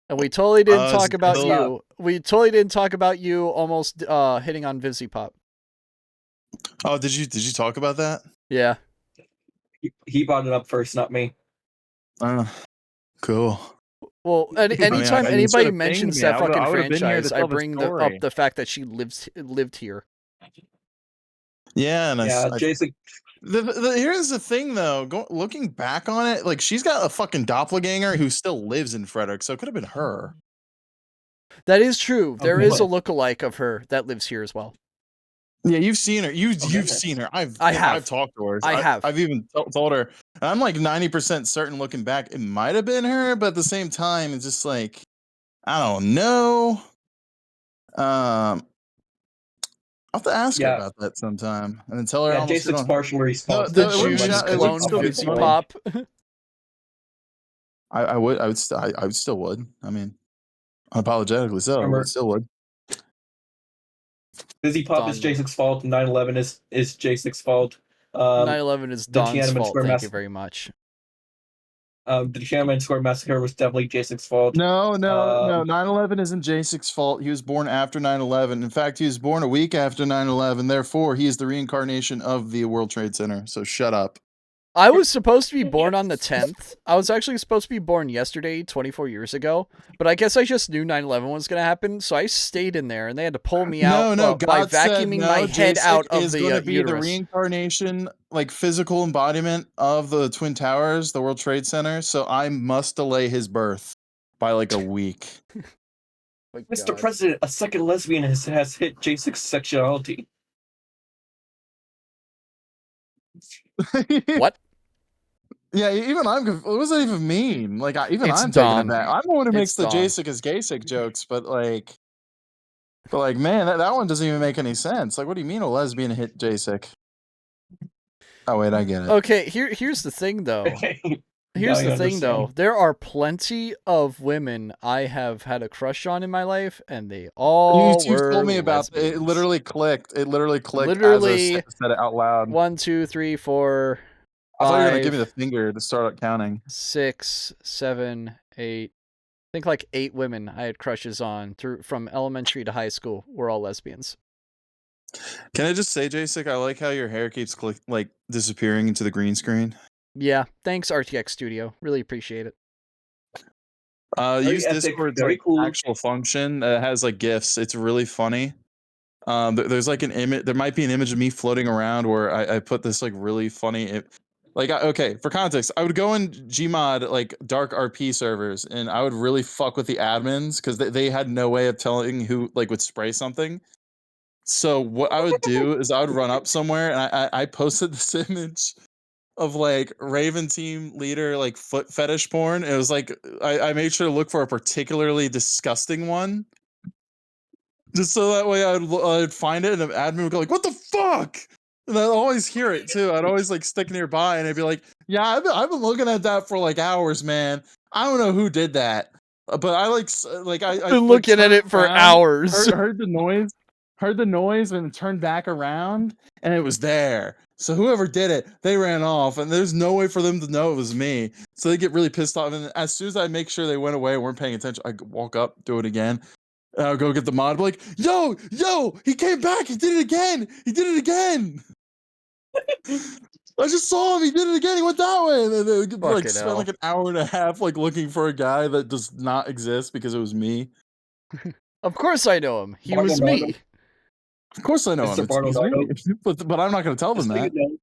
And we totally didn't talk about good you. We totally didn't talk about you almost hitting on VisiPop. Oh, did you talk about that? Yeah. He brought it up first, not me. Cool. Well, anytime I anybody should've mentions pinged me. that I would've- fucking I would've been here to franchise, I tell the bring up story. the fact that she lived here. Yeah, and Yeah, Jason. here's the thing though. Looking back on it, like she's got a fucking doppelganger who still lives in Frederick, so it could have been her. That is true. There Okay. is a lookalike of her that lives here as well. Yeah, you've seen her. You've goodness. seen her. I have. I've talked to her. I have. I've even told her. And I'm like 90% certain looking back, it might have been her, but at the same time, it's just like I don't know. I'll have to ask her Yeah. about that sometime, and then tell her Yeah, almost Jason's on. partially responsible. The it wouldn't Jews shout- it clone wouldn't still be funny. VisiPop. I would still would. I mean, unapologetically so. Remember- But still would. Busy Pop is Done. Jason's fault. 9/11 is Jason's fault. 9/11 is the Don's Tiananmen fault. Square Thank you massacre. very much. The Tiananmen Square massacre was definitely Jason's fault. No. 9/11 isn't Jasek's fault. He was born after 9/11. In fact, he was born a week after 9/11. Therefore, he is the reincarnation of the World Trade Center. So shut up. I was supposed to be born on the 10th. I was actually supposed to be born yesterday, 24 years ago. But I guess I just knew 9/11 was going to happen, so I stayed in there, and they had to pull me out by God said vacuuming no, my head Jasek out of is the going to be uterus. the reincarnation, like physical embodiment of the Twin Towers, the World Trade Center. So I must delay his birth by like a week. My Mr. God. President, a second lesbian has hit Jason's sexuality. What? Yeah, even what does that even mean? Like, It's I'm taking Don. it back. I'm the one who makes It's the Don. Jasek is Gasek jokes, but man, that one doesn't even make any sense. Like, what do you mean a lesbian hit Jasek? Oh wait, I get it. Okay, here's the thing, though. Here's Now the I thing, though. understand. There are plenty of women I have had a crush on in my life, and they all You were told me about it. lesbians. Literally clicked. It literally clicked Literally, as I said it out loud. 1, 2, 3, 4, I thought you were gonna give me 5, the finger to start up counting. 6, 7, 8. I think like 8 women I had crushes on from elementary to high school were all lesbians. Can I just say, Jasek, I like how your hair keeps disappearing into the green screen. Yeah, thanks RTX Studio. Really appreciate it. Use epic, Discord's very like cool. actual function. It has like GIFs. It's really funny. There's like an image. There might be an image of me floating around where I put this like really funny Like, okay, for context, I would go in Gmod like dark RP servers, and I would really fuck with the admins because they had no way of telling who like would spray something. So what I would do is I would run up somewhere, and I posted this image of like Raven team leader like foot fetish porn. It was like I made sure to look for a particularly disgusting one, just so that way I'd find it, and the admin would go like, "What the fuck?" And I'd always hear it too. I'd always like stick nearby, and I'd be like, "Yeah, I've been looking at that for like hours, man. I don't know who did that, but I I Been like, looking at it turned for around, hours. heard the noise, and turned back around, and it was there. So whoever did it, they ran off, and there's no way for them to know it was me. So they get really pissed off, and as soon as I make sure they went away, weren't paying attention, I walk up, do it again. I'll go get the mod, be like, yo, he came back, he did it again. I just saw him, he did it again, he went that way. And then they would like Fucking spend hell. like an hour and a half like looking for a guy that does not exist because it was me. Of course I know him. He Bardo was Nardo. me. Of course I know Mr. him. It's Bardo me. But I'm not going to tell them Just so that. you know,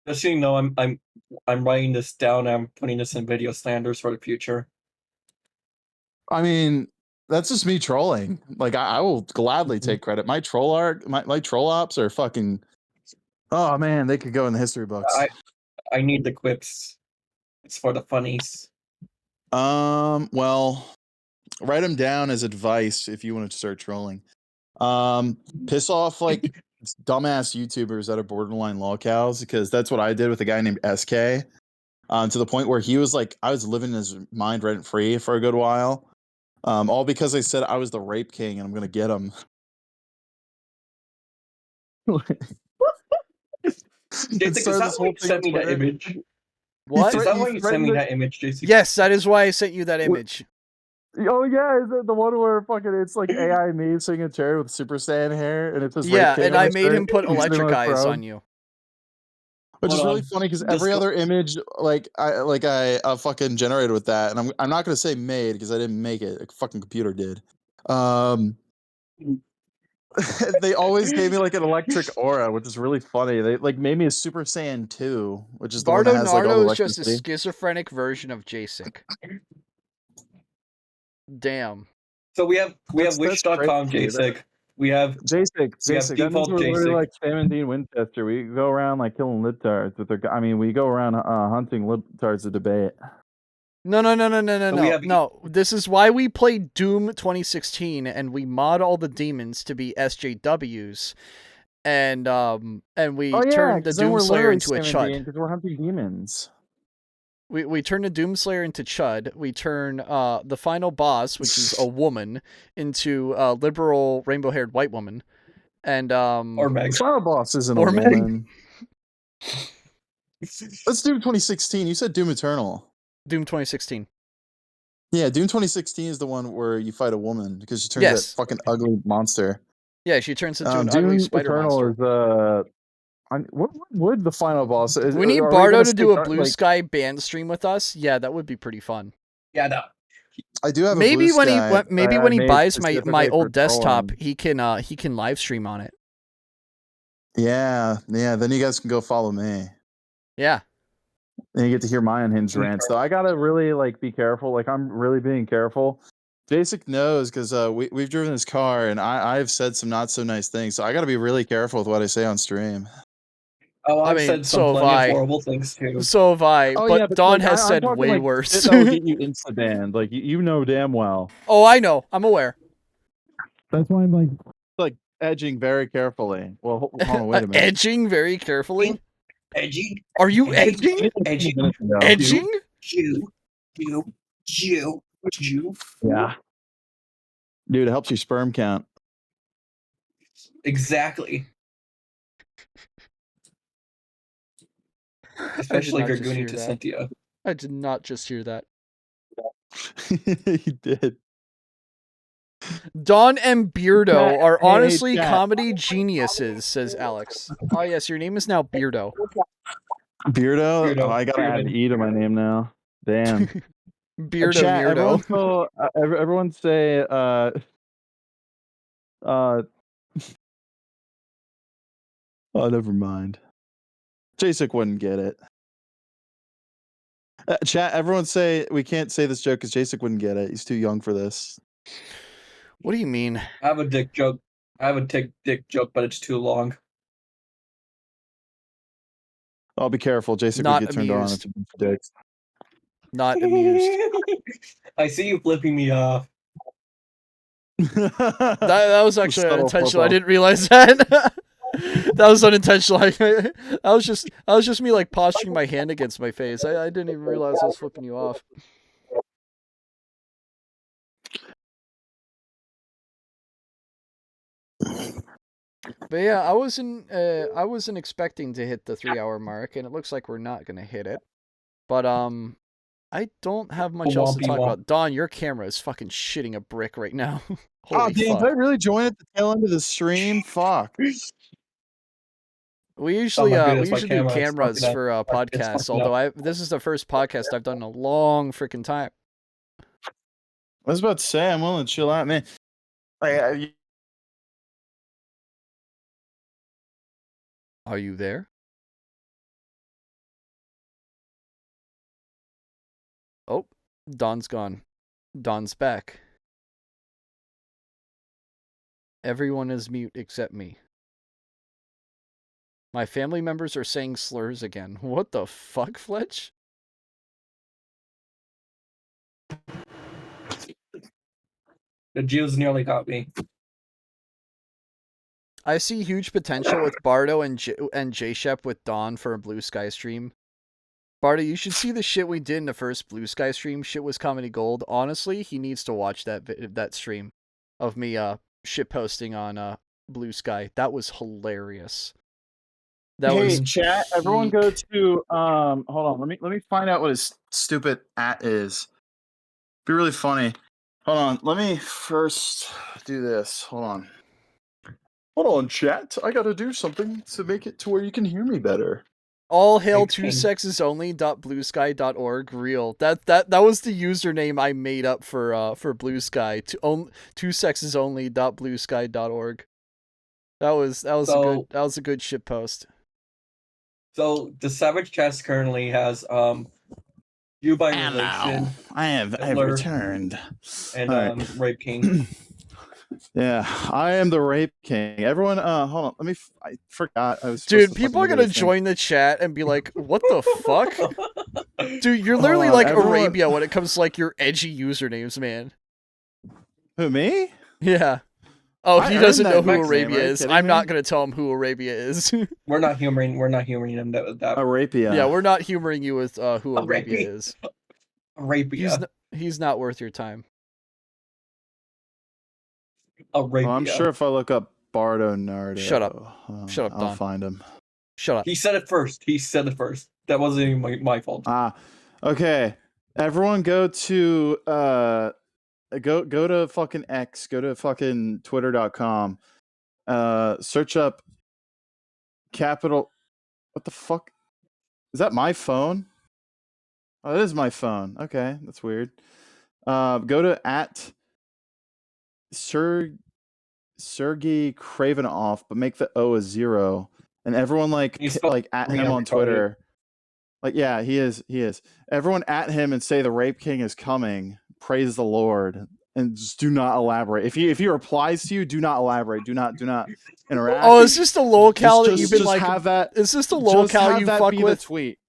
just so you know, I'm writing this down. I'm putting this in video standards for the future. I mean, that's just me trolling. Like I will gladly take credit. My troll art, my troll ops are fucking. Oh man, they could go in the history books. I need the quips. It's for the funnies. Well, write them down as advice if you want to start trolling. Piss off like dumbass YouTubers that are borderline lolcows, because that's what I did with a guy named SK. To the point where he was like, I was living his mind rent free for a good while. All because they said I was the rape king and I'm gonna get him. Is that why you sent me that image? What? Is that why you sent me that image, JC? Yes, that is why I sent you that image. Oh yeah, is it the one where fucking it's like AI me sitting in a chair with Super Saiyan hair, and it says Yeah, rape king and on I my made him shirt, put and he's sitting electric a eyes throne. on you. Which is Hold really on. funny because This every one- other image I fucking generated with that, and I'm not gonna say made because I didn't make it. A fucking computer did. They always gave me like an electric aura, which is really funny. They like made me a Super Saiyan 2, which is the one that Bardo has like all the Nardo is just a electricity. schizophrenic version of Jacek. Damn. So we have That's wish.com crazy. JSIG. We have JSIG. That means default we're literally JSIG. like Sam and Dean Winchester. We go around like killing libtards with their. I mean, we go around hunting libtards to debate. No. we have- No, this is why we play Doom 2016 and we mod all the demons to be SJWs. And we turn the Doomslayer into a Chud. because we're hunting demons. We turn the Doomslayer into Chud. We turn the final boss, which is a woman, into a liberal rainbow-haired white woman. And Or Meg. Final boss isn't a Or Meg. woman. Let's do 2016. You said Doom Eternal. Doom 2016. Yeah, Doom 2016 is the one where you fight a woman because she turns that fucking ugly monster. Yeah, she turns into an Doom ugly spider Eternal monster. is what would the final boss? We need Bardo to do a Blue Sky band stream with us. Yeah, that would be pretty fun. Yeah, no. I do have maybe a Blue Sky. Maybe when he buys my specifically old for desktop, trolling. he can live stream on it. Yeah. Then you guys can go follow me. Yeah. And you get to hear my unhinged rants. Though I gotta really like be careful. Like I'm really being careful. Basic knows because we've driven this car and I've said some not so nice things. So I gotta be really careful with what I say on stream. Oh, I I've mean, said some so have plenty I. of horrible things too. So have I. Oh, but yeah, Dawn like, has I'm said talking, way like, worse. shit that will get you insta banned. Like you know damn well. Oh, I know. I'm aware. That's why I'm like edging very carefully. Well, hold on, wait a minute. Edging very carefully. Edging. Are you edging? Edging. Edging? Jew. Yeah. Dude, it helps your sperm count. Exactly. Especially if you're going to Cynthia. I did not just hear that. You did. Dawn and Beardo are honestly chat. comedy geniuses, says Alex. Oh yes, your name is now Beardo. Beardo? Oh, I gotta add an E to my name now. Damn. Beardo Chat, Beardo. everyone say oh, never mind. Jacek wouldn't get it. Chat, everyone say we can't say this joke because Jasek wouldn't get it. He's too young for this. What do you mean? I have a dick joke. Dick joke, but it's too long. I'll be careful. Jasek Not would get turned on amused. if you for dicks. Not amused. I see you flipping me off. That was actually subtle unintentional. I flip-off. didn't realize that. That was unintentional. That was just me like posturing my hand against my face. I didn't even realize I was flipping you off. But yeah, I wasn't expecting to hit the 3-hour mark, and it looks like we're not gonna hit it. But I don't have much else to talk about. Don, your camera is fucking shitting a brick right now. Holy damn, fuck. did I really join at the tail end of the stream? Fuck. We usually goodness, my do camera is cameras fucking for up. It's podcasts. fucking Although this is the first podcast I've done in a long freaking time. I was about to say I'm willing to chill out, man. Are you there? Oh, Don's gone. Don's back. Everyone is mute except me. My family members are saying slurs again. What the fuck, Fletch? The Jews nearly got me. I see huge potential with Bardo and J-Shep with Dawn for a Blue Sky stream. Bardo, you should see the shit we did in the first Blue Sky stream. Shit was comedy gold. Honestly, he needs to watch that stream of me shit posting on Blue Sky. That was hilarious. Hey, chat, everyone go to hold on, let me find out what his stupid is. Be really funny. Hold on, let me first do this. Hold on, chat. I gotta do something to make it to where you can hear me better. All hail 2sexesonly.bluesky.org. Real. That was the username I made up for Blue Sky. 2sexesonly.bluesky.org. That was a good shit post. So the SavageCast currently has you by relation. I have returned. And Rape King. Yeah, I am the Rape King. Everyone, hold on. I forgot. I was. Dude, people are gonna join the chat and be like, "What the fuck?" Dude, you're literally like Arabia when it comes to like your edgy usernames, man. Who, me? Yeah. Oh, he doesn't know who Arabia is. I'm me? not gonna tell him who Arabia is. We're not humoring him that Arabia. Yeah, we're not humoring you with who Arabia is. Arabia. He's not worth your time. Arabia. Well, I'm sure if I look up Bardo Nardo. Shut up. Shut up, Don. I'll find him. Shut up. He said it first. That wasn't even my fault. Okay. Everyone go to go to fucking X, go to fucking twitter.com. Search up capital. What the fuck? Is that my phone? Oh, that is my phone. Okay, that's weird. Go to @Sergey Kravinoff, but make the O a 0, and everyone like at him on Twitter. Like, yeah, he is. Everyone at him and say the Rape King is coming. Praise the Lord, and just do not elaborate. If he replies to you, do not elaborate. Do not interact. Oh, is this the locale that you've been like? Have that. Is this the locale you fuck with? Tweet.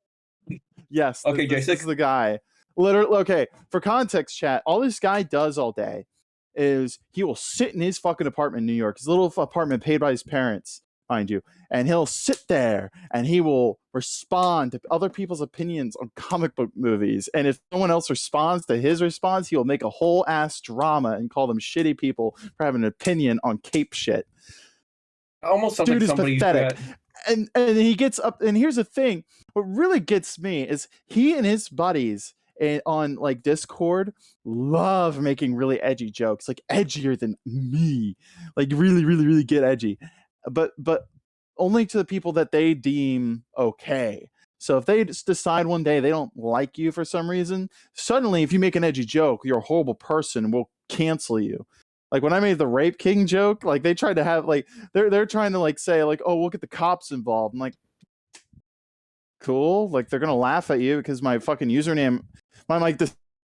Yes. Okay, this is the guy. Literally. Okay. For context, chat. All this guy does all day is he will sit in his fucking apartment in New York, his little apartment paid by his parents, mind you, and he'll sit there and he will respond to other people's opinions on comic book movies. And if someone else responds to his response, he will make a whole ass drama and call them shitty people for having an opinion on cape shit. Almost sounds Dude like is pathetic. And he gets up, and here's the thing: what really gets me is he and his buddies on like Discord love making really edgy jokes, like edgier than me, like really get edgy, but only to the people that they deem okay. So if they decide one day they don't like you for some reason, suddenly if you make an edgy joke, you're a horrible person and we'll cancel you. Like when I made the Rape King joke, like they tried to have like they're trying to like say like, oh, we'll get the cops involved. I'm like, cool. Like they're gonna laugh at you because my fucking username, my like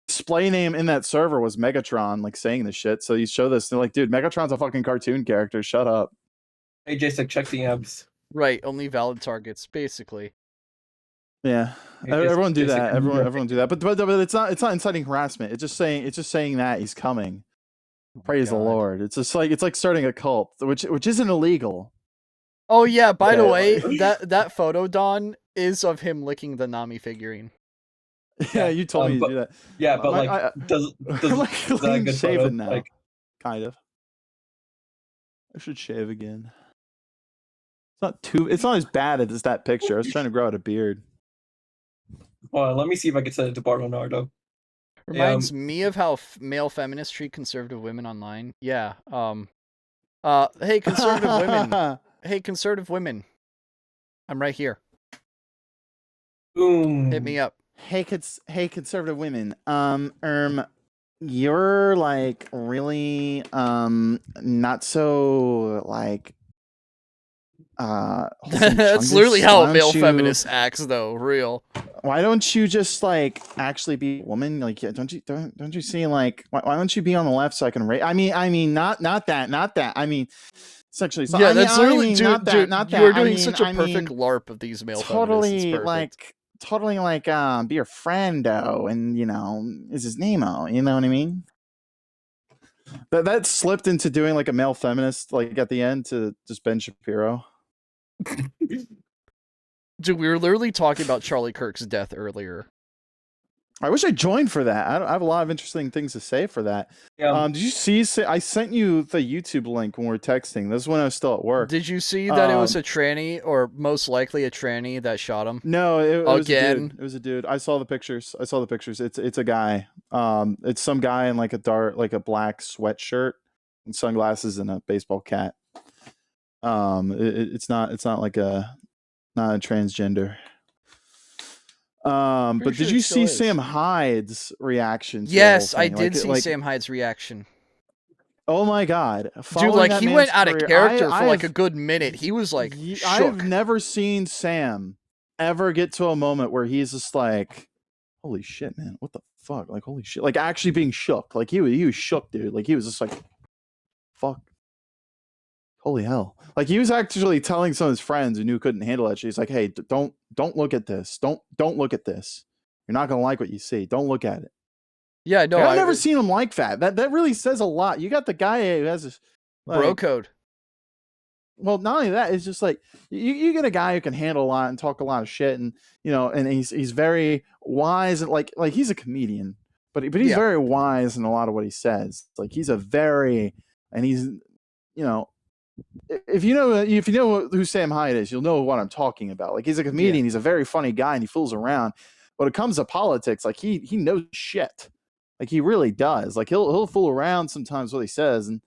display name in that server was Megatron, like saying this shit. So you show this, they're like, dude, Megatron's a fucking cartoon character. Shut up. Hey, Jason, check the abs. Right, only valid targets, basically. Yeah, Hey, everyone do Jason, that. can you Everyone do that. But it's not inciting harassment. It's just saying that he's coming. Praise the God. Lord. It's just like it's like starting a cult, which isn't illegal. Oh yeah, by the Yeah. way, that photo, Don, is of him licking the Nami figurine. Yeah, you told me to but- do that. Yeah, but My- like, does I'm like is that a clean good shaven photo? now. Like, Kind of. I should shave again. It's not as bad as that picture. I was trying to grow out a beard. let me see if I can send it to Bernardo. Reminds me of how male feminists treat conservative women online. Yeah. Hey, conservative women. Hey, conservative women. I'm right here. Boom. Hit me up. Hey, conservative women. You're like really not so like wholesome That's chungus. literally how Why a don't male you- feminist acts, though. Real. Why don't you just like actually be a woman? Like, don't you see like why don't you be on the left so I can rate? I mean, not that. I mean, sexually. So, Yeah, I mean, that's literally mean, dude, not that. dude, Not that. you are I doing mean, such a I perfect mean, LARP of these male feminists. It's perfect. totally like be your friendo, and is his name-o, you know what I mean? That slipped into doing like a male feminist like at the end to just Ben Shapiro. Dude, we were literally talking about Charlie Kirk's death earlier. I wish I joined for that. I have a lot of interesting things to say for that. Yeah. Did you see? I sent you the YouTube link when we were texting. This is when I was still at work. Did you see that it was a tranny, or most likely a tranny, that shot him? No, it was a Again? dude. It was a dude. I saw the pictures. It's a guy. It's some guy in like a black sweatshirt and sunglasses and a baseball cap. It's not like not a transgender. But Pretty did sure you it still see is. Sam Hyde's reaction? To Yes, the whole I thing? did see like, Sam Hyde's reaction. Oh my god, Dude, Following like, that he man's went out of career, character for, like, I've- a good minute. He was, like, I've shook. never seen Sam ever get to a moment where he's just like, holy shit, man, what the fuck? Like, holy shit. Like, actually being shook. Like, he was shook, dude. Like, he was just like, fuck. Holy hell. Like, he was actually telling some of his friends who knew couldn't handle it. He's like, hey, don't look at this. Don't look at this. You're not going to like what you see. Don't look at it. Yeah, no, I've never seen him like that. That really says a lot. You got the guy who has this... bro code. Well, not only that, it's just like you get a guy who can handle a lot and talk a lot of shit, and and he's very wise, and like he's a comedian, but he's Yeah. very wise in a lot of what he says. Like he's he's if you know who Sam Hyde is, you'll know what I'm talking about. Like he's a comedian, he's a very funny guy, and he fools around. When it comes to politics, like he knows shit. Like he really does. Like he'll fool around sometimes what he says, and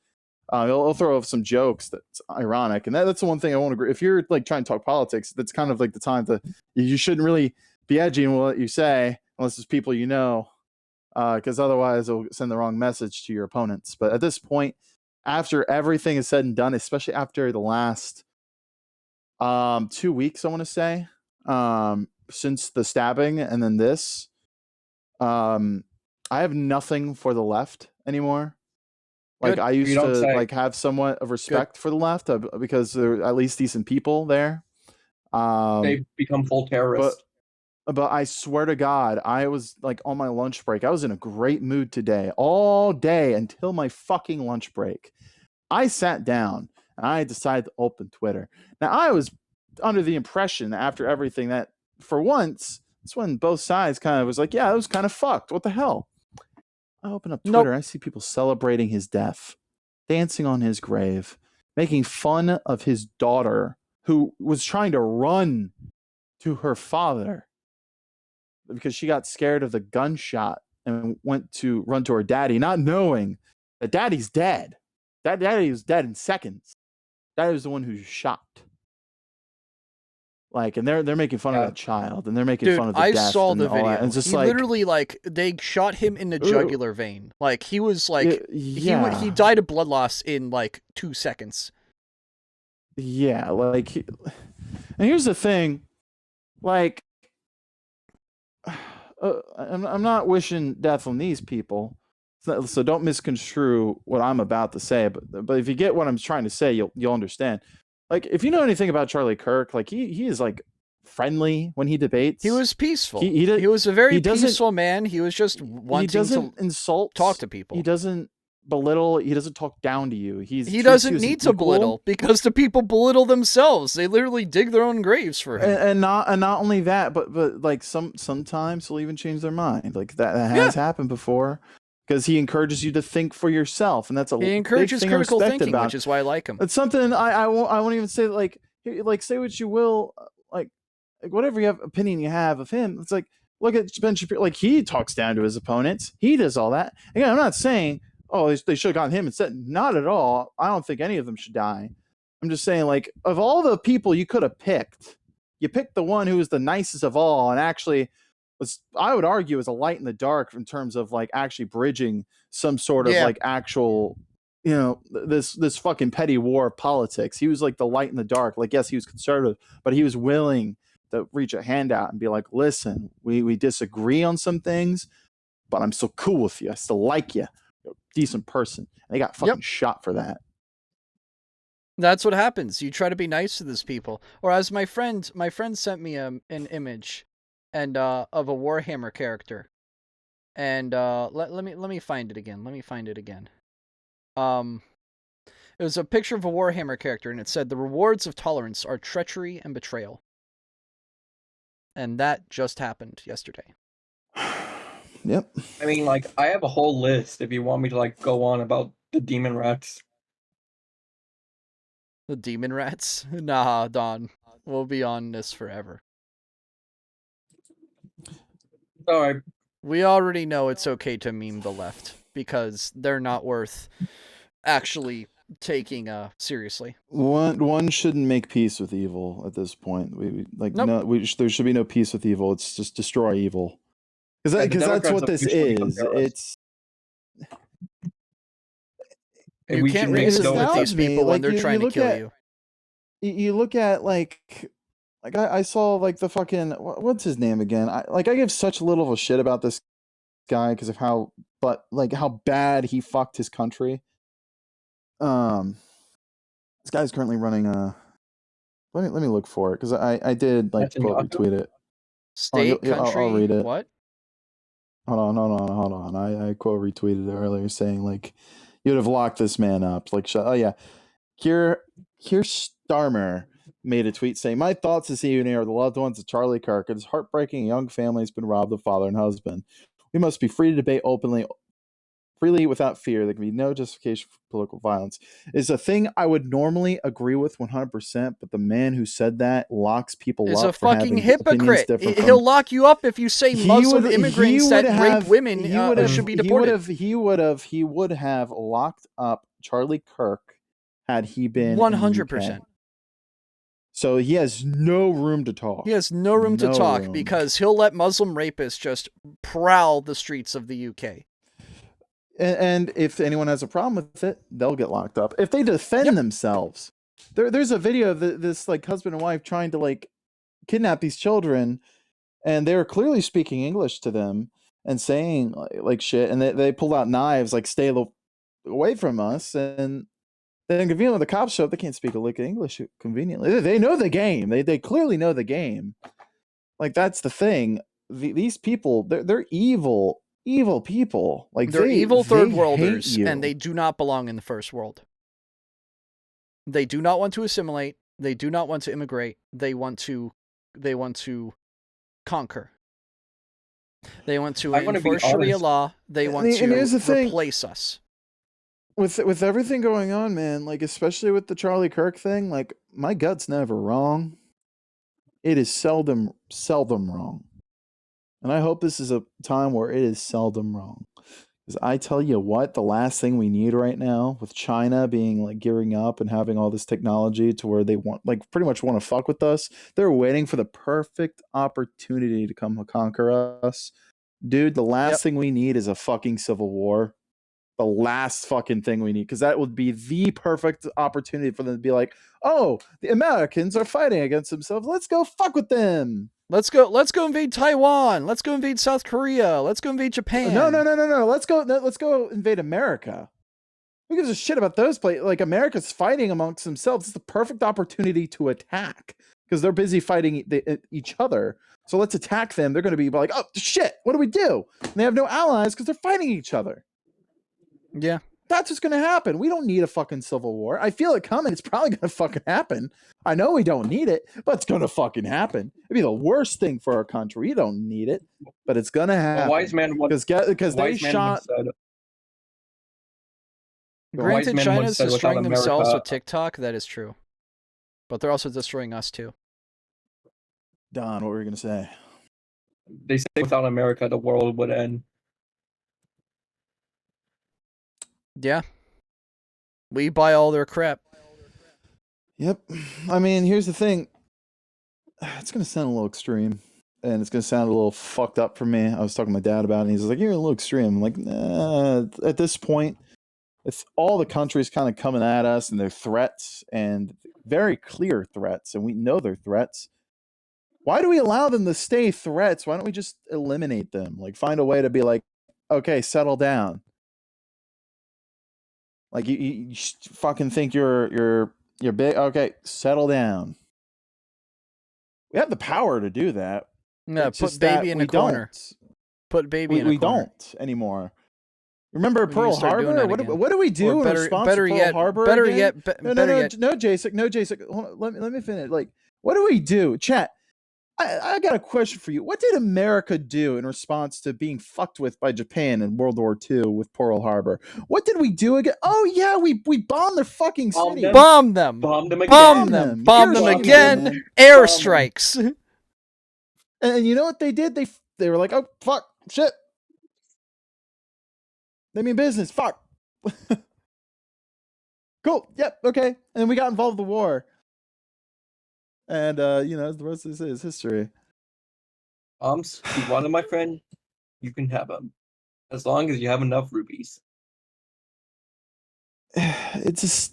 he'll throw some jokes that's ironic, and that's the one thing I won't agree. If you're like trying to talk politics, that's kind of like the time you shouldn't really be edgy in what you say unless it's people you know, because otherwise it'll send the wrong message to your opponents. But at this point, after everything is said and done, especially after the last 2 weeks, I want to say, since the stabbing and then this, I have nothing for the left anymore. Like Good. I used You don't to say. like have somewhat of respect for the left because there are at least decent people there. They become full terrorists. But I swear to God, I was like on my lunch break. I was in a great mood today, all day until my fucking lunch break. I sat down and I decided to open Twitter. Now I was under the impression after everything that for once, it's when both sides kind of was like, yeah, it was kind of fucked. What the hell? I open up Twitter, I see people celebrating his death, dancing on his grave, making fun of his daughter who was trying to run to her father because she got scared of the gunshot and went to run to her daddy, not knowing that daddy's dead. That daddy was dead in seconds. Daddy was the one who shot. Like, and they're making fun of that child, and they're making fun of the I death saw and the all video. that. And it's just he like literally like they shot him in the jugular vein. Like he was like yeah. he died of blood loss in like 2 seconds. Yeah, like, and here's the thing, like, I'm not wishing death on these people, so don't misconstrue what I'm about to say. But if you get what I'm trying to say, you'll understand. Like, if you know anything about Charlie Kirk, like he is like friendly when he debates. He was peaceful. He was a very he doesn't- peaceful man. He was just wanting he doesn't to insult, talk to people. He doesn't belittle. He doesn't talk down to you. He He doesn't need to belittle, because the people belittle themselves. They literally dig their own graves for him. And not only that, but like sometimes he'll even change their mind. Like that has happened before, because he encourages you to think for yourself, and that's a He encourages big thing critical I respect thinking, about which is why I like him. It's something I won't even say like say what you will, like whatever opinion you have of him. It's like, look at Ben Shapiro. Like, he talks down to his opponents. He does all that. Again, I'm not saying, oh, they should have gotten him instead. Not at all. I don't think any of them should die. I'm just saying, like, of all the people you could have picked, you picked the one who was the nicest of all, and actually was, I would argue, was a light in the dark in terms of like actually bridging some sort of like actual, this fucking petty war of politics. He was like the light in the dark. Like, yes, he was conservative, but he was willing to reach a hand out and be like, listen, we disagree on some things, but I'm still cool with you. I still like you. You're a decent person. And they got fucking shot for that. That's what happens. You try to be nice to these people. Or as my friend sent me an image and of a Warhammer character. And let me find it again. It was a picture of a Warhammer character, and it said the rewards of tolerance are treachery and betrayal. And that just happened yesterday. Yep. I mean, like, I have a whole list if you want me to, like, go on about the demon rats. The demon rats? Nah, Don. We'll be on this forever. Alright. We already know it's okay to meme the left, because they're not worth actually taking seriously. One shouldn't make peace with evil at this point. There should be no peace with evil. It's just destroy evil. Because that's what this is. It's And you can't reason with these people when they're trying to kill you. You look at like I saw like the fucking, what's his name again? I give such little of a shit about this guy because of how bad he fucked his country. This guy's currently running let me look for it, because I did like quote retweet it. State, country, I'll read it. what? Hold on. I quote retweeted it earlier saying like, you would have locked this man up. Like, oh yeah. Keir Starmer made a tweet saying, my thoughts this evening are the loved ones of Charlie Kirk. It is heartbreaking a young family has been robbed of father and husband. We must be free to debate freely without fear. There can be no justification for political violence. It's a thing I would normally agree with 100%, but the man who said that locks people is up a for fucking having hypocrite. He'll lock you up if you say Muslim immigrants that rape women should be deported. He would have locked up Charlie Kirk had he been 100%. So he has no room to talk. He has no room to talk because he'll let Muslim rapists just prowl the streets of the UK. And if anyone has a problem with it, they'll get locked up. If they defend themselves. There's a video of this like husband and wife trying to like kidnap these children, and they're clearly speaking English to them and saying like shit, and they pulled out knives like, stay away from us, and then conveniently the cops show up, they can't speak a lick of English conveniently. They know the game. They clearly know the game. Like, that's the thing. These people, they're evil people. Like, they're evil third worlders, and they do not belong in the first world. They do not want to assimilate. They do not want to immigrate. They want to conquer. They want to enforce Sharia law. They want to replace us. With everything going on, man, like especially with the Charlie Kirk thing, like my gut's never wrong. It is seldom wrong. And I hope this is a time where it is seldom wrong. Because I tell you what, the last thing we need right now, with China being like gearing up and having all this technology to where they want, like pretty much want to fuck with us, they're waiting for the perfect opportunity to come conquer us. Dude, the last thing we need is a fucking civil war. The last fucking thing we need, because that would be the perfect opportunity for them to be like, oh, the Americans are fighting against themselves. Let's go fuck with them. Let's go invade Taiwan. Let's go invade South Korea. Let's go invade Japan. No. Let's go invade America. Who gives a shit about those places? Like, America's fighting amongst themselves. It's the perfect opportunity to attack because they're busy fighting each other. So let's attack them. They're going to be like, oh, shit, what do we do? And they have no allies because they're fighting each other. Yeah. That's what's going to happen. We don't need a fucking civil war. I feel it coming. It's probably going to fucking happen. I know we don't need it, but it's going to fucking happen. It'd be the worst thing for our country. We don't need it, but it's going to happen. A wise man once Because they shot... said, Granted, man China's once said, destroying without themselves America- with TikTok. That is true. But they're also destroying us, too. Don, what were you going to say? they say without America, the world would end. Yeah. We buy all their crap. Yep. I mean, here's the thing. It's going to sound a little extreme, and it's going to sound a little fucked up for me. I was talking to my dad about it, and he's like, you're a little extreme. I'm like, nah, at this point, it's all the countries kind of coming at us, and they're threats, and very clear threats, and we know they're threats. Why do we allow them to stay threats? Why don't we just eliminate them? Like, find a way to be like, okay, settle down. Like, you fucking think you're big? Okay, settle down. We have the power to do that. Yeah, It's put just that baby in we a corner. don't. Put baby in a We corner. don't anymore. Remember We need Pearl to start doing Harbor? that again. What do we do Or in better, response better to Pearl yet, Harbor? better again? yet, No, yet. Jason. Hold on, let me finish. Like, what do we do? Chat, I got a question for you. What did America do in response to being fucked with by Japan in World War II with Pearl Harbor? What did we do again? Oh yeah, we bombed their fucking Bombed city. them. Bomb them. Bomb them again. Bomb them. Bomb them Hiroshima, again. man. Airstrikes. And you know what they did? They were like, oh fuck, shit. They mean business. Fuck. Cool. Yep. Okay. And then we got involved in the war. And the rest of this is history. You wanted my friend, you can have him, as long as you have enough rupees. It's just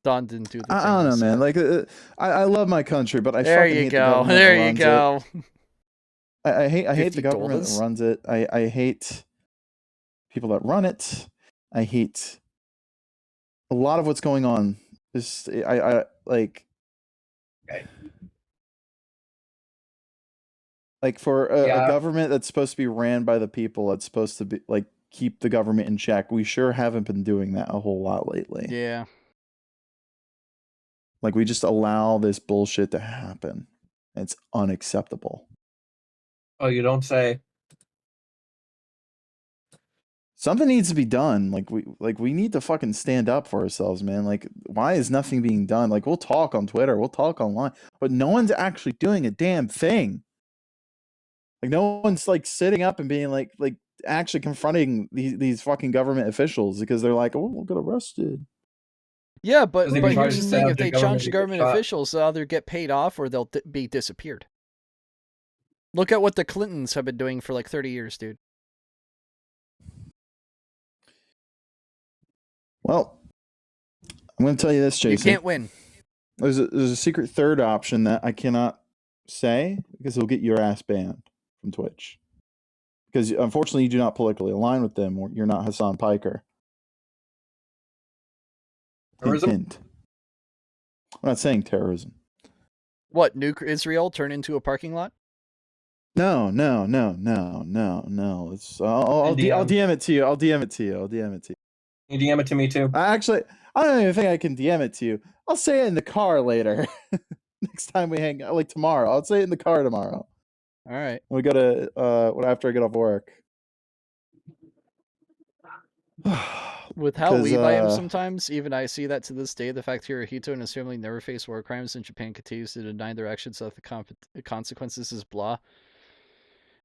Don didn't do the thing. I don't he know, said. man. Like I love my country, but I There fucking you hate the go. government There that you runs go. it. I hate the 50 government dollars. that runs it. I hate people that run it. I hate a lot of what's going on. I like. Okay. Like for a Yeah. government that's supposed to be ran by the people, that's supposed to be like keep the government in check. We sure haven't been doing that a whole lot lately. Yeah. Like we just allow this bullshit to happen. It's unacceptable. Oh, you don't say. Something needs to be done. Like we need to fucking stand up for ourselves, man. Like why is nothing being done? Like we'll talk on Twitter, we'll talk online, but no one's actually doing a damn thing. Like no one's like sitting up and being like actually confronting these fucking government officials because they're like, oh, we'll get arrested. Yeah, but Because they here's try the to thing: have if the they government challenge the get government shot. officials, they'll either get paid off or they'll be disappeared. Look at what the Clintons have been doing for like 30 years, dude. Well, I'm going to tell you this, Jason. You can't win. There's a secret third option that I cannot say because it'll get your ass banned from Twitch. Because unfortunately, you do not politically align with them, or you're not Hassan Piker. Terrorism? Hint. I'm not saying terrorism. What, nuke Israel, turn into a parking lot? No. It's I'll DM it to you. I'll DM it to you. You DM it to me too. I don't even think I can DM it to you. I'll say it in the car later. Next time we hang out, like tomorrow. I'll say it in the car tomorrow. All right. When we go to after I get off work. With how 'Cause, weeb I am sometimes, even I see that to this day. The fact Hirohito and his family never face war crimes, and Japan continues to deny their actions of the consequences is blah.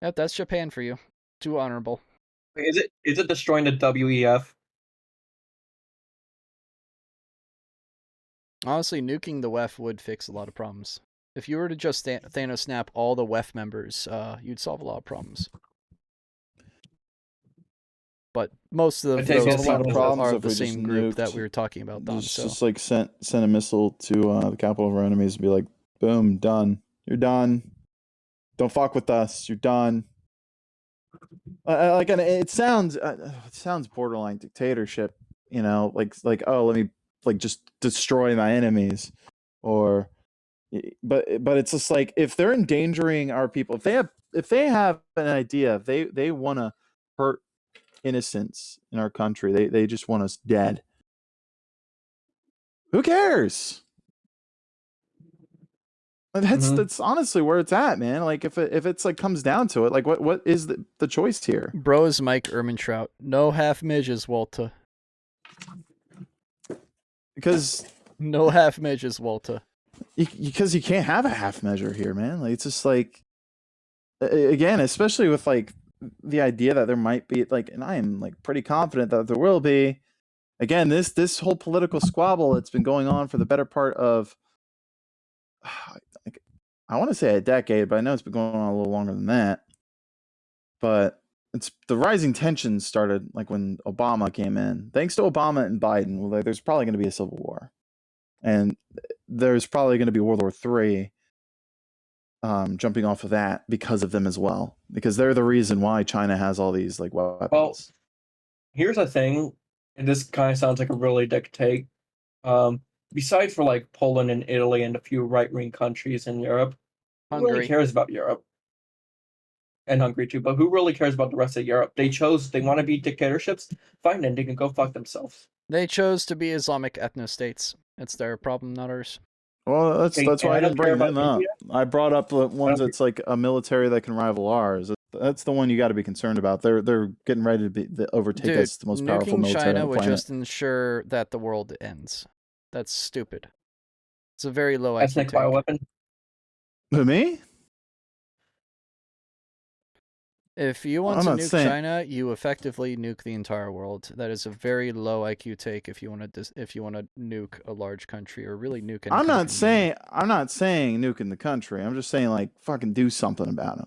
Yep, that's Japan for you. Too honorable. Is it destroying the WEF? Honestly, nuking the WEF would fix a lot of problems. If you were to just Thanos snap all the WEF members, you'd solve a lot of problems. But most of I'd take those a lot of people problems are if the we just same group that nuked- we were talking about, Don. Just, So just like send a missile to the capital of our enemies and be like, Boom, done. You're done. Don't fuck with us. You're done. Like, and it sounds borderline dictatorship. You know, like oh, let me like just destroy my enemies, or but it's just like if they're endangering our people, if they have an idea, they want to hurt innocents in our country. They just want us dead. Who cares? That's honestly where it's at, man. Like if it's like comes down to it, like what is the choice here? Bro is Mike Ehrmantraut. No half midges, Walter. Because no half midges, Walter. Because you can't have a half measure here, man. Like it's just like again, especially with like the idea that there might be like, and I am like pretty confident that there will be. Again, this whole political squabble that's been going on for the better part of I want to say a decade, but I know it's been going on a little longer than that. But it's the rising tensions started like when Obama came in. Thanks to Obama and Biden, well, there's probably going to be a civil war, and there's probably going to be World War III. Jumping off of that because of them as well, because they're the reason why China has all these like weapons. Well, here's the thing, and this kind of sounds like a really dick take. Besides for like Poland and Italy and a few right-wing countries in Europe, who really cares about Europe? And Hungary too, but who really cares about the rest of Europe? They want to be dictatorships. Fine, then they can go fuck themselves. They chose to be Islamic ethno-states. It's their problem, not ours. Well, that's why I didn't bring them up. I brought up the ones that's like a military that can rival ours. That's the one you got to be concerned about. They're getting ready to overtake us, the most powerful military China on the would planet. just ensure that the world ends. That's stupid. It's a very low IQ take. Bioweapon? Who, me? If you want to nuke China, you effectively nuke the entire world. That is a very low IQ take. If you want to nuke a large country or really nuke. I'm not saying nuking the country. I'm just saying like fucking do something about it.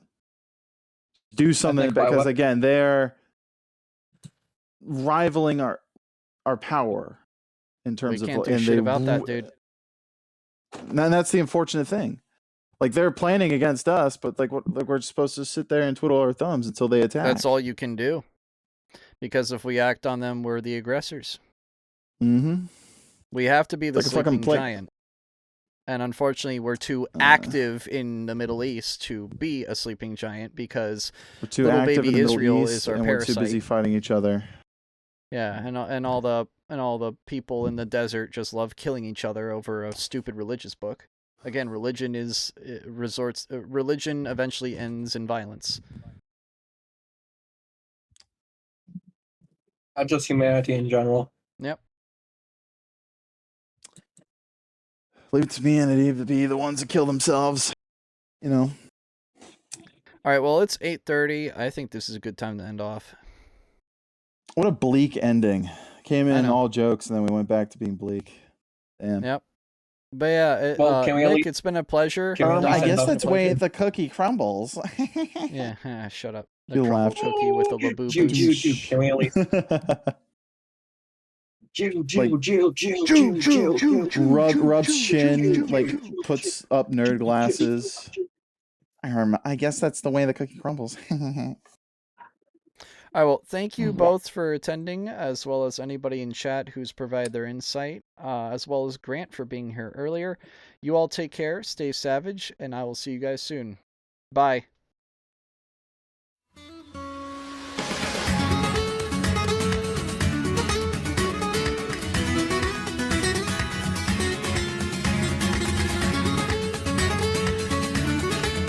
Do something because again they're rivaling our power in terms of. We can't do shit about that, dude. And that's the unfortunate thing. Like they're planning against us, but like we're supposed to sit there and twiddle our thumbs until they attack. That's all you can do, because if we act on them, we're the aggressors. Mm-hmm. We have to be the sleeping giant, and unfortunately, we're too active in the Middle East to be a sleeping giant because we're too little active baby in the Israel Middle East is our and parasite. We're too busy fighting each other. Yeah, and all the people in the desert just love killing each other over a stupid religious book. Again, religion eventually ends in violence. Not just humanity in general. Yep. Leave humanity to be the ones that kill themselves. You know. All right. Well, it's 8:30. I think this is a good time to end off. What a bleak ending. Came in all jokes, and then we went back to being bleak. Damn. Yep. But yeah, Nick, it's been a pleasure. I guess that's the way the cookie crumbles. Yeah, shut up. You laughed. Cookie with the laboo. Can we at least... Rubs chin, like puts up nerd glasses. I guess that's the way the cookie crumbles. All right, well, thank you both for attending, as well as anybody in chat who's provided their insight, as well as Grant for being here earlier. You all take care, stay savage, and I will see you guys soon. Bye.